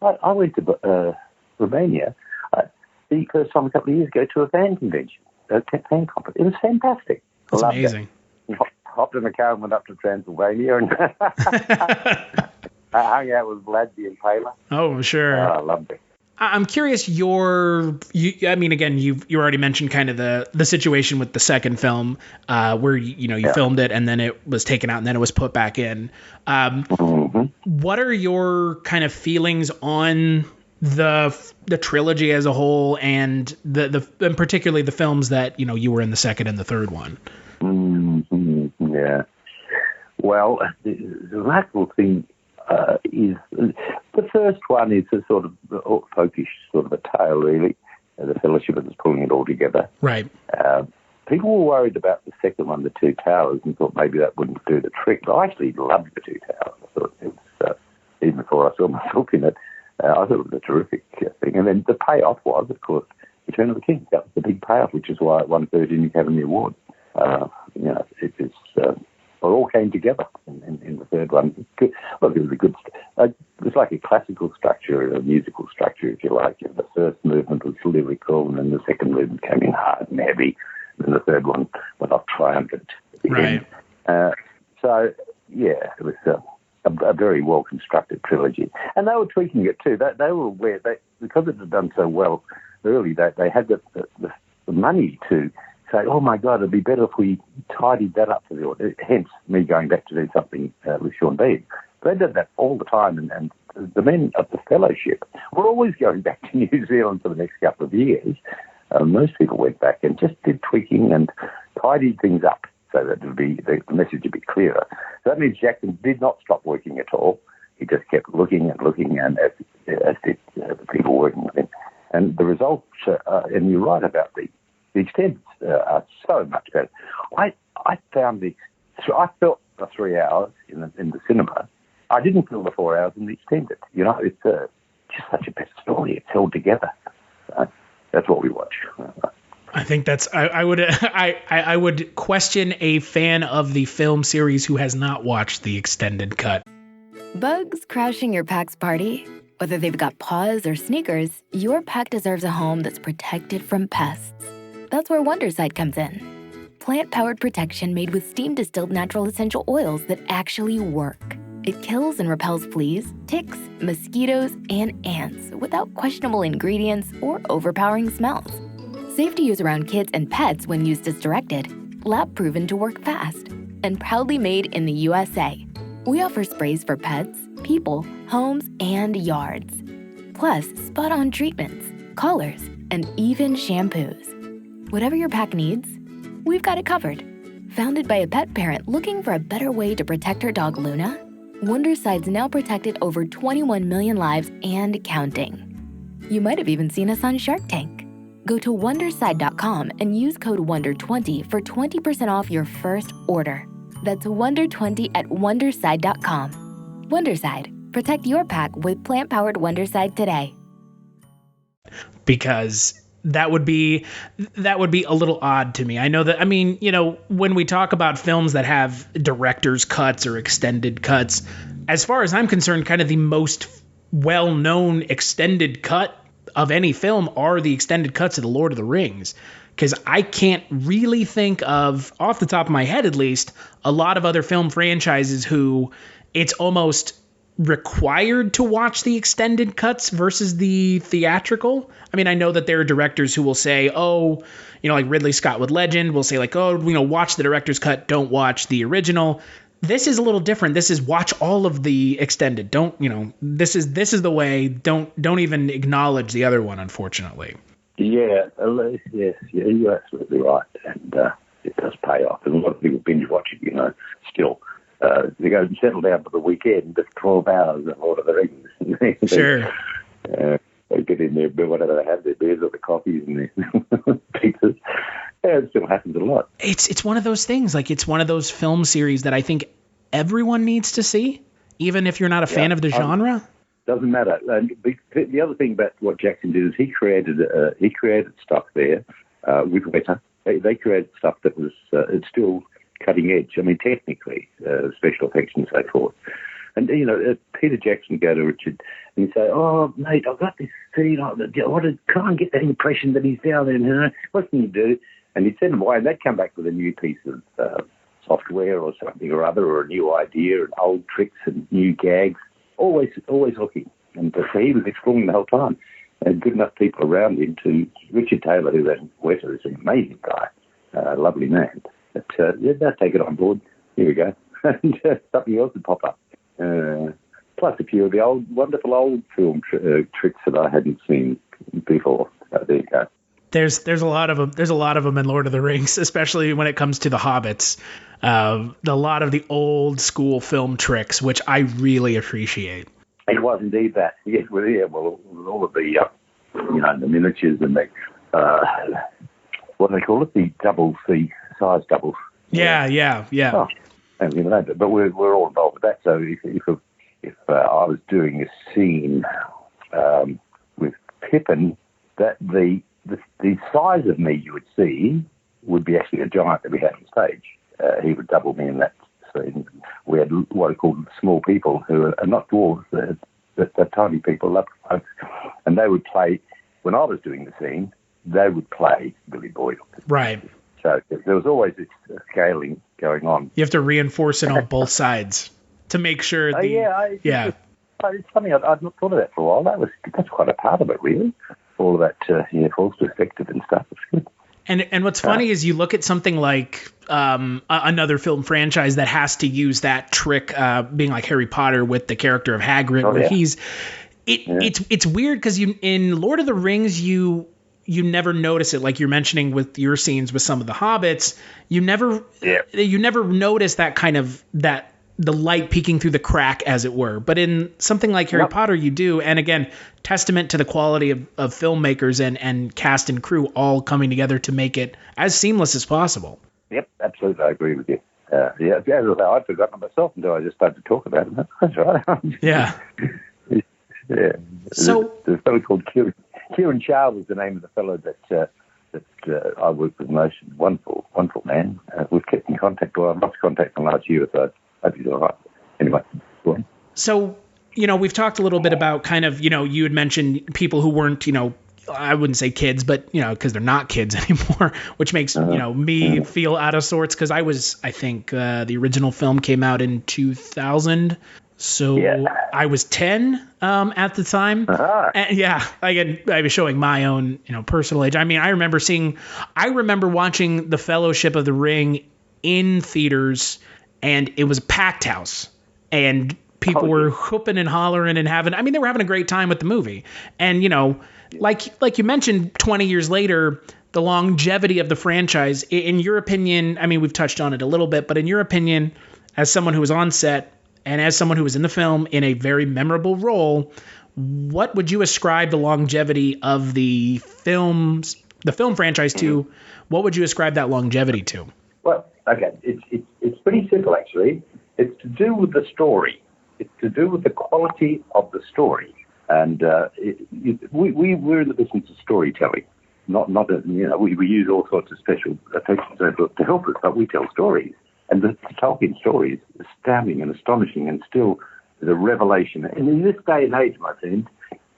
Speaker 17: I went to Romania the first time a couple of years ago to a fan convention, a fan conference. It was fantastic.
Speaker 3: That's amazing.
Speaker 17: Hopped in a car and went up to Transylvania and I hung out with Vlad the Impaler.
Speaker 3: Oh, sure.
Speaker 17: I loved it.
Speaker 3: I'm curious. You already mentioned kind of the situation with the second film, where you filmed it and then it was taken out and then it was put back in. What are your kind of feelings on the trilogy as a whole, and and particularly the films that you were in the second and the third one.
Speaker 17: Mm-hmm. Yeah. Well, the remarkable thing is the first one is a sort of folkish sort of a tale, really. The Fellowship is pulling it all together.
Speaker 3: Right.
Speaker 17: People were worried about the second one, The Two Towers, and thought maybe that wouldn't do the trick. But I actually loved The Two Towers. I thought it was, even before I saw myself in it, I thought it was a terrific thing. And then the payoff was, of course, Return of the King. That was the big payoff, which is why it won 13 Academy Awards. It all came together in the third one. Good. Look, it was a good. It was like a classical structure, a musical structure, if you like. The first movement was lyrical, and then the second movement came in hard and heavy, and then the third one went off triumphant.
Speaker 3: Right.
Speaker 17: So yeah, it was a very well constructed trilogy, and they were tweaking it too. They were aware because it had done so well early. They had the money to say, oh my God, it'd be better if we tidied that up for the audience. Hence, me going back to do something with Sean Bean. They did that all the time, and the men of the Fellowship were always going back to New Zealand for the next couple of years. Most people went back and just did tweaking and tidied things up so that the message would be clearer. So that means Jackson did not stop working at all. He just kept looking and looking, and as did the people working with him. And the results, and you're right about the extended are so much better. I felt the 3 hours in the cinema. I didn't feel the 4 hours in the extended. It's just such a better story. It's held together. That's what we watch.
Speaker 3: I think that's. I would question a fan of the film series who has not watched the extended cut.
Speaker 1: Bugs crashing your pack's party? Whether they've got paws or sneakers, your pack deserves a home that's protected from pests. That's where Wondercide comes in. Plant-powered protection made with steam-distilled natural essential oils that actually work. It kills and repels fleas, ticks, mosquitoes, and ants without questionable ingredients or overpowering smells. Safe to use around kids and pets when used as directed. Lab-proven to work fast. And proudly made in the USA. We offer sprays for pets, people, homes, and yards. Plus, spot-on treatments, collars, and even shampoos. Whatever your pack needs, we've got it covered. Founded by a pet parent looking for a better way to protect her dog Luna, Wonderside's now protected over 21 million lives and counting. You might have even seen us on Shark Tank. Go to Wonderside.com and use code WONDER20 for 20% off your first order. That's WONDER20 at Wonderside.com. Wonderside. Protect your pack with plant-powered Wonderside today.
Speaker 3: Because that would be a little odd to me. I know that, when we talk about films that have director's cuts or extended cuts, as far as I'm concerned, kind of the most well-known extended cut of any film are the extended cuts of The Lord of the Rings. Because I can't really think of, off the top of my head at least, a lot of other film franchises who it's almost required to watch the extended cuts versus the theatrical. I know that there are directors who will say, like Ridley Scott with Legend will say watch the director's cut, don't watch the original. This is a little different. This is watch all of the extended. This is the way. Don't even acknowledge the other one, unfortunately.
Speaker 17: Yeah, yes, you're absolutely right, and it does pay off. And a lot of people binge watch it, still. They go and settle down for the weekend, just 12 hours of Lord of the Rings.
Speaker 3: Sure.
Speaker 17: They get in there, whatever they have, their beers or the coffees and their pizzas. Yeah, it still happens a lot.
Speaker 3: It's one of those things. It's one of those film series that I think everyone needs to see, even if you're not a fan of the genre.
Speaker 17: Doesn't matter. And the other thing about what Jackson did is he created stuff there with Weta. They created stuff that was it's still cutting edge. technically, special effects and so forth. And, Peter Jackson would go to Richard and he'd say, oh, mate, I've got this scene. I can't get that impression that he's down there. What can you do? And he'd send them away, and they'd come back with a new piece of software or something or other, or a new idea and old tricks and new gags, always looking. And so he was exploring the whole time. And good enough people around him to Richard Taylor, who ran Weta, is an amazing guy, lovely man. But they'll take it on board. Here we go. And something else would pop up. plus a few of the wonderful old film tricks that I hadn't seen before. There you go.
Speaker 3: There's a lot of them. There's a lot of them in Lord of the Rings, especially when it comes to the hobbits. A lot of the old school film tricks, which I really appreciate.
Speaker 17: It was indeed that. Yes, well, all of the the miniatures and the what do they call it? The double C size doubles.
Speaker 3: Yeah.
Speaker 17: Oh, and, but we're all involved with that. So if I was doing a scene with Pippin, that the size of me you would see would be actually a giant that we had on stage. He would double me in that scene. We had what are called small people who are not dwarves, they're tiny people, lovely folks, and they would play. When I was doing the scene, they would play Billy Boyd.
Speaker 3: Right.
Speaker 17: So there was always this scaling going on.
Speaker 3: You have to reinforce it on both sides to make sure.
Speaker 17: It's funny. I'd not thought of that for a while. That's quite a part of it, really. All of that false perspective and stuff. It's good.
Speaker 3: And what's funny is you look at something like another film franchise that has to use that trick, being like Harry Potter with the character of Hagrid, where he's. It's weird because in Lord of the Rings you never notice it, like you're mentioning with your scenes with some of the hobbits. You never notice that kind of the light peeking through the crack, as it were. But in something like Harry Potter, you do. And again, testament to the quality of filmmakers and cast and crew all coming together to make it as seamless as possible.
Speaker 17: Yep, absolutely. I agree with you. I'd forgotten myself until I just started to talk about it. That's right.
Speaker 3: Yeah.
Speaker 17: Yeah.
Speaker 3: So
Speaker 17: there's a fellow called Kieran Chow was the name of the fellow that I worked with most. Wonderful man. We've kept in contact. Well, I've lost contact in the last year or so. Hope he's all right. Anyway, go on.
Speaker 3: So, we've talked a little bit about kind of, you had mentioned people who weren't, I wouldn't say kids, but, because they're not kids anymore, which makes, me feel out of sorts. Because I think the original film came out in 2000. So I was 10 at the time. And I was showing my own, personal age. I mean, I remember watching The Fellowship of the Ring in theaters, and it was a packed house, and people were whooping and hollering and they were having a great time with the movie. And, like you mentioned, 20 years later, the longevity of the franchise, in your opinion, we've touched on it a little bit, but in your opinion, as someone who was on set, and as someone who was in the film in a very memorable role, what would you ascribe the longevity of the film franchise to? What would you ascribe that longevity to?
Speaker 17: Well, okay, it's pretty simple actually. It's to do with the story. It's to do with the quality of the story, and we're in the business of storytelling. We use all sorts of special effects to help us, but we tell stories. And the Tolkien story is astounding and astonishing, and still is a revelation. And in this day and age, my friend,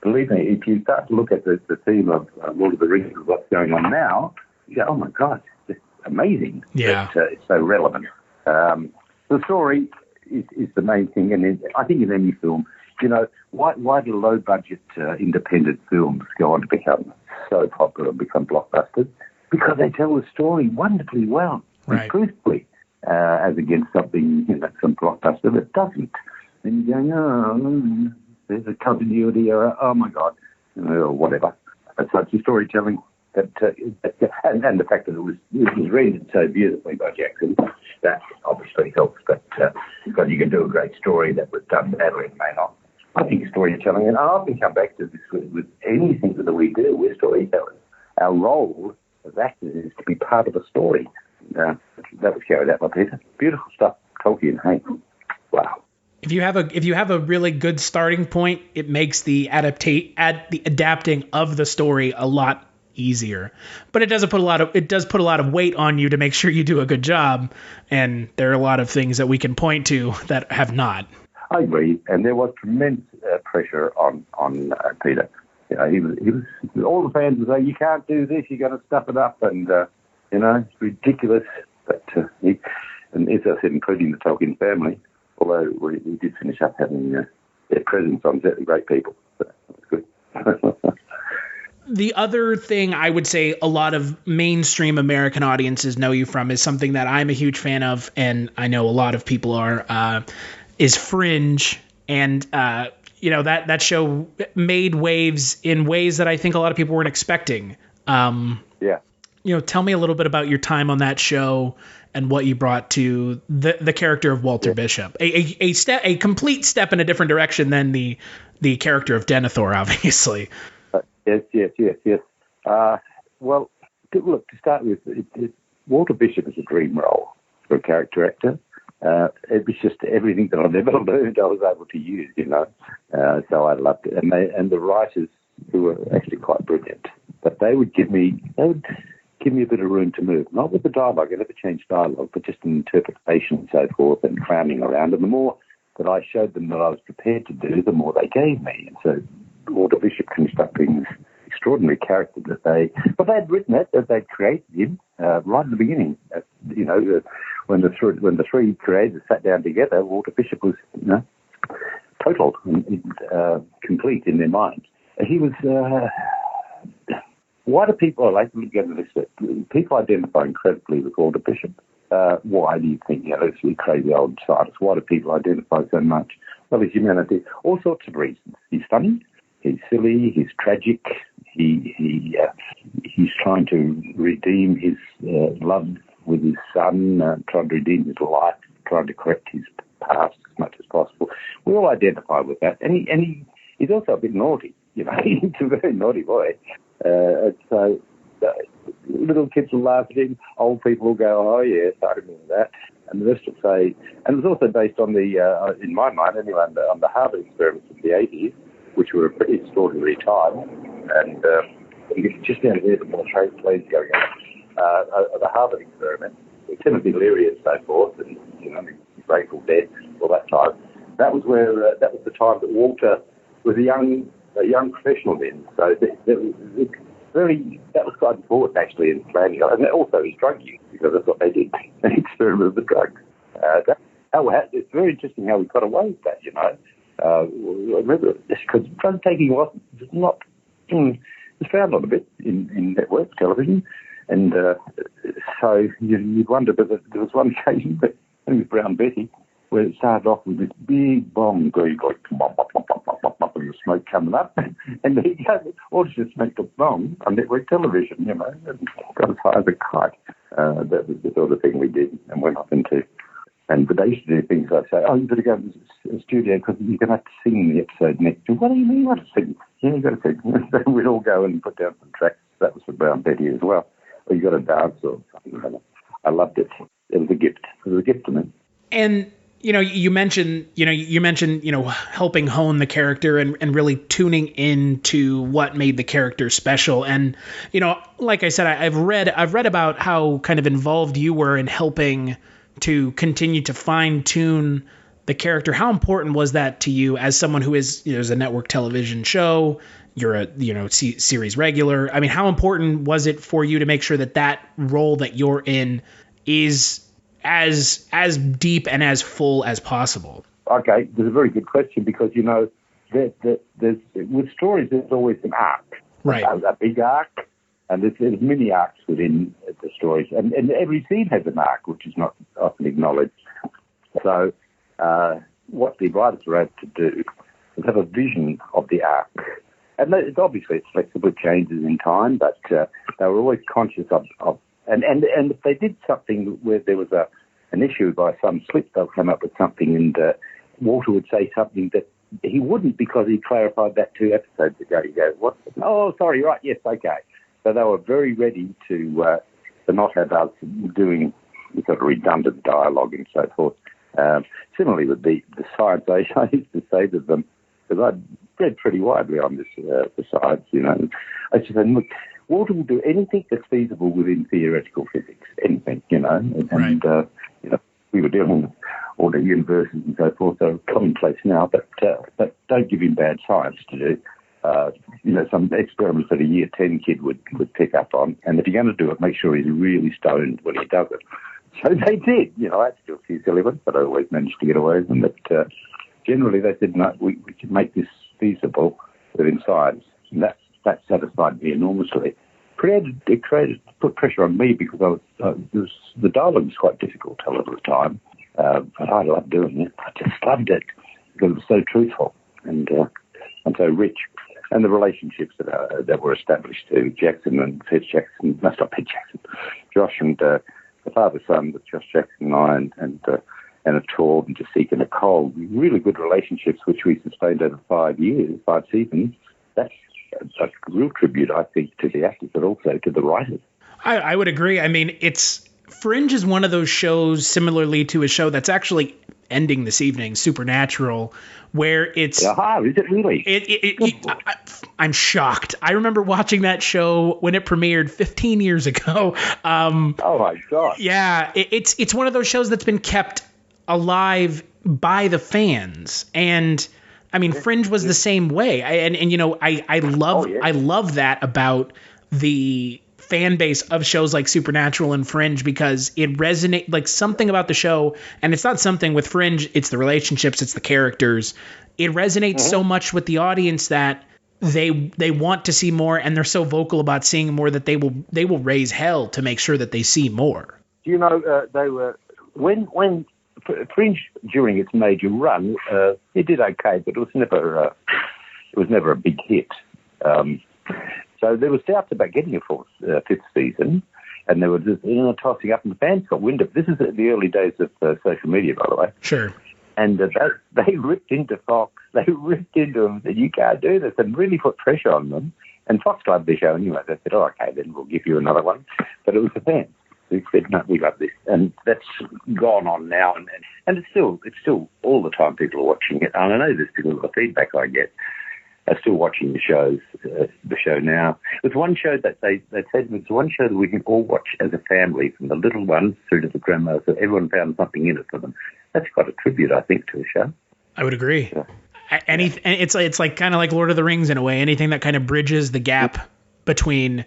Speaker 17: believe me, if you start to look at the theme of Lord of the Rings and what's going on now, you go, oh my God, it's amazing.
Speaker 3: Yeah.
Speaker 17: It's so relevant. The story is the main thing. And I think in any film, why do low-budget independent films go on to become so popular and become blockbusters? Because they tell the story wonderfully well and truthfully. As against something, some blockbuster that doesn't. And you're going, there's a continuity, or oh my God, or whatever. It's such a storytelling and the fact that it was read so beautifully by Jackson, that obviously helps. But because you can do a great story that was done badly, it may not. I think storytelling, and I often come back to this with anything that we do, we're storytellers. Our role as actors is to be part of a story. That was carried out by Peter. Beautiful stuff. Tolkien, hey. Wow.
Speaker 3: If you have a really good starting point, it makes the adapting of the story a lot easier. But it does put a lot of weight on you to make sure you do a good job. And there are a lot of things that we can point to that have not.
Speaker 17: I agree, and there was tremendous pressure on Peter. He was all the fans would say, "You can't do this. You're going to stuff it up," and it's ridiculous. But and as I said, including the Tolkien family, although we did finish up having their presence on set, great people. So that's good.
Speaker 3: The other thing I would say a lot of mainstream American audiences know you from is something that I'm a huge fan of, and I know a lot of people are, is Fringe. And, that show made waves in ways that I think a lot of people weren't expecting. Tell me a little bit about your time on that show and what you brought to the character of Walter Bishop. A complete step in a different direction than the character of Denethor, obviously.
Speaker 17: Yes. Well, look, to start with, Walter Bishop is a dream role for a character actor. It was just everything that I've ever learned I was able to use, so I loved it. And the writers, who were actually quite brilliant, but they would give me a bit of room to move. Not with the dialogue, I never changed dialogue, but just an interpretation and so forth, and clowning around. And the more that I showed them that I was prepared to do, the more they gave me. And so Walter Bishop constructing this extraordinary character that they'd written it, that they'd created him right at the beginning. When the three creators sat down together, Walter Bishop was, total and complete in their minds. He was. Why do people like to get this? People identify incredibly with Walter Bishop. Why do you think? These crazy old scientists. Why do people identify so much? Well, his humanity, all sorts of reasons. He's funny. He's silly. He's tragic. He's trying to redeem his love with his son, trying to redeem his life, trying to correct his past as much as possible. We all identify with that. And he's also a bit naughty. He's a very naughty boy. So little kids will laugh at him. Old people will go, "Oh yes, I remember that," and the rest will say. And it was also based on in my mind anyway, on the Harvard experiments of the '80s, which were a pretty extraordinary time. And you can just down here, the more trade planes going on. The Harvard experiment, with Timothy Leary and so forth, and Grateful Dead, all that time. That was where that was the time that Walter was a young professional then. So that was quite important actually in planning, and also his drug use, because that's what they did. They experimented with the drugs. It's very interesting how we got away with that. I remember because drug taking was found on a bit in network television, and so you'd wonder. But there was one occasion, I think it was Brown Betty, where it started off with this big bomb going like and the smoke coming up, and he just smoked a bomb on network television, and got as high as a kite. That was the sort of thing we did and went off into. But they used to do things like say, "Oh, you better go to the studio because you're going to have to sing the episode next." What do you mean, what to sing? Yeah, you got to sing. So we'd all go and put down some tracks. That was for Brown Betty as well. Or you got to dance or something. I loved it. It was a gift. It was a gift to me.
Speaker 3: And you mentioned helping hone the character and really tuning into what made the character special. And, like I said, I've read about how kind of involved you were in helping to continue to fine tune the character. How important was that to you as someone who is, there's a network television show, you're a, series regular. I mean, how important was it for you to make sure that role that you're in is as deep and as full as possible?
Speaker 17: Okay, that's a very good question, because there's with stories there's always an arc,
Speaker 3: right?
Speaker 17: A big arc, and there's many arcs within the stories, and every scene has an arc, which is not often acknowledged. So what the writers were able to do is have a vision of the arc, and obviously it's flexible, it changes in time, but they were always conscious of. And if they did something where there was an issue by some slip, they'll come up with something, and Walter would say something that he wouldn't, because he clarified that 2 episodes ago. You go, what? Oh, sorry, right, yes, okay. So they were very ready to not have us doing sort of redundant dialogue and so forth. Similarly with the science, I used to say to them, because I'd read pretty widely on this the science, I just said, look, Walter will do anything that's feasible within theoretical physics, anything, and we were dealing with all the universes and so forth, so commonplace now, but don't give him bad science to do. Some experiments that a year 10 kid would pick up on, and if you're going to do it, make sure he's really stoned when he does it. So they did, I had still a few silly ones, but I always managed to get away with them. But generally they said, no, we can make this feasible within science, and that satisfied me enormously. Put pressure on me, because the dialogue was quite difficult a lot of the time, but I loved doing it. I just loved it. because it was so truthful and so rich. And the relationships that were established to Jackson and Josh and the father-son with Josh Jackson and I and Tor and Jessica Nicole, really good relationships which we sustained over 5 seasons. That's a real tribute, I think, to the actors, but also to the writers.
Speaker 3: I would agree. I mean, Fringe is one of those shows, similarly to a show that's actually ending this evening, Supernatural, where it's...
Speaker 17: Aha, is it really?
Speaker 3: I'm shocked. I remember watching that show when it premiered 15 years ago.
Speaker 17: Oh my God.
Speaker 3: Yeah, it's one of those shows that's been kept alive by the fans. And I mean, Fringe was the same way. I love that about the fan base of shows like Supernatural and Fringe, because it resonates, like something about the show, and it's not something with Fringe, it's the relationships, it's the characters. It resonates so much with the audience that they want to see more, and they're so vocal about seeing more that they will raise hell to make sure that they see more.
Speaker 17: You know, they were when Fringe during its major run, it did okay, but it was never a big hit. So there was doubts about getting a fifth season, and they were just tossing up, and the fans got wind of it. This is the early days of social media, by the way.
Speaker 3: Sure.
Speaker 17: And they ripped into Fox. They ripped into them and said, "You can't do this," and really put pressure on them. And Fox loved the show anyway. They said, "Oh, okay, then we'll give you another one." But it was the fans who said, "No, we love this," and that's gone on now. And it's still all the time people are watching it. And I know this because of the feedback I get. Are still watching the show now. It's one show that they said it's one show that we can all watch as a family, from the little ones through to the grandmas. So everyone found something in it for them. That's quite a tribute, I think, to the show.
Speaker 3: I would agree.
Speaker 17: Yeah.
Speaker 3: It's like kind of like Lord of the Rings in a way. Anything that kind of bridges the gap between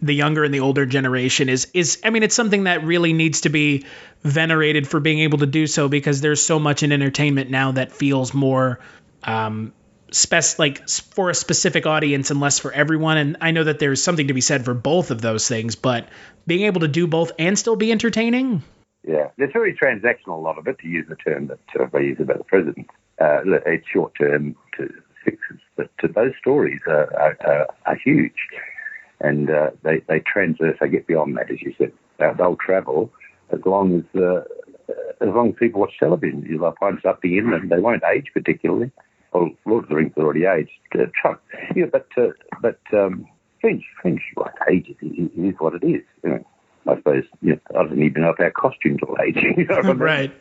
Speaker 3: the younger and the older generation is I mean, it's something that really needs to be venerated for being able to do so, because there's so much in entertainment now that feels more like for a specific audience and less for everyone. And I know that there's something to be said for both of those things, but being able to do both and still be entertaining.
Speaker 17: Yeah, it's very transactional, a lot of it, to use the term that I use about the president. It's short term to fixes, but those stories are huge, and they transverse. They get beyond that, as you said. They'll travel as long as people watch television. You'll find something in them. They won't age particularly. Well, Lord of the Rings already aged. But Fringe, like ages, it is what it is. You know, I suppose I don't even know if our costumes will age. You know what I mean?
Speaker 3: Right.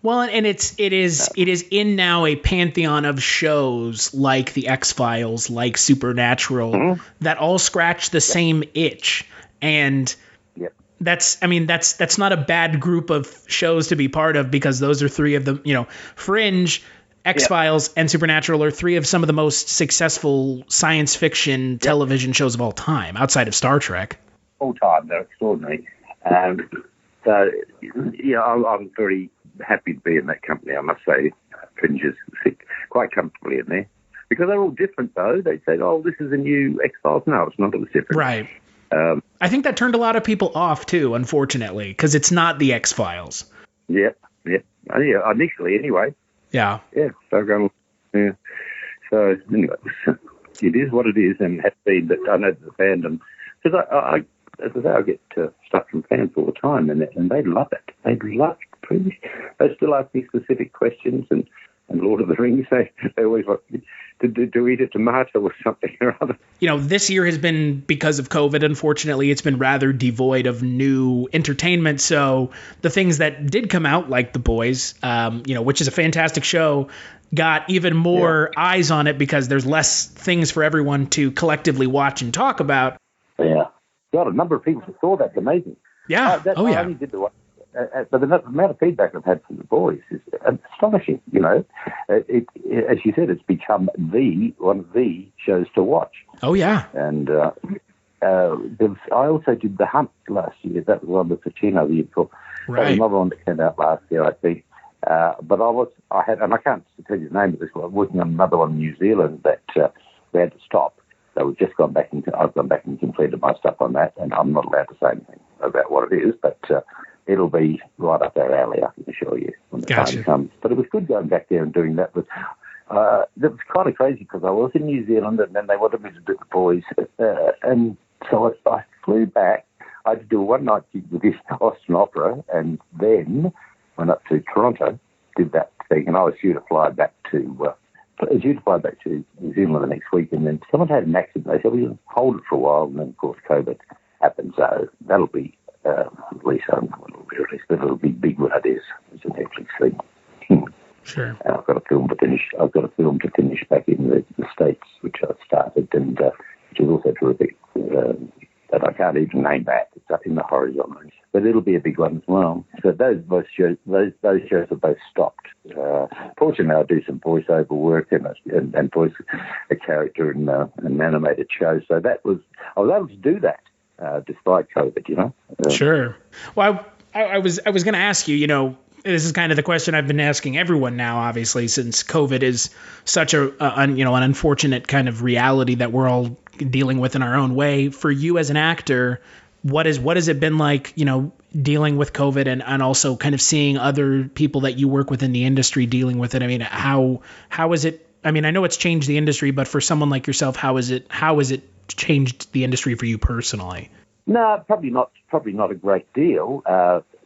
Speaker 3: Well, and it is in now a pantheon of shows like the X-Files, like Supernatural, that all scratch the same itch, and that's not a bad group of shows to be part of, because those are three of them. Fringe, X-Files, and Supernatural are three of some of the most successful science fiction television shows of all time, outside of Star Trek.
Speaker 17: All time, they're extraordinary. I'm very happy to be in that company, I must say. Fringe is quite comfortably in there. Because they're all different, though. They said, "Oh, this is a new X-Files." No, it's not. It was different.
Speaker 3: Right. I think that turned a lot of people off, too, unfortunately, because it's not the X-Files.
Speaker 17: Yeah, initially, anyway.
Speaker 3: Yeah.
Speaker 17: Yeah. So anyway, it is what it is, and has been. But I know the fandom, because as I say, I get stuff from fans all the time, and they love it. They love it. They still ask me specific questions, and Lord of the Rings, they always want to eat a tomato or something or other.
Speaker 3: This year has been, because of COVID, unfortunately, it's been rather devoid of new entertainment. So the things that did come out, like The Boys, which is a fantastic show, got even more eyes on it because there's less things for everyone to collectively watch and talk about.
Speaker 17: Yeah. God, a number of people saw that. Amazing.
Speaker 3: Yeah.
Speaker 17: I only did the one. But the amount of feedback I've had from The Boys is astonishing. It, as you said, it's become one of the shows to watch.
Speaker 3: Oh yeah.
Speaker 17: And I also did The Hunt last year. That was one with Pacino the year before.
Speaker 3: Right.
Speaker 17: That was another one that came out last year, I think. But I had, and I can't tell you the name of this one. I was working on another one in New Zealand that we had to stop. So we've just gone back I've gone back and completed my stuff on that, and I'm not allowed to say anything about what it is, but it'll be right up our alley, I can assure you, when the time comes. But it was good going back there and doing that. But that was kind of crazy because I was in New Zealand and then they wanted me to do the boys. And so I flew back. I had to do a one-night gig with the Austin Opera and then went up to Toronto, did that thing, and I was due to fly back to New Zealand the next week, and then someone had an accident. They said, we'll hold it for a while, and then, of course, COVID happened. So that'll be, at least, I don't know when it'll be released, but it'll be big when it is. It's a Netflix thing.
Speaker 3: Sure.
Speaker 17: And I've got a film to finish back in the States, which I started, and which is also terrific. But I can't even name that. It's up in the horizon. But it'll be a big one as well. So those shows have both stopped. Fortunately, I do some voiceover work and voice a character in an animated show. So I was able to do that despite COVID. You know.
Speaker 3: Sure. Well, I was going to ask you. You know, this is kind of the question I've been asking everyone now, obviously, since COVID is such an unfortunate kind of reality that we're all dealing with in our own way. For you as an actor, what has it been like, you know, dealing with COVID and also kind of seeing other people that you work with in the industry dealing with it? I mean, how is it? I mean, I know it's changed the industry, but for someone like yourself, how has it changed the industry for you personally?
Speaker 17: No, probably not a great deal.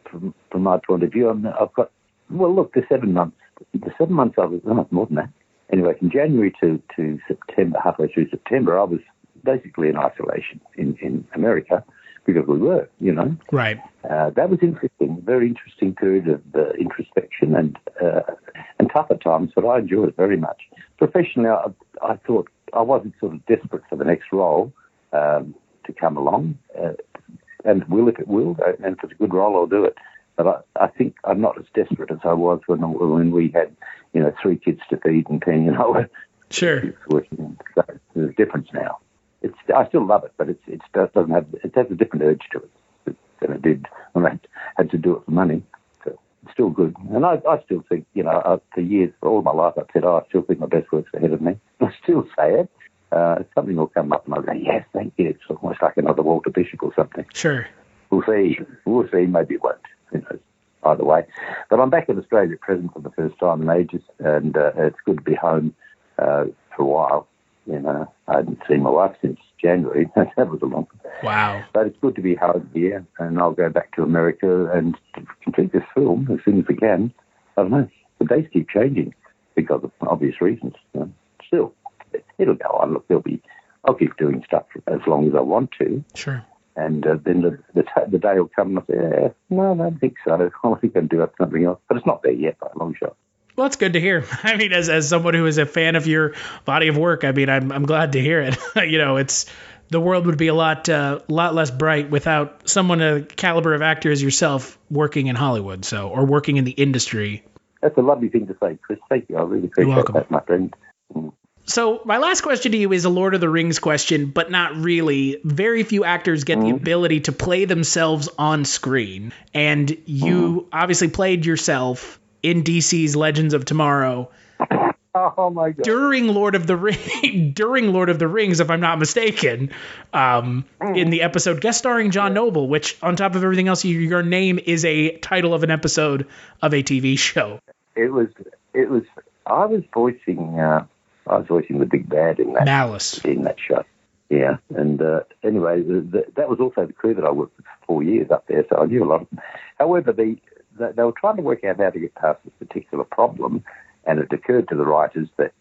Speaker 17: From my point of view, I've got, well, look, the 7 months I was, more than that. Anyway, from January to September, halfway through September, I was basically in isolation in America because we were, you know.
Speaker 3: Right.
Speaker 17: That was interesting, very interesting period of introspection and tougher times, but I enjoyed it very much. Professionally, I thought I wasn't sort of desperate for the next role to come along. And if it will, and if it's a good role, I'll do it. But I think I'm not as desperate as I was when we had, you know, 3 kids to feed and 10, you know.
Speaker 3: Sure.
Speaker 17: So there's a difference now. I still love it, but it has a different urge to it than it did when I had to do it for money. So it's still good. And I still think, you know, for years, for all my life, I've said, I still think my best work's ahead of me. I still say it. Something will come up and I'll go, yes, thank you. It's almost like another Walter Bishop or something.
Speaker 3: Sure.
Speaker 17: We'll see. Maybe it won't. Who knows? Either way. But I'm back in Australia at present for the first time in ages, and it's good to be home for a while. You know, I hadn't seen my wife since January. That was a long time.
Speaker 3: Wow.
Speaker 17: But it's good to be home here, and I'll go back to America and complete this film as soon as we can. I don't know. The days keep changing because of obvious reasons. You know. Still, it'll go on. Look, I'll keep doing stuff as long as I want to.
Speaker 3: Sure.
Speaker 17: And then the day will come and I'll say, no, I don't think so. I think I can do something else. But it's not there yet by a long shot.
Speaker 3: Well, that's good to hear. I mean, as someone who is a fan of your body of work, I mean, I'm glad to hear it. You know, the world would be a lot less bright without someone a caliber of actor as yourself working in Hollywood, or working in the industry.
Speaker 17: That's a lovely thing to say, Chris. Thank you. I really appreciate that, my friend.
Speaker 3: So my last question to you is a Lord of the Rings question, but not really. Very few actors get the ability to play themselves on screen. And you obviously played yourself in DC's Legends of Tomorrow.
Speaker 17: Oh my God!
Speaker 3: During Lord of the Rings, if I'm not mistaken, in the episode guest starring John Noble, which on top of everything else, your name is a title of an episode of a TV show.
Speaker 17: It was. I was voicing the big bad in that.
Speaker 3: Malice.
Speaker 17: In that show. Yeah, and anyway, that was also the crew that I worked with for 4 years up there, so I knew a lot of them. However, they were trying to work out how to get past this particular problem, and it occurred to the writers that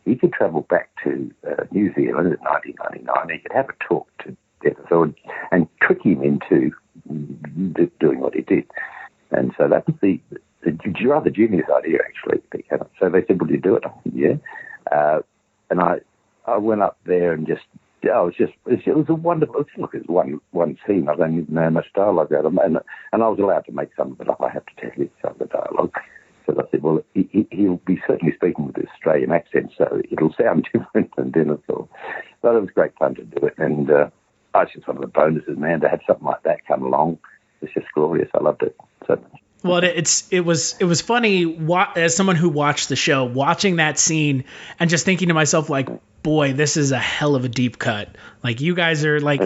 Speaker 17: he could travel back to New Zealand in 1999. He could have a talk to Denethor and trick him into doing what he did. And so that was the rather genius idea, actually. So they said, "Will you do it?" I said, "Yeah." And I went up there and it was a wonderful. Look, it was one scene. I don't even know how much dialogue I had, and I was allowed to make some of it up. I have to tell you some of the dialogue. So I said, well, he'll be certainly speaking with an Australian accent, so it'll sound different than Denethor. But it was great fun to do it, and it's just one of the bonuses, man, to have something like that come along. It's just glorious. I loved it so much.
Speaker 3: Well, it was funny as someone who watched the show, watching that scene and just thinking to myself, like, boy, this is a hell of a deep cut. Like, you guys are like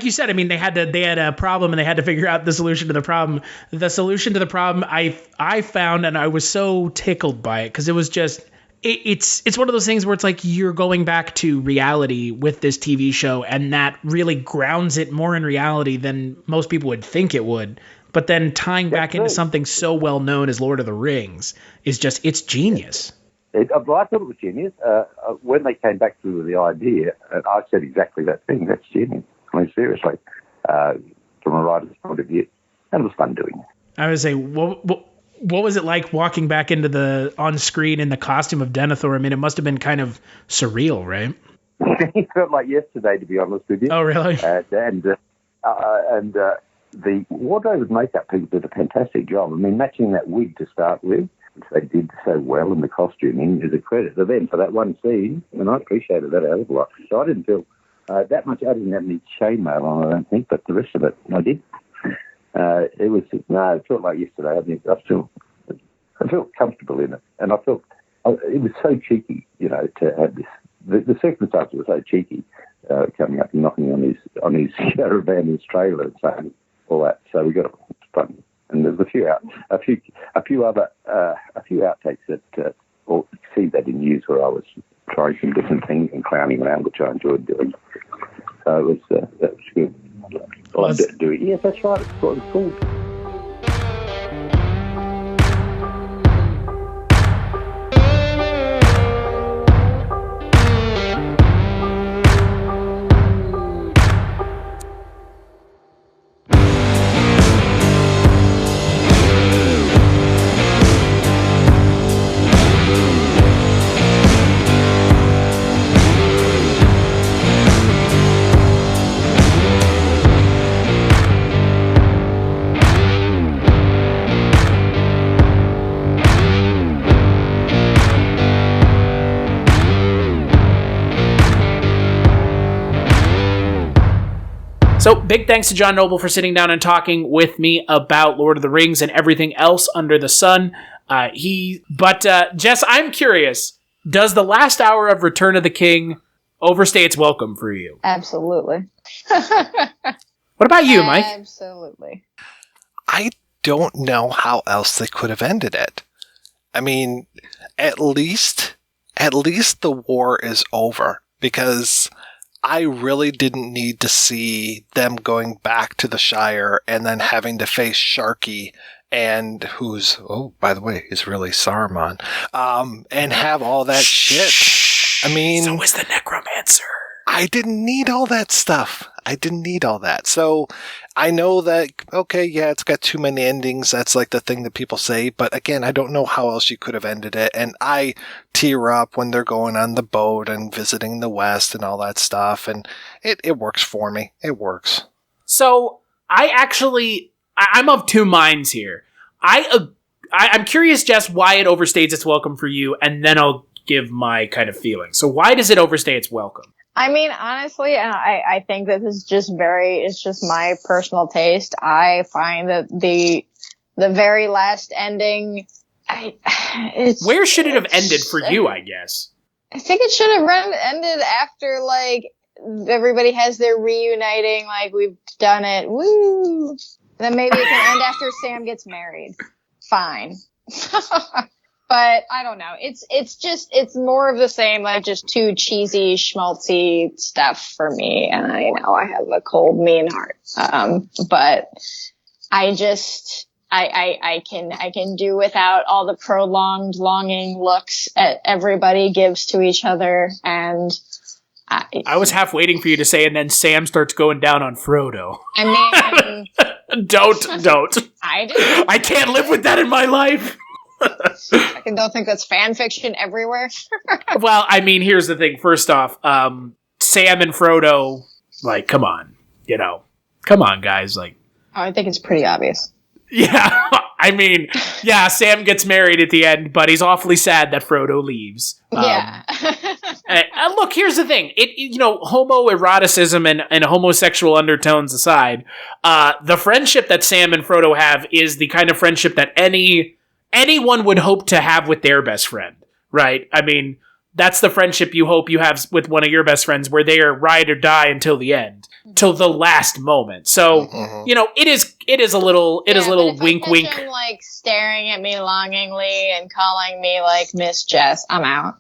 Speaker 3: you said. I mean, they had a problem and they had to figure out the solution to the problem. The solution to the problem I found, and I was so tickled by it because it was just. It's one of those things where it's like you're going back to reality with this TV show, and that really grounds it more in reality than most people would think it would. But then tying back into something so well known as Lord of the Rings is just, it's genius.
Speaker 17: I thought it was genius. When they came back to the idea, I said exactly that thing. That's genius. I mean, seriously, from a writer's point of view, and it was fun doing it.
Speaker 3: I would say, what was it like walking back into on screen in the costume of Denethor? I mean, it must have been kind of surreal, right?
Speaker 17: It felt like yesterday, to be honest with you.
Speaker 3: Oh, really?
Speaker 17: And the wardrobe and makeup people did a fantastic job. I mean, matching that wig to start with, which they did so well, in the costuming, is a credit to them for that one scene, and I appreciated that a hell of a lot. So I didn't feel that much. I didn't have any chainmail on, I don't think, but the rest of it, I did. It felt like yesterday. I felt comfortable in it, and I felt it was so cheeky, to have this. The circumstances were so cheeky, coming up and knocking on his caravan, his trailer, and saying all that. So we got it fun, and there's a few other outtakes that or see that in use where I was trying some different things and clowning around, which I enjoyed doing. So it was that was good. I loved it doing. Yes, that's right. It's what it's called.
Speaker 3: So big thanks to John Noble for sitting down and talking with me about Lord of the Rings and everything else under the sun. Jess, I'm curious, does the last hour of Return of the King overstay its welcome for you?
Speaker 5: Absolutely.
Speaker 3: What about you, Mike?
Speaker 5: Absolutely.
Speaker 4: I don't know how else they could have ended it. I mean, at least the war is over, because I really didn't need to see them going back to the Shire and then having to face Sharky, and who's, oh, by the way, is really Saruman, and have all that shit. I mean,
Speaker 3: so is the Necromancer.
Speaker 4: I didn't need all that stuff. I didn't need all that. So I know that, okay, yeah, it's got too many endings. That's like the thing that people say. But again, I don't know how else you could have ended it. And I tear up when they're going on the boat and visiting the West and all that stuff. And it works for me. It works.
Speaker 3: So I'm of two minds here. I'm curious, Jess, why it overstays its welcome for you. And then I'll give my kind of feeling. So why does it overstay its welcome?
Speaker 5: I mean, honestly, I think that this is it's just my personal taste. I find that the very last ending,
Speaker 3: where should it have ended for you, I guess?
Speaker 5: I think it should have ended after, like, everybody has their reuniting, like, we've done it, woo! Then maybe it can end after Sam gets married. Fine. But I don't know. It's more of the same, like just too cheesy, schmaltzy stuff for me. And I know I have a cold, mean heart. But I can do without all the prolonged, longing looks everybody gives to each other. And
Speaker 3: I was half waiting for you to say, and then Sam starts going down on Frodo.
Speaker 5: I mean,
Speaker 3: don't.
Speaker 5: I
Speaker 3: can't live with that in my life.
Speaker 5: I don't think that's fan fiction everywhere.
Speaker 3: Well, I mean, here's the thing. First off, Sam and Frodo, like, come on, guys, like.
Speaker 5: Oh, I think it's pretty obvious.
Speaker 3: Yeah, I mean, yeah, Sam gets married at the end, but he's awfully sad that Frodo leaves.
Speaker 5: Yeah.
Speaker 3: Look, here's the thing. Homoeroticism and homosexual undertones aside, the friendship that Sam and Frodo have is the kind of friendship that anyone would hope to have with their best friend, right? I mean, that's the friendship you hope you have with one of your best friends, where they are ride or die until the end, till the last moment. So, it is a little wink, wink.
Speaker 5: Him, like, staring at me longingly and calling me, like, Miss Jess, I'm out.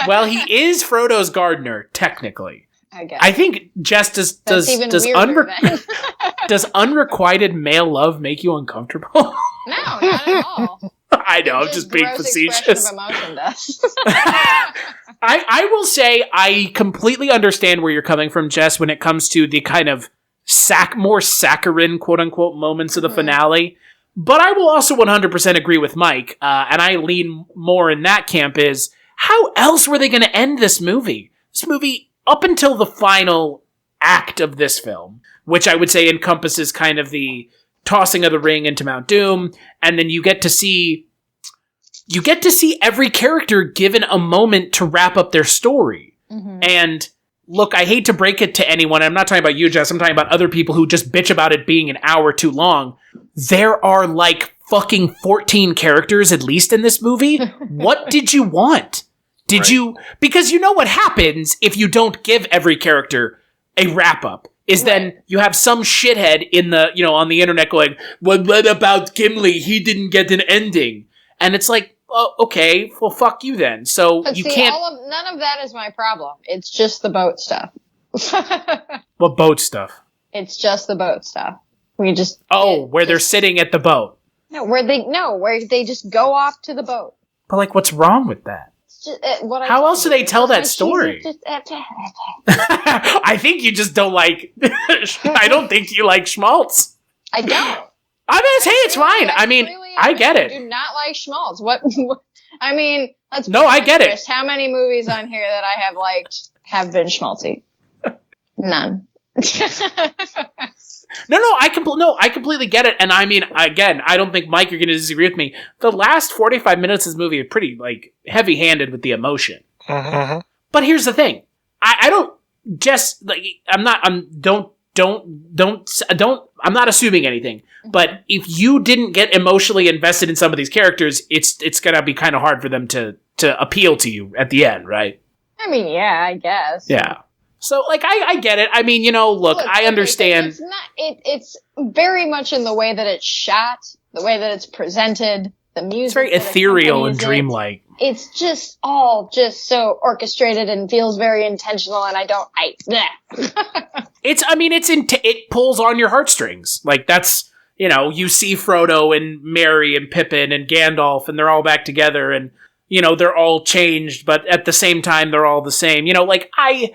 Speaker 3: Well, he is Frodo's gardener, technically.
Speaker 5: I
Speaker 3: think Jess does unrequited male love make you uncomfortable?
Speaker 5: No, not at all.
Speaker 3: I know, I'm just being facetious.
Speaker 5: Of emotion does.
Speaker 3: I will say I completely understand where you're coming from, Jess, when it comes to the kind of more saccharine, quote-unquote, moments of the finale. But I will also 100% agree with Mike, and I lean more in that camp, is how else were they going to end this movie? This movie, up until the final act of this film, which I would say encompasses kind of the tossing of the ring into Mount Doom, and then you get to see every character given a moment to wrap up their story. Mm-hmm. And look, I hate to break it to anyone. I'm not talking about you, Jess. I'm talking about other people who just bitch about it being an hour too long. There are like fucking 14 characters at least in this movie. What did you want? Because you know what happens if you don't give every character a wrap up. Then you have some shithead in the, on the internet going, what about Gimli? He didn't get an ending. And it's like, oh, okay, well, fuck you then. So
Speaker 5: but
Speaker 3: you
Speaker 5: see,
Speaker 3: can't.
Speaker 5: None of that is my problem. It's just the boat stuff.
Speaker 3: What boat stuff?
Speaker 5: It's just the boat stuff.
Speaker 3: Where they're sitting at the boat.
Speaker 5: Where they just go off to the boat.
Speaker 3: But like, what's wrong with that? How else do they tell that story? I think you just don't like. I don't think you like schmaltz.
Speaker 5: I don't.
Speaker 3: I mean, hey, it's fine. I mean, I get it.
Speaker 5: I do not like schmaltz. What? I mean,
Speaker 3: I get it.
Speaker 5: How many movies on here that I have liked have been schmaltzy? None.
Speaker 3: No, I completely get it. And I mean, again, I don't think, Mike, you're going to disagree with me. The last 45 minutes of this movie are pretty, like, heavy-handed with the emotion.
Speaker 4: Mm-hmm.
Speaker 3: But here's the thing. I don't just, like, I'm not assuming anything. But if you didn't get emotionally invested in some of these characters, it's going to be kind of hard for them to appeal to you at the end, right?
Speaker 5: I mean, yeah, I guess.
Speaker 3: Yeah. So, like, I get it. I mean, look, I understand.
Speaker 5: It's very much in the way that it's shot, the way that it's presented, the music. It's
Speaker 3: very ethereal and dreamlike.
Speaker 5: It's just all just so orchestrated and feels very intentional, and
Speaker 3: it pulls on your heartstrings. Like, that's, you see Frodo and Merry and Pippin and Gandalf, and they're all back together, and they're all changed, but at the same time, they're all the same. Like, I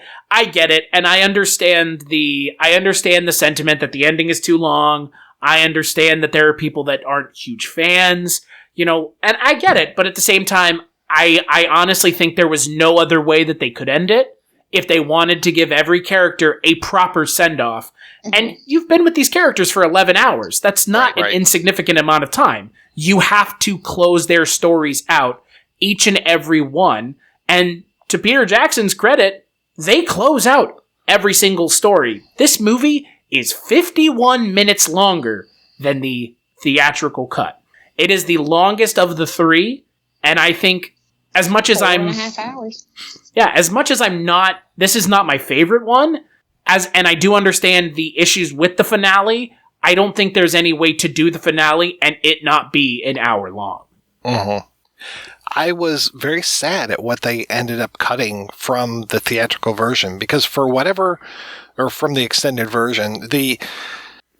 Speaker 3: get it, and I understand the sentiment that the ending is too long. I understand that there are people that aren't huge fans, and I get it, but at the same time, I honestly think there was no other way that they could end it if they wanted to give every character a proper send-off. Mm-hmm. And you've been with these characters for 11 hours. That's not an insignificant amount of time. You have to close their stories out, each and every one. And to Peter Jackson's credit, they close out every single story. This movie is 51 minutes longer than the theatrical cut. It is the longest of the three, and I think as much as
Speaker 5: 4.5 hours.
Speaker 3: Yeah, as much as this is not my favorite one, and I do understand the issues with the finale, I don't think there's any way to do the finale and it not be an hour long.
Speaker 4: Mm-hmm. I was very sad at what they ended up cutting from the theatrical version, because from the extended version,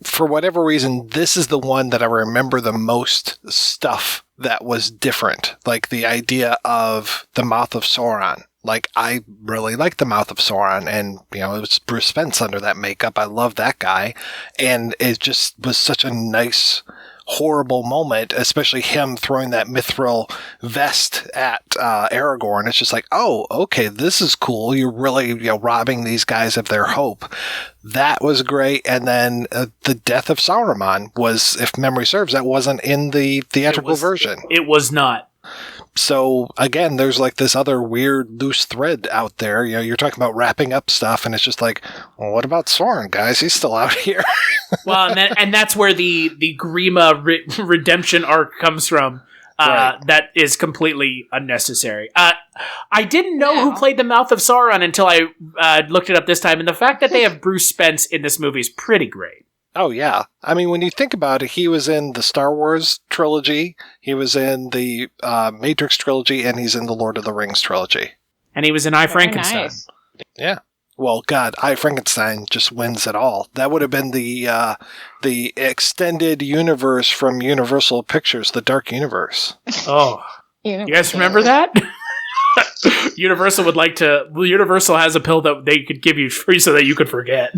Speaker 4: for whatever reason, this is the one that I remember the most stuff that was different. Like the idea of the Mouth of Sauron. Like, I really like the Mouth of Sauron, and, it was Bruce Spence under that makeup. I love that guy. And it just was such a nice, horrible moment, especially him throwing that mithril vest at Aragorn. It's just like, oh, okay, this is cool. You're really robbing these guys of their hope. That was great. And then the death of Sauron was, if memory serves, that wasn't in the theatrical version.
Speaker 3: It was not.
Speaker 4: So again, there's like this other weird loose thread out there. You know, you're talking about wrapping up stuff, and it's just like, well, what about Sauron, guys? He's still out here.
Speaker 3: Well, and that's where the Grima redemption arc comes from.
Speaker 4: Right.
Speaker 3: That is completely unnecessary. I didn't know who played the Mouth of Sauron until I looked it up this time, and the fact that they have Bruce Spence in this movie is pretty great.
Speaker 4: Oh, yeah. I mean, when you think about it, he was in the Star Wars trilogy, he was in the Matrix trilogy, and he's in the Lord of the Rings trilogy.
Speaker 3: And he was in I, Frankenstein.
Speaker 5: Nice.
Speaker 4: Yeah. Well, God, I, Frankenstein just wins it all. That would have been the extended universe from Universal Pictures, the Dark Universe.
Speaker 3: Oh. You guys remember that? Universal has a pill that they could give you free so that you could forget.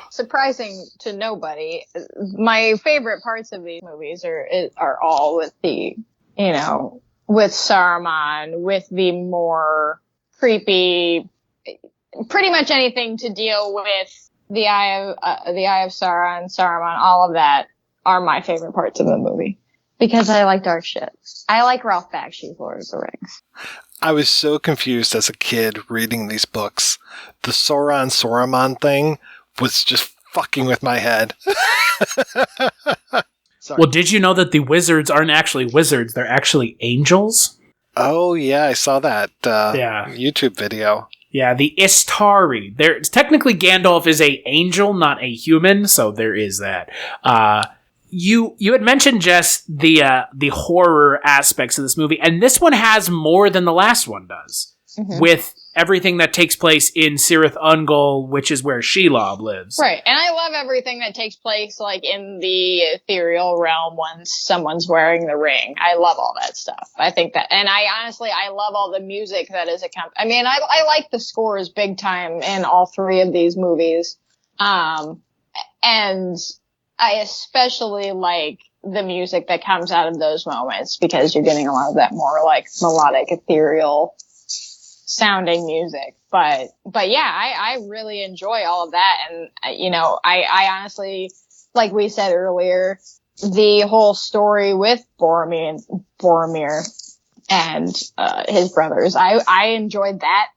Speaker 5: Surprising to nobody, my favorite parts of these movies are all with the, with Saruman, with the more creepy, pretty much anything to deal with the Eye of Saruman, all of that are my favorite parts of the movie. Because I like dark shit. I like Ralph Bakshi's Lord of the Rings.
Speaker 4: I was so confused as a kid reading these books. The Saruman thing was just fucking with my head.
Speaker 3: Well, did you know that the wizards aren't actually wizards? They're actually angels?
Speaker 4: Oh, yeah, I saw that YouTube video.
Speaker 3: Yeah, the Istari. Technically, Gandalf is a angel, not a human, so there is that. You had mentioned, Jess, the horror aspects of this movie, and this one has more than the last one does, with everything that takes place in Cirith Ungol, which is where Shelob lives.
Speaker 5: Right, and I love everything that takes place like in the ethereal realm when someone's wearing the ring. I love all that stuff. I think that, and I love all the music that is accompanied. I mean, I like the scores big time in all three of these movies, and I especially like the music that comes out of those moments because you're getting a lot of that more like melodic, ethereal sounding music. But yeah, I really enjoy all of that. And, I honestly, like we said earlier, the whole story with Boromir and his brothers, I enjoyed that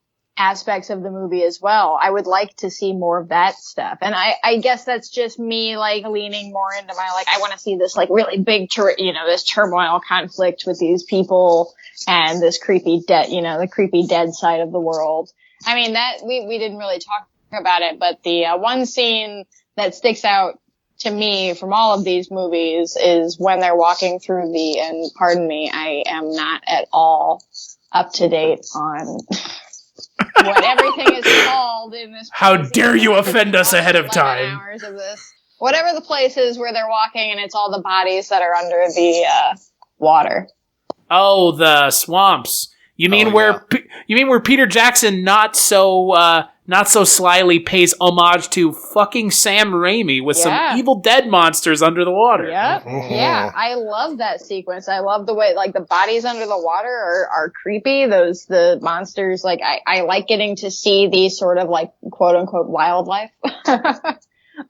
Speaker 5: aspects of the movie as well. I would like to see more of that stuff. And I guess that's just me like leaning more into my, like, I want to see this like really big, this turmoil conflict with these people and this creepy the creepy dead side of the world. I mean, that we didn't really talk about it, but the one scene that sticks out to me from all of these movies is when they're walking through and pardon me, I am not at all up to date on what everything is called in this.
Speaker 3: How dare you offend us ahead of time?
Speaker 5: Hours of this. Whatever the place is where they're walking and it's all the bodies that are under the water.
Speaker 3: Oh, the swamps. You mean where Peter Jackson not so slyly pays homage to fucking Sam Raimi with some Evil Dead monsters under the water.
Speaker 5: Yep. Yeah, I love that sequence. I love the way like the bodies under the water are creepy. The monsters, like I like getting to see the sort of like quote unquote wildlife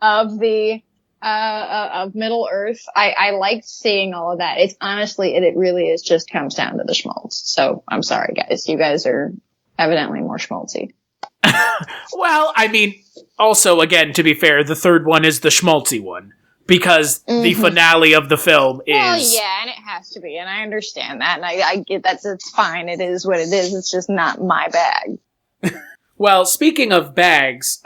Speaker 5: of the of Middle Earth. I like seeing all of that. It's honestly it really is just comes down to the schmaltz. So I'm sorry guys. You guys are evidently more schmaltzy.
Speaker 3: Well, I mean, also, again, to be fair, the third one is the schmaltzy one. Because the finale of the film is...
Speaker 5: Well, yeah, and it has to be, and I understand that, and I get that, it's fine, it is what it is, it's just not my bag.
Speaker 3: Well, speaking of bags,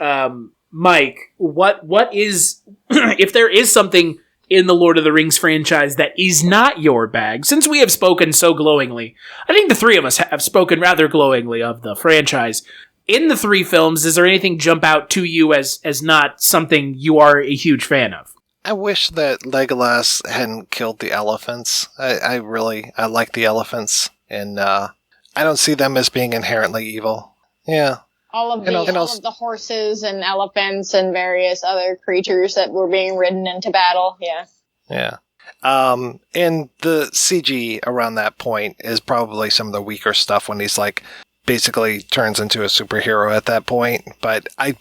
Speaker 3: Mike, what is... if there is something in the Lord of the Rings franchise that is not your bag, since we have spoken so glowingly, I think the three of us have spoken rather glowingly of the franchise... In the three films, is there anything jump out to you as not something you are a huge fan of?
Speaker 4: I wish that Legolas hadn't killed the elephants. I like the elephants, and I don't see them as being inherently evil. Yeah.
Speaker 5: All of the horses and elephants and various other creatures that were being ridden into battle. Yeah.
Speaker 4: Yeah. And the CG around that point is probably some of the weaker stuff when he's like basically turns into a superhero at that point. But I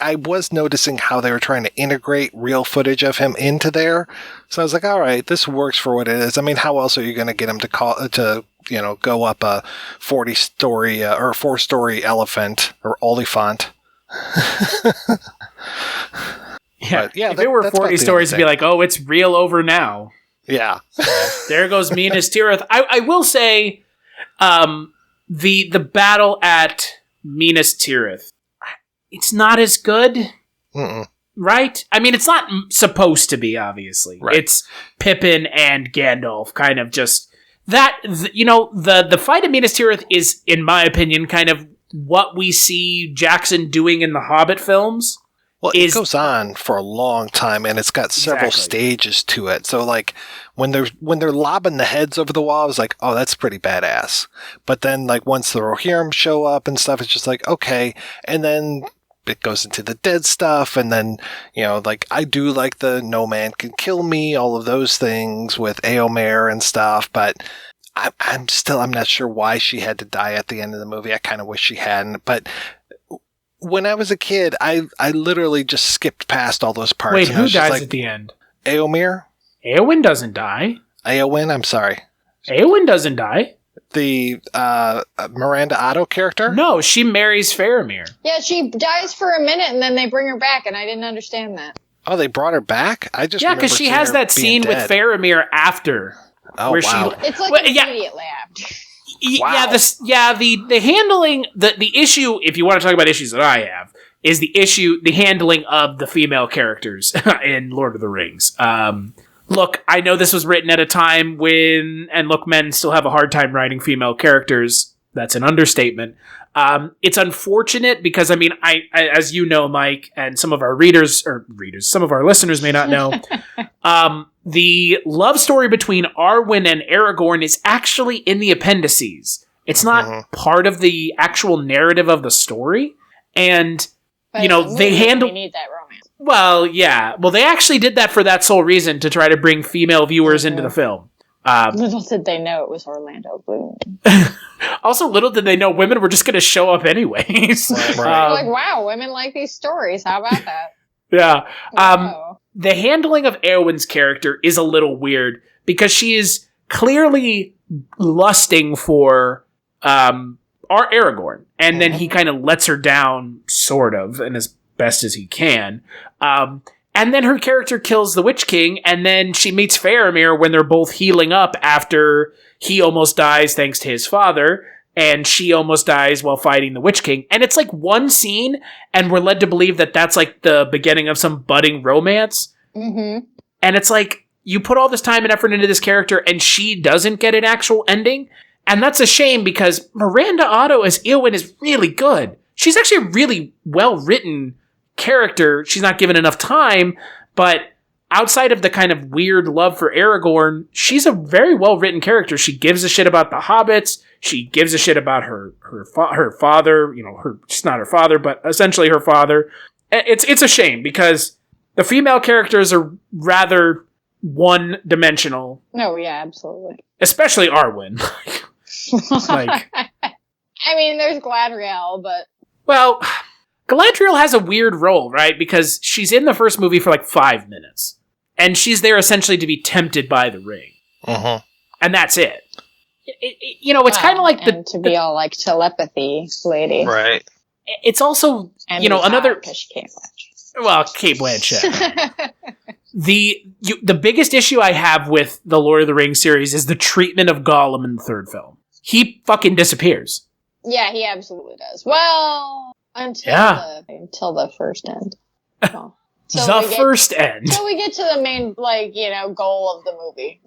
Speaker 4: I was noticing how they were trying to integrate real footage of him into there. So I was like, all right, this works for what it is. I mean, how else are you going to get him to go up a 40-story or 4-story elephant or olifant?
Speaker 3: If it were 40 stories, it'd be like, oh, it's real over now.
Speaker 4: Yeah.
Speaker 3: There goes Minas Tirith. I will say, the battle at Minas Tirith, it's not as good, right? I mean, it's not supposed to be, obviously. Right. It's Pippin and Gandalf kind of just... the fight at Minas Tirith is, in my opinion, kind of what we see Jackson doing in the Hobbit films.
Speaker 4: Well, it goes on for a long time, and it's got several stages to it. So, like, when they're lobbing the heads over the wall, I was like, oh, that's pretty badass. But then, like, once the Rohirrim show up and stuff, it's just like, okay. And then it goes into the dead stuff, and then, like, I do like the no man can kill me, all of those things with Éomer and stuff, but I'm not sure why she had to die at the end of the movie. I kind of wish she hadn't, but when I was a kid, I literally just skipped past all those parts.
Speaker 3: Wait, who dies at the end?
Speaker 4: Éomer?
Speaker 3: Éowyn doesn't die.
Speaker 4: Éowyn, I'm sorry.
Speaker 3: Éowyn doesn't die.
Speaker 4: The Miranda Otto character?
Speaker 3: No, she marries Faramir.
Speaker 5: Yeah, she dies for a minute and then they bring her back, and I didn't understand that.
Speaker 4: Oh, they brought her back? I just
Speaker 3: because she has that scene with Faramir after.
Speaker 4: Oh, wow.
Speaker 5: It's like immediately after.
Speaker 4: Wow.
Speaker 3: The handling, the issue, if you want to talk about issues that I have, is the handling of the female characters in Lord of the Rings. Look, I know this was written at a time when, and look, men still have a hard time writing female characters. That's an understatement. It's unfortunate because, I mean, I as you know, Mike, and some of our some of our listeners may not know, the love story between Arwen and Aragorn is actually in the appendices. It's not part of the actual narrative of the story. And, they handle...
Speaker 5: We need that romance.
Speaker 3: Well, yeah. Well, they actually did that for that sole reason, to try to bring female viewers into the film.
Speaker 5: Little did they know it was Orlando Bloom.
Speaker 3: Also, little did they know women were just going to show up anyways.
Speaker 5: Right. Like, wow, women like these stories. How about that?
Speaker 3: Yeah.
Speaker 5: Wow.
Speaker 3: The handling of Éowyn's character is a little weird because she is clearly lusting for Aragorn, and then he kind of lets her down, sort of, and as best as he can. And then her character kills the Witch King, and then she meets Faramir when they're both healing up after he almost dies thanks to his father, and she almost dies while fighting the Witch King. And it's like one scene, and we're led to believe that that's like the beginning of some budding romance.
Speaker 5: Mm-hmm.
Speaker 3: And it's like, you put all this time and effort into this character, and she doesn't get an actual ending. And that's a shame, because Miranda Otto as Éowyn is really good. She's actually a really well-written character. She's not given enough time, but outside of the kind of weird love for Aragorn, she's a very well-written character. She gives a shit about the hobbits. She gives a shit about her father. She's not her father, but essentially her father. It's a shame, because the female characters are rather one-dimensional.
Speaker 5: No, yeah, absolutely.
Speaker 3: Especially Arwen.
Speaker 5: I mean, there's Galadriel, but...
Speaker 3: Well, Galadriel has a weird role, right? Because she's in the first movie for like 5 minutes. And she's there essentially to be tempted by the ring.
Speaker 4: Uh-huh.
Speaker 3: And that's it. It's kind of like
Speaker 5: to be all like telepathy lady.
Speaker 4: Right.
Speaker 3: It's also,
Speaker 5: And
Speaker 3: another...
Speaker 5: Because she can't watch.
Speaker 3: Well, Kate Blanchett. The biggest issue I have with the Lord of the Rings series is the treatment of Gollum in the third film. He fucking disappears.
Speaker 5: Yeah, he absolutely does. Well, until the first end. Well,
Speaker 3: first end.
Speaker 5: Until we get to the main, goal of the movie.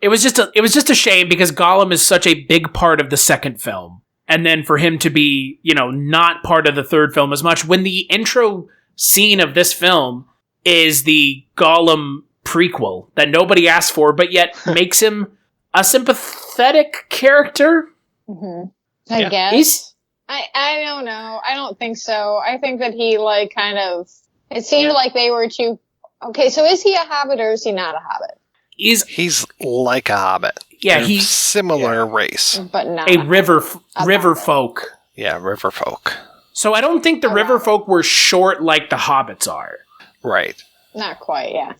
Speaker 3: It was just a shame, because Gollum is such a big part of the second film. And then for him to be, not part of the third film as much, when the intro scene of this film is the Gollum prequel that nobody asked for, but yet makes him a sympathetic character.
Speaker 5: Mm-hmm. I guess. I don't know. I don't think so. I think that he, it seemed like they were too... Okay, so is he a hobbit or is he not a hobbit?
Speaker 4: He's like a hobbit.
Speaker 3: Yeah,
Speaker 4: They're
Speaker 3: he's...
Speaker 4: similar race.
Speaker 5: But not...
Speaker 3: A river folk.
Speaker 4: Yeah, river folk.
Speaker 3: So I don't think the river folk were short like the hobbits are.
Speaker 4: Right.
Speaker 5: Not quite, yeah.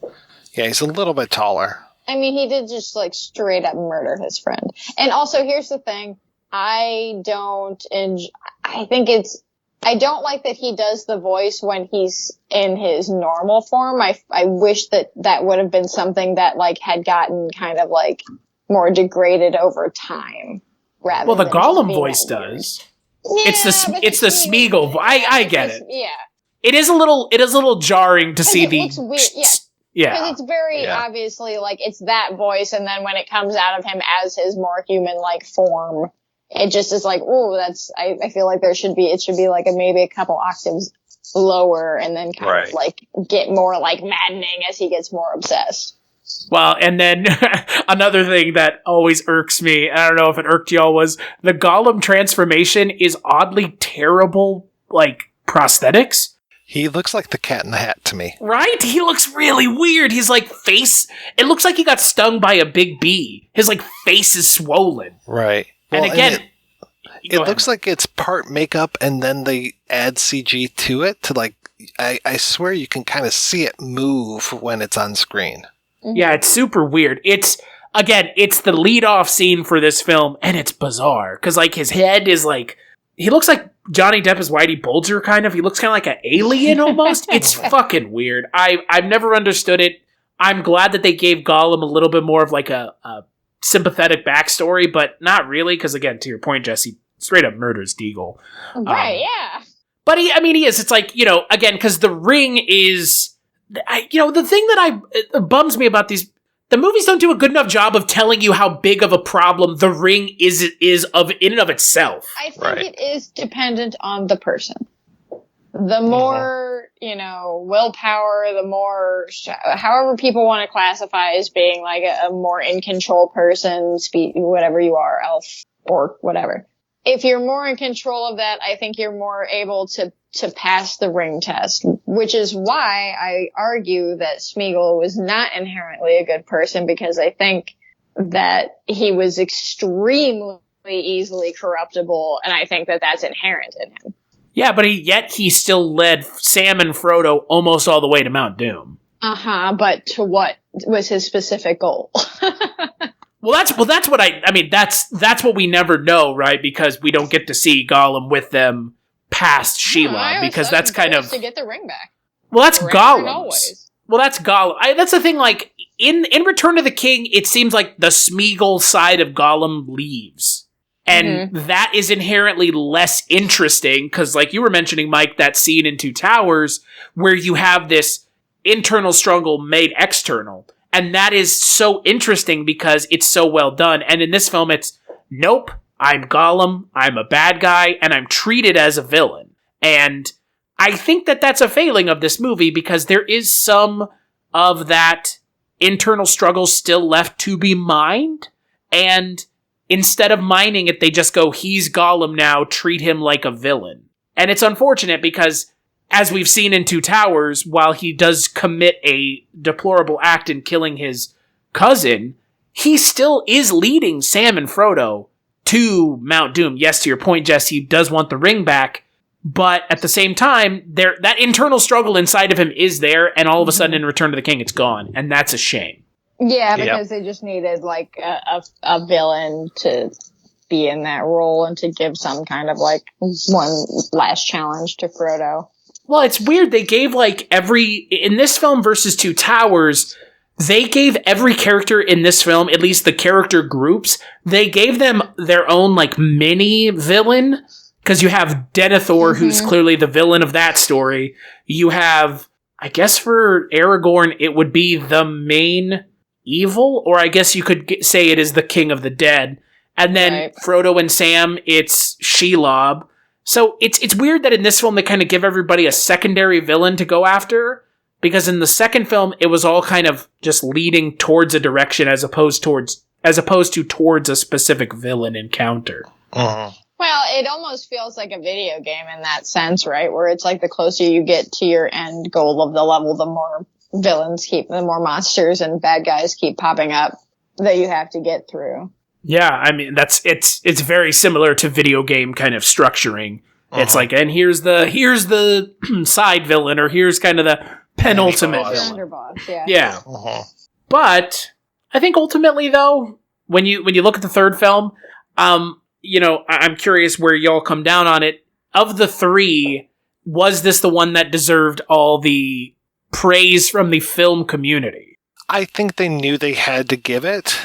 Speaker 4: Yeah, he's a little bit taller.
Speaker 5: I mean, he did just like straight up murder his friend. And also, here's the thing. I don't like that he does the voice when he's in his normal form. I wish that would have been something that like had gotten kind of like more degraded over time. Rather
Speaker 3: the
Speaker 5: than
Speaker 3: Gollum
Speaker 5: just
Speaker 3: voice
Speaker 5: being
Speaker 3: does.
Speaker 5: Yeah,
Speaker 3: It's the Smeagol. I get it.
Speaker 5: Yeah.
Speaker 3: It is a little jarring to see
Speaker 5: it looks weird. Yeah.
Speaker 3: Yeah.
Speaker 5: Because it's very obviously like it's that voice, and then when it comes out of him as his more human-like form, it just is like, ooh, that's. I feel like it should be like maybe a couple octaves lower, and then kind of like get more like maddening as he gets more obsessed.
Speaker 3: Well, and then another thing that always irks me, I don't know if it irked y'all, was the Gollum transformation is oddly terrible, like prosthetics.
Speaker 4: He looks like the Cat in the Hat to me.
Speaker 3: Right? He looks really weird. His like face, it looks like he got stung by a big bee. His like face is swollen.
Speaker 4: Right.
Speaker 3: And again,
Speaker 4: it looks like it's part makeup and then they add CG to it to like, I swear you can kind of see it move when it's on screen.
Speaker 3: Yeah, it's super weird. It's the lead-off scene for this film, and it's bizarre. Because like his head is like, he looks like Johnny Depp is Whitey Bulger, kind of. He looks kind of like an alien almost. It's fucking weird. I've never understood it. I'm glad that they gave Gollum a little bit more of like a sympathetic backstory, but not really, because again, to your point, Jess, he straight up murders Deagle.
Speaker 5: Right, yeah.
Speaker 3: But he is. It's like, again, because the ring is, the thing that bums me about these, the movies don't do a good enough job of telling you how big of a problem the ring is of in and of itself.
Speaker 5: I think it is dependent on the person. The more, willpower, the more, however people want to classify as being like a more in control person, whatever you are, elf or whatever. If you're more in control of that, I think you're more able to pass the ring test, which is why I argue that Smeagol was not inherently a good person, because I think that he was extremely easily corruptible, and I think that that's inherent in him.
Speaker 3: Yeah, but he still led Sam and Frodo almost all the way to Mount Doom.
Speaker 5: But to what was his specific goal?
Speaker 3: That's what that's what we never know, right? Because we don't get to see Gollum with them past Shelob, because that's kind of
Speaker 5: to get the ring back.
Speaker 3: Well, that's Gollum's. Well, that's Gollum. That's the thing. Like in Return of the King, it seems like the Smeagol side of Gollum leaves, and that is inherently less interesting because, like you were mentioning, Mike, that scene in Two Towers where you have this internal struggle made external. And that is so interesting because it's so well done. And in this film, it's, nope, I'm Gollum, I'm a bad guy, and I'm treated as a villain. And I think that that's a failing of this movie because there is some of that internal struggle still left to be mined. And instead of mining it, they just go, he's Gollum now, treat him like a villain. And it's unfortunate because, as we've seen in Two Towers, while he does commit a deplorable act in killing his cousin, he still is leading Sam and Frodo to Mount Doom. Yes, to your point, Jess, he does want the ring back, but at the same time, that internal struggle inside of him is there, and all of a sudden in Return of the King, it's gone, and that's a shame.
Speaker 5: Yeah, because they just needed like a villain to be in that role and to give some kind of like one last challenge to Frodo.
Speaker 3: Well, it's weird. They gave in this film versus Two Towers, they gave every character in this film, at least the character groups, they gave them their own like mini villain. Because you have Denethor, who's clearly the villain of that story. You have, I guess for Aragorn, it would be the main evil, or I guess you could say it is the King of the Dead. And then Frodo and Sam, it's Shelob. So it's weird that in this film they kind of give everybody a secondary villain to go after, because in the second film it was all kind of just leading towards a direction as opposed to towards a specific villain encounter.
Speaker 4: Uh-huh.
Speaker 5: Well, it almost feels like a video game in that sense, right? Where it's like the closer you get to your end goal of the level, the more the more monsters and bad guys keep popping up that you have to get through.
Speaker 3: Yeah, I mean it's very similar to video game kind of structuring. It's like, and here's the side villain, or here's kind of the penultimate villain.
Speaker 5: Underboss, yeah.
Speaker 3: Yeah. But I think ultimately, though, when you look at the third film, I'm curious where y'all come down on it. Of the three, was this the one that deserved all the praise from the film community?
Speaker 4: I think they knew they had to give it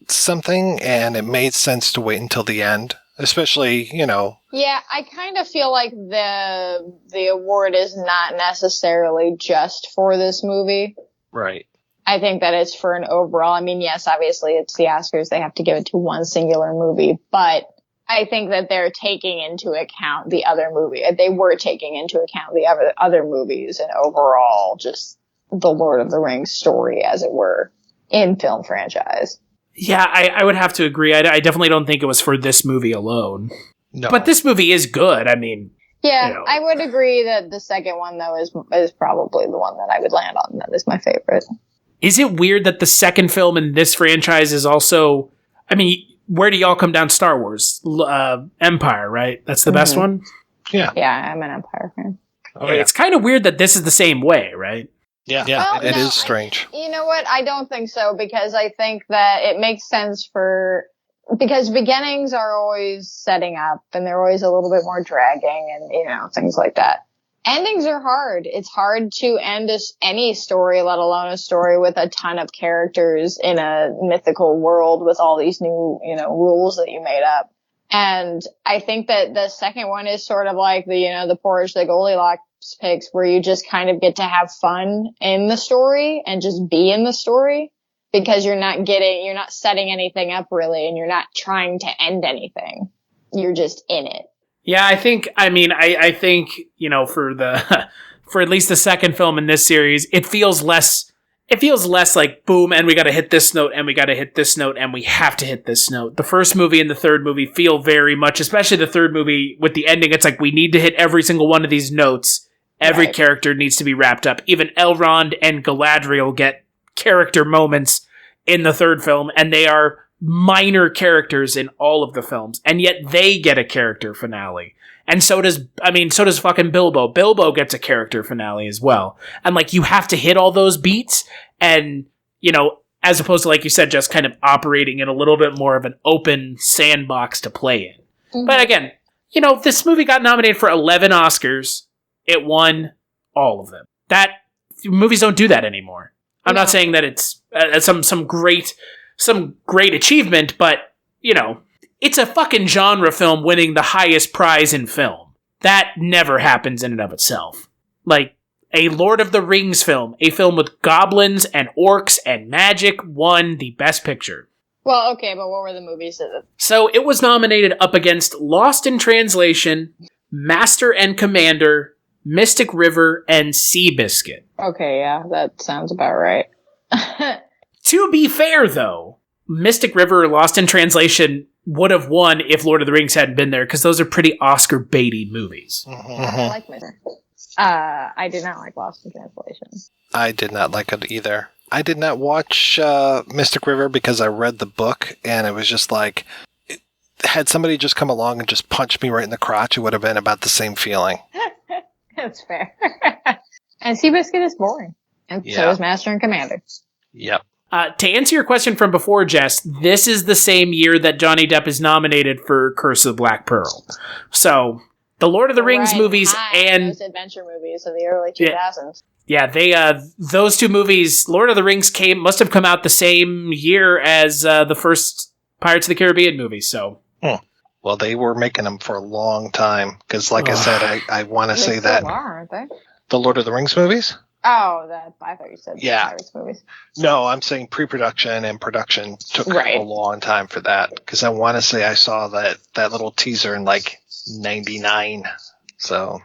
Speaker 4: something, and it made sense to wait until the end. Especially,
Speaker 5: Yeah, I kind of feel like the award is not necessarily just for this movie.
Speaker 4: Right.
Speaker 5: I think that it's for an overall. I mean, yes, obviously it's the Oscars. They have to give it to one singular movie, but I think that they're taking into account the other movie. They were taking into account the other movies and overall just the Lord of the Rings story, as it were, in film franchise.
Speaker 3: Yeah, I would have to agree. I definitely don't think it was for this movie alone.
Speaker 4: No.
Speaker 3: But this movie is good. I mean...
Speaker 5: Yeah, I would agree that the second one, though, is probably the one that I would land on. That is my favorite.
Speaker 3: Is it weird that the second film in this franchise is also... I mean, where do y'all come down Star Wars? Empire, right? That's the best one?
Speaker 4: Yeah.
Speaker 5: Yeah, I'm an Empire fan.
Speaker 3: Oh, yeah. It's kind of weird that this is the same way, right?
Speaker 4: Yeah,
Speaker 5: Well,
Speaker 4: it is strange.
Speaker 5: You know what? I don't think so, because I think that it makes sense because beginnings are always setting up and they're always a little bit more dragging and, things like that. Endings are hard. It's hard to end any story, let alone a story with a ton of characters in a mythical world with all these new, rules that you made up. And I think that the second one is sort of like the porridge that Goldilocks picks, where you just kind of get to have fun in the story and just be in the story, because you're not setting anything up really, and you're not trying to end anything. You're just in it.
Speaker 3: Yeah, I think for at least the second film in this series, it feels less like boom, and we got to hit this note, and we got to hit this note, and we have to hit this note. The first movie and the third movie feel very much, especially the third movie with the ending, it's like we need to hit every single one of these notes. Every character needs to be wrapped up. Even Elrond and Galadriel get character moments in the third film, and they are minor characters in all of the films, and yet they get a character finale. And so does fucking Bilbo. Bilbo gets a character finale as well. And you have to hit all those beats, and as opposed to, like you said, just kind of operating in a little bit more of an open sandbox to play in. Mm-hmm. But again, this movie got nominated for 11 Oscars. It won all of them. Movies don't do that anymore. I'm not saying that it's some great achievement, but it's a fucking genre film winning the highest prize in film. That never happens in and of itself. Like a Lord of the Rings film, a film with goblins and orcs and magic, won the Best Picture.
Speaker 5: Well, okay, but what were the movies?
Speaker 3: So it was nominated up against Lost in Translation, Master and Commander, Mystic River, and Seabiscuit.
Speaker 5: Okay, yeah, that sounds about right.
Speaker 3: To be fair, though, Mystic River or Lost in Translation would have won if Lord of the Rings hadn't been there, because those are pretty Oscar-baity movies.
Speaker 5: I like Mystic. I did not like Lost in Translation.
Speaker 4: I did not like it either. I did not watch Mystic River because I read the book, and it was just like, had somebody just come along and just punched me right in the crotch, it would have been about the same feeling.
Speaker 5: That's fair. And Seabiscuit is boring. And so is Master and Commander.
Speaker 4: Yep.
Speaker 3: To answer your question from before, Jess, this is the same year that Johnny Depp is nominated for Curse of the Black Pearl. So, the Lord of the Rings movies and
Speaker 5: those adventure movies of the early 2000s.
Speaker 3: Yeah, they those two movies, Lord of the Rings must have come out the same year as the first Pirates of the Caribbean movie. So,
Speaker 4: well, they were making them for a long time because, like I said, I want to say that
Speaker 5: aren't they?
Speaker 4: The Lord of the Rings movies.
Speaker 5: Oh, I thought you said Pirates movies.
Speaker 4: No, I'm saying pre-production and production took a long time for that, because I want to say I saw that little teaser in 99. So,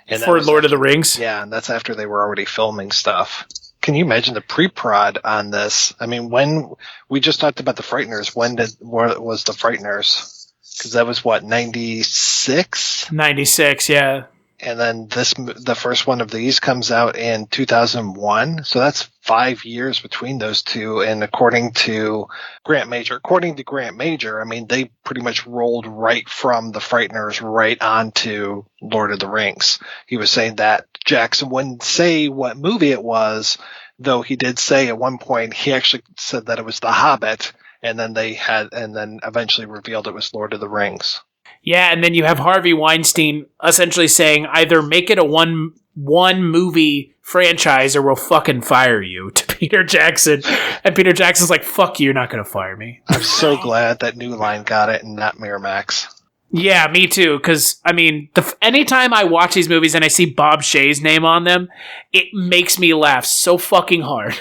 Speaker 4: and
Speaker 3: for Lord of the Rings?
Speaker 4: Yeah, and that's after they were already filming stuff. Can you imagine the pre-prod on this? I mean, when we just talked about the Frighteners, when was the Frighteners? Because that was 96?
Speaker 3: 96, yeah.
Speaker 4: and then the first one of these comes out in 2001. So that's 5 years between those two. And according to Grant Major, I mean, they pretty much rolled right from The Frighteners right onto Lord of the Rings. He was saying that Jackson wouldn't say what movie it was, though he did say at one point he actually said that it was The Hobbit, and then eventually revealed it was Lord of the Rings.
Speaker 3: Yeah, and then you have Harvey Weinstein essentially saying either make it a one movie franchise or we'll fucking fire you to Peter Jackson. And Peter Jackson's like, fuck you, you're not going to fire me.
Speaker 4: I'm so glad that New Line got it and not Miramax.
Speaker 3: Yeah, me too, because, I mean, anytime I watch these movies and I see Bob Shaye's name on them, it makes me laugh so fucking hard.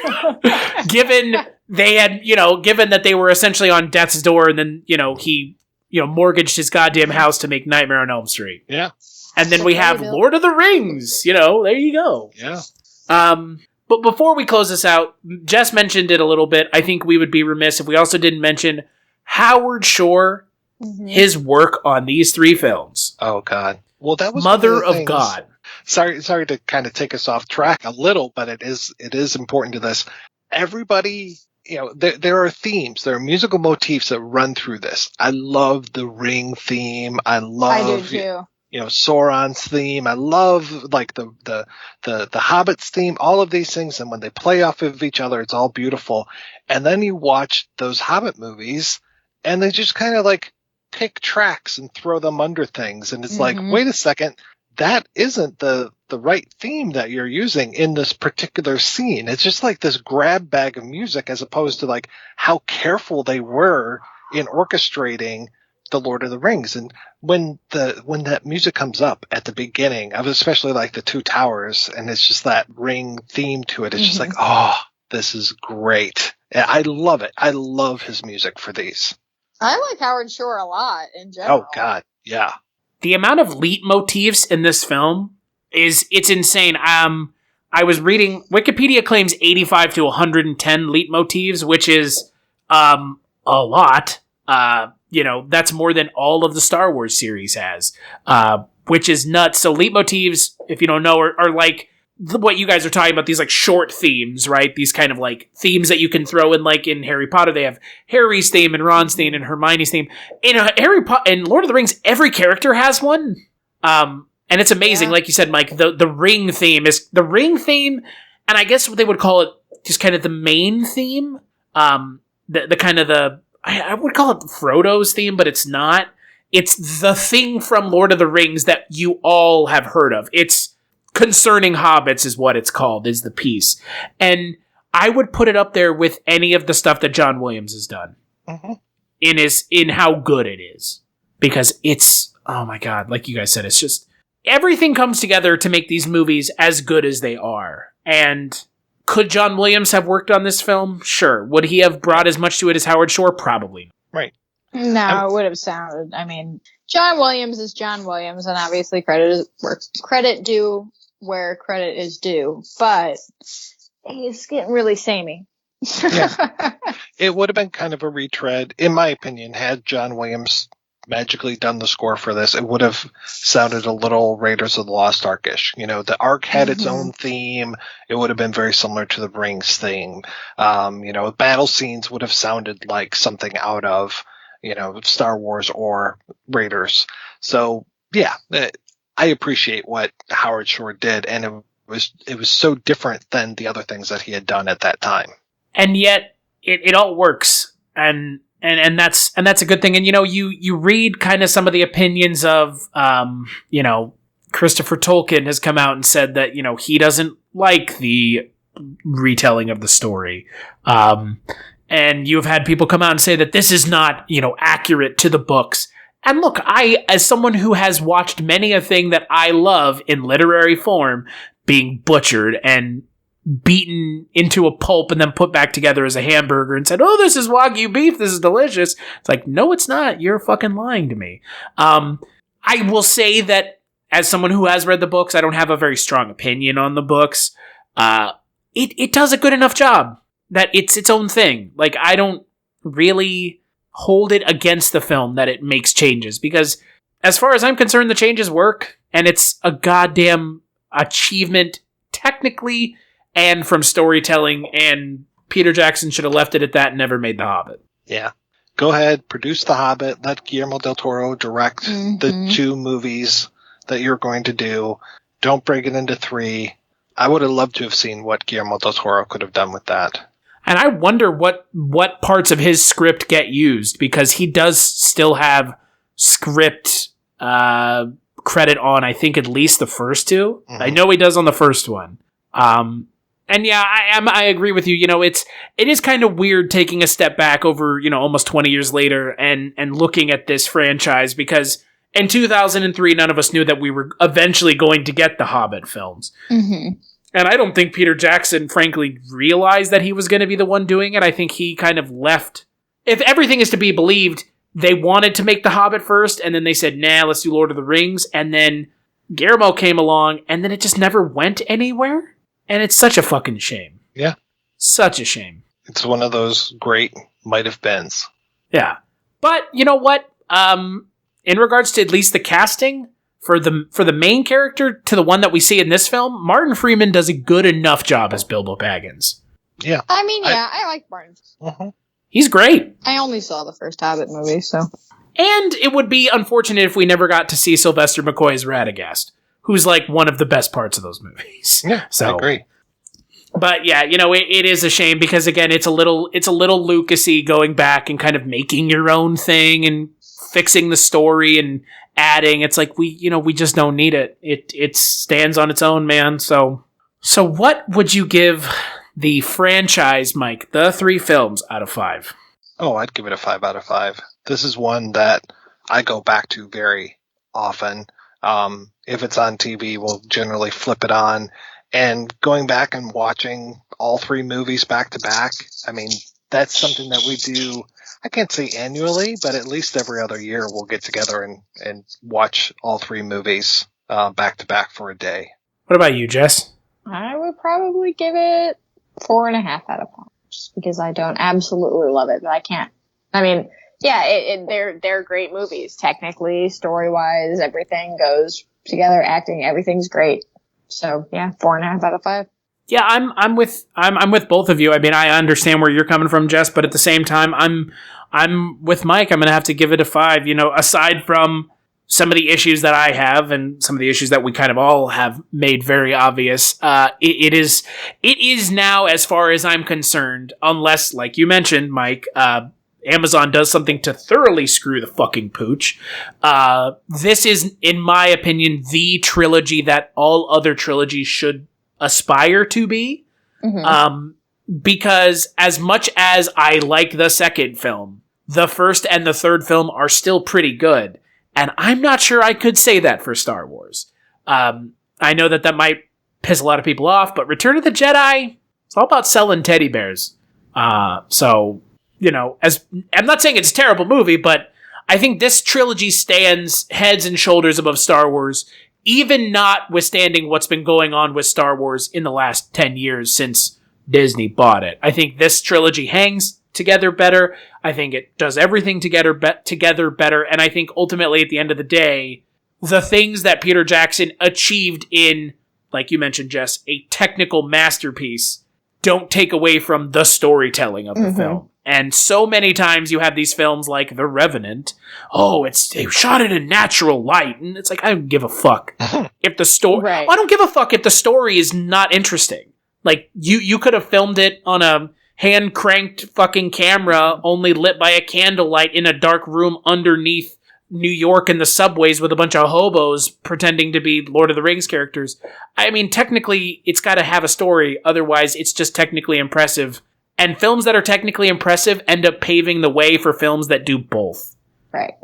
Speaker 3: Given that they were essentially on death's door and then, he mortgaged his goddamn house to make Nightmare on Elm Street.
Speaker 4: Yeah.
Speaker 3: And then we have Lord of the Rings. There you go.
Speaker 4: Yeah.
Speaker 3: But before we close this out, Jess mentioned it a little bit. I think we would be remiss if we also didn't mention Howard Shore, his work on these 3 films.
Speaker 4: Oh, God. Well, that was
Speaker 3: Mother of God.
Speaker 4: Sorry to kind of take us off track a little, but it is important to this. Everybody... there are themes, there are musical motifs that run through this. I love the Ring theme. I do
Speaker 5: too.
Speaker 4: Sauron's theme. I love like the Hobbit's theme, all of these things. And when they play off of each other, it's all beautiful. And then you watch those Hobbit movies and they just kind of like pick tracks and throw them under things. And it's like, wait a second, that isn't the right theme that you're using in this particular scene. It's just like this grab bag of music as opposed to like how careful they were in orchestrating the Lord of the Rings. And when that music comes up at the beginning, I was especially like the Two Towers, and it's just that ring theme to it. It's just like, oh, this is great. And I love it. I love his music for these.
Speaker 5: I like Howard Shore a lot in general.
Speaker 4: Oh, God. Yeah.
Speaker 3: The amount of leitmotifs in this film it's insane. I was reading, Wikipedia claims 85 to 110 leitmotifs, which is a lot. That's more than all of the Star Wars series has, which is nuts. So leitmotifs, if you don't know, are like what you guys are talking about, these like short themes, right? These kind of like themes that you can throw in, like in Harry Potter, they have Harry's theme and Ron's theme and Hermione's theme. In Lord of the Rings, every character has one. And it's amazing, like you said, Mike, the ring theme is the ring theme, and I guess what they would call it just kind of the main theme. The kind of I would call it Frodo's theme, but it's not. It's the thing from Lord of the Rings that you all have heard of. It's Concerning Hobbits is what it's called, is the piece. And I would put it up there with any of the stuff that John Williams has done in how good it is. Because it's, oh my God, like you guys said, it's just, everything comes together to make these movies as good as they are. And could John Williams have worked on this film? Sure. Would he have brought as much to it as Howard Shore? Probably.
Speaker 4: Right.
Speaker 5: No, it would have sounded, John Williams is John Williams, and obviously credit due where credit is due, but he's getting really samey.
Speaker 4: Yeah. It would have been kind of a retread, in my opinion, had John Williams magically done the score for this. It would have sounded a little Raiders of the Lost Ark-ish. The Ark had its own theme. It would have been very similar to the Rings theme. Battle scenes would have sounded like something out of, Star Wars or Raiders. So, yeah, I appreciate what Howard Shore did, and it was so different than the other things that he had done at that time.
Speaker 3: And yet, it all works, and that's a good thing. And you read kind of some of the opinions of Christopher Tolkien has come out and said that he doesn't like the retelling of the story. And you've had people come out and say that this is not accurate to the books. And look, I, as someone who has watched many a thing that I love in literary form being butchered and beaten into a pulp and then put back together as a hamburger and said, oh, this is Wagyu beef, this is delicious. It's like, no, it's not. You're fucking lying to me. I will say that as someone who has read the books, I don't have a very strong opinion on the books. It does a good enough job that it's its own thing. Like, I don't really hold it against the film that it makes changes, because as far as I'm concerned, the changes work. and it's a goddamn achievement technically and from storytelling, and Peter Jackson should have left it at that and never made The Hobbit.
Speaker 4: Yeah. Go ahead, produce The Hobbit, let Guillermo del Toro direct the 2 movies that you're going to do. Don't break it into 3. I would have loved to have seen what Guillermo del Toro could have done with that.
Speaker 3: And I wonder what parts of his script get used, because he does still have script credit on, I think, at least the first 2. I know he does on the first one. And yeah, I agree with you. You know, it is kind of weird taking a step back over, you know, almost 20 years later and looking at this franchise, because in 2003, none of us knew that we were eventually going to get the Hobbit films. Mm-hmm. And I don't think Peter Jackson, frankly, realized that he was going to be the one doing it. I think he kind of left. If everything is to be believed, they wanted to make the Hobbit first, and then they said, nah, let's do Lord of the Rings. And then Guillermo came along, and then it just never went anywhere. And it's such a fucking shame.
Speaker 4: Yeah.
Speaker 3: Such a shame.
Speaker 4: It's one of those great might have beens.
Speaker 3: Yeah. But you know what? In regards to at least the casting for the main character to the one that we see in this film, Martin Freeman does a good enough job as Bilbo Baggins.
Speaker 4: Yeah.
Speaker 5: I mean, I like Martin.
Speaker 3: He's great.
Speaker 5: I only saw the first Hobbit movie, so.
Speaker 3: And it would be unfortunate if we never got to see Sylvester McCoy as Radagast, who's like one of the best parts of those movies.
Speaker 4: Yeah,
Speaker 3: so,
Speaker 4: I agree.
Speaker 3: But yeah, you know, it is a shame because again, it's a little Lucas-y going back and kind of making your own thing and fixing the story and adding. It's like we just don't need it. It stands on its own, man. So what would you give the franchise, Mike, the 3 films, out of 5?
Speaker 4: Oh, I'd give it a 5 out of 5. This is one that I go back to very often. If it's on TV, we'll generally flip it on. And going back and watching all 3 movies back to back, I mean, that's something that we do, I can't say annually, but at least every other year we'll get together and watch all 3 movies back to back for a day. What about you, Jess?
Speaker 5: I would probably give it 4.5 out of 5, just because I don't absolutely love it, but I can't. I mean, yeah, they're great movies. Technically, story-wise, everything goes together. Acting, everything's great. So yeah, 4.5 out of 5.
Speaker 3: Yeah, I'm with both of you. I mean, I understand where you're coming from, Jess, but at the same time, I'm with Mike. I'm gonna have to give it a 5. You know, aside from some of the issues that I have and some of the issues that we kind of all have made very obvious, it is now, as far as I'm concerned, unless, like you mentioned, Mike, Amazon does something to thoroughly screw the fucking pooch. This is, in my opinion, the trilogy that all other trilogies should aspire to be. Mm-hmm. Because as much as I like the second film, the first and the third film are still pretty good. And I'm not sure I could say that for Star Wars. I know that might piss a lot of people off, but Return of the Jedi, it's all about selling teddy bears. So, you know, I'm not saying it's a terrible movie, but I think this trilogy stands heads and shoulders above Star Wars, even notwithstanding what's been going on with Star Wars in the last 10 years since Disney bought it. I think this trilogy hangs together better. I think it does everything together better. And I think ultimately, at the end of the day, the things that Peter Jackson achieved in, like you mentioned, Jess, a technical masterpiece, don't take away from the storytelling of the film. And so many times you have these films like The Revenant. Oh, they shot it in natural light. And it's like, I don't give a fuck if the story... Right. I don't give a fuck if the story is not interesting. Like, you could have filmed it on a hand-cranked fucking camera, only lit by a candlelight in a dark room underneath New York in the subways with a bunch of hobos pretending to be Lord of the Rings characters. I mean, technically, it's got to have a story. Otherwise, it's just technically impressive. And films that are technically impressive end up paving the way for films that do both.
Speaker 5: Right.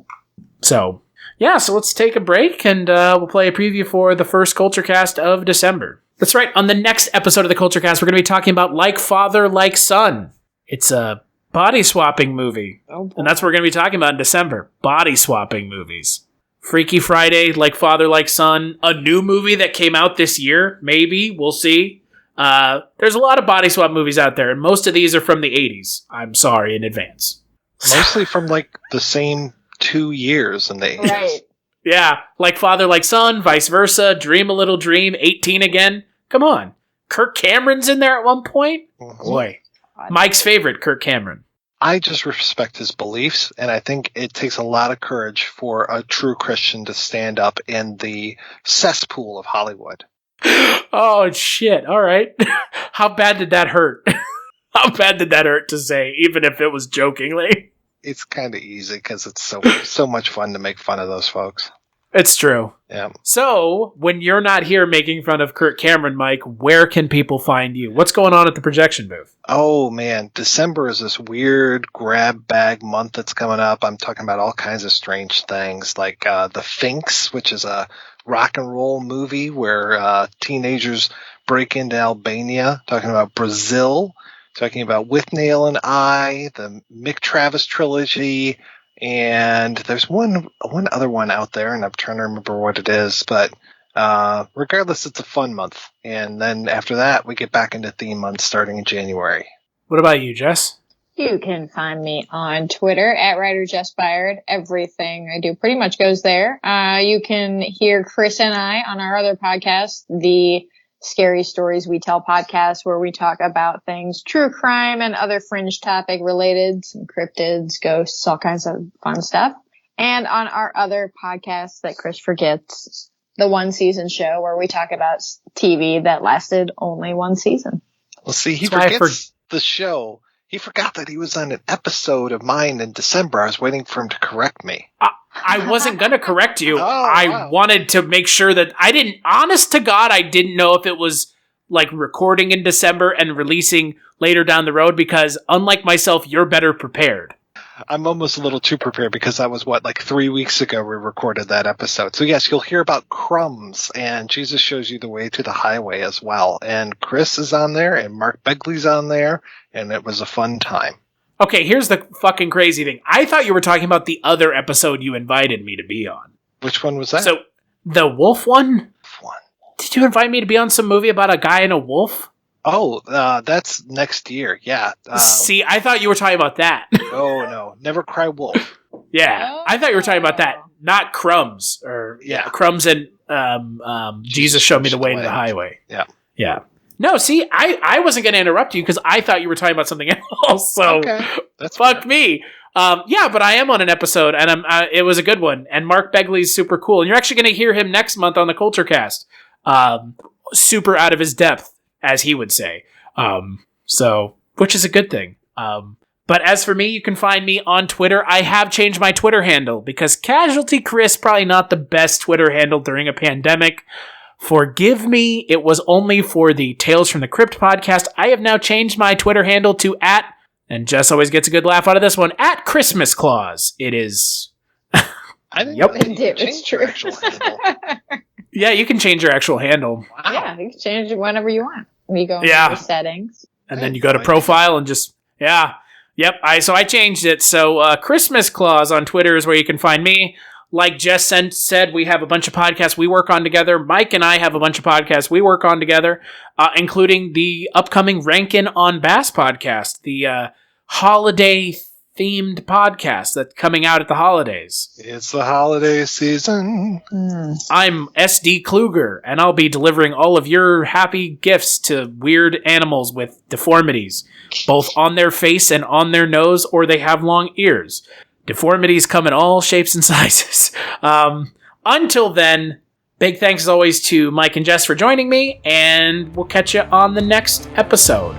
Speaker 3: So, yeah, so let's take a break and we'll play a preview for the first Kulturecast of December. That's right. On the next episode of the Kulturecast, we're going to be talking about Like Father, Like Son. It's a body swapping movie. Oh, and that's what we're going to be talking about in December. Body swapping movies. Freaky Friday, Like Father, Like Son. A new movie that came out this year. Maybe. We'll see. There's a lot of body swap movies out there, and most of these are from the 80s. I'm sorry in advance.
Speaker 4: Mostly from, like, the same 2 years in the 80s.
Speaker 5: Right.
Speaker 3: Yeah, like father, like son, vice versa, dream a little dream, 18 again. Come on. Kirk Cameron's in there at one point? Boy. Mike's favorite, Kirk Cameron.
Speaker 4: I just respect his beliefs, and I think it takes a lot of courage for a true Christian to stand up in the cesspool of Hollywood.
Speaker 3: Oh, shit. All right. How bad did that hurt? How bad did that hurt to say, even if it was jokingly?
Speaker 4: It's kind of easy because it's so much fun to make fun of those folks.
Speaker 3: It's true.
Speaker 4: Yeah.
Speaker 3: So, when you're not here making fun of Kirk Cameron, Mike, where can people find you? What's going on at the projection booth?
Speaker 4: Oh, man. December is this weird grab bag month that's coming up. I'm talking about all kinds of strange things, like The Finks, which is a rock and roll movie where teenagers break into Albania, talking about Brazil, talking about With Nail and I, the Mick Travis trilogy, and there's one other one out there, and I'm trying to remember what it is, but regardless, it's a fun month. And then after that, we get back into theme month starting in January.
Speaker 3: What about you, Jess?
Speaker 5: You can find me on Twitter at writer Jess Byard. Everything I do pretty much goes there. You can hear Chris and I on our other podcast, the Scary Stories We Tell podcast, where we talk about things true crime and other fringe topic related, some cryptids, ghosts, all kinds of fun stuff. And on our other podcast that Chris forgets, the One Season Show, where we talk about TV that lasted only one season.
Speaker 4: Well, see, he forgets the show. He forgot that he was on an episode of mine in December. I was waiting for him to correct me.
Speaker 3: I wasn't going to correct you.
Speaker 4: Wow.
Speaker 3: Wanted to make sure that honest to God, I didn't know if it was like recording in December and releasing later down the road, because unlike myself, you're better prepared.
Speaker 4: I'm almost a little too prepared because that was 3 weeks ago we recorded that episode. So yes, you'll hear about crumbs, and Jesus Shows You the Way to the Highway as well. And Chris is on there, and Mark Begley's on there, and it was a fun time.
Speaker 3: Okay, here's the fucking crazy thing. I thought you were talking about the other episode you invited me to be on.
Speaker 4: Which one was that?
Speaker 3: So, the wolf one? Did you invite me to be on some movie about a guy and a wolf?
Speaker 4: Oh, that's next year. Yeah.
Speaker 3: See, I thought you were talking about that.
Speaker 4: Oh, no. Never Cry Wolf.
Speaker 3: Yeah. I thought you were talking about that. Not Crumbs. Or Crumbs and Jesus Showed Me the Way to the Highway.
Speaker 4: Yeah.
Speaker 3: Yeah. No, see, I wasn't going to interrupt you because I thought you were talking about something else. So,
Speaker 4: okay. That's
Speaker 3: fuck me. Yeah, but I am on an episode, and it was a good one. And Mark Begley's super cool. And you're actually going to hear him next month on the Kulturecast. Super out of his depth, as he would say. So, which is a good thing. But as for me, you can find me on Twitter. I have changed my Twitter handle because Casualty Chris, probably not the best Twitter handle during a pandemic. Forgive me, it was only for the Tales from the Crypt podcast. I have now changed my Twitter handle to and Jess always gets a good laugh out of this one, @Christmas Claus. It is...
Speaker 4: I didn't know
Speaker 5: It's true.
Speaker 3: Yeah, you can change your actual handle.
Speaker 4: Wow.
Speaker 5: Yeah, you can change it whenever you want. You go into the settings.
Speaker 3: And then you go to profile and just... Yeah. Yep. So I changed it. So Christmas Claus on Twitter is where you can find me. Like Jess said, we have a bunch of podcasts we work on together. Mike and I have a bunch of podcasts we work on together, including the upcoming Rankin' on Bass podcast, the holiday-themed podcast that's coming out at the holidays.
Speaker 4: It's the holiday season.
Speaker 3: I'm SD Kluger, and I'll be delivering all of your happy gifts to weird animals with deformities, both on their face and on their nose, or they have long ears. Deformities come in all shapes and sizes. Until then, big thanks as always to Mike and Jess for joining me, and we'll catch you on the next episode.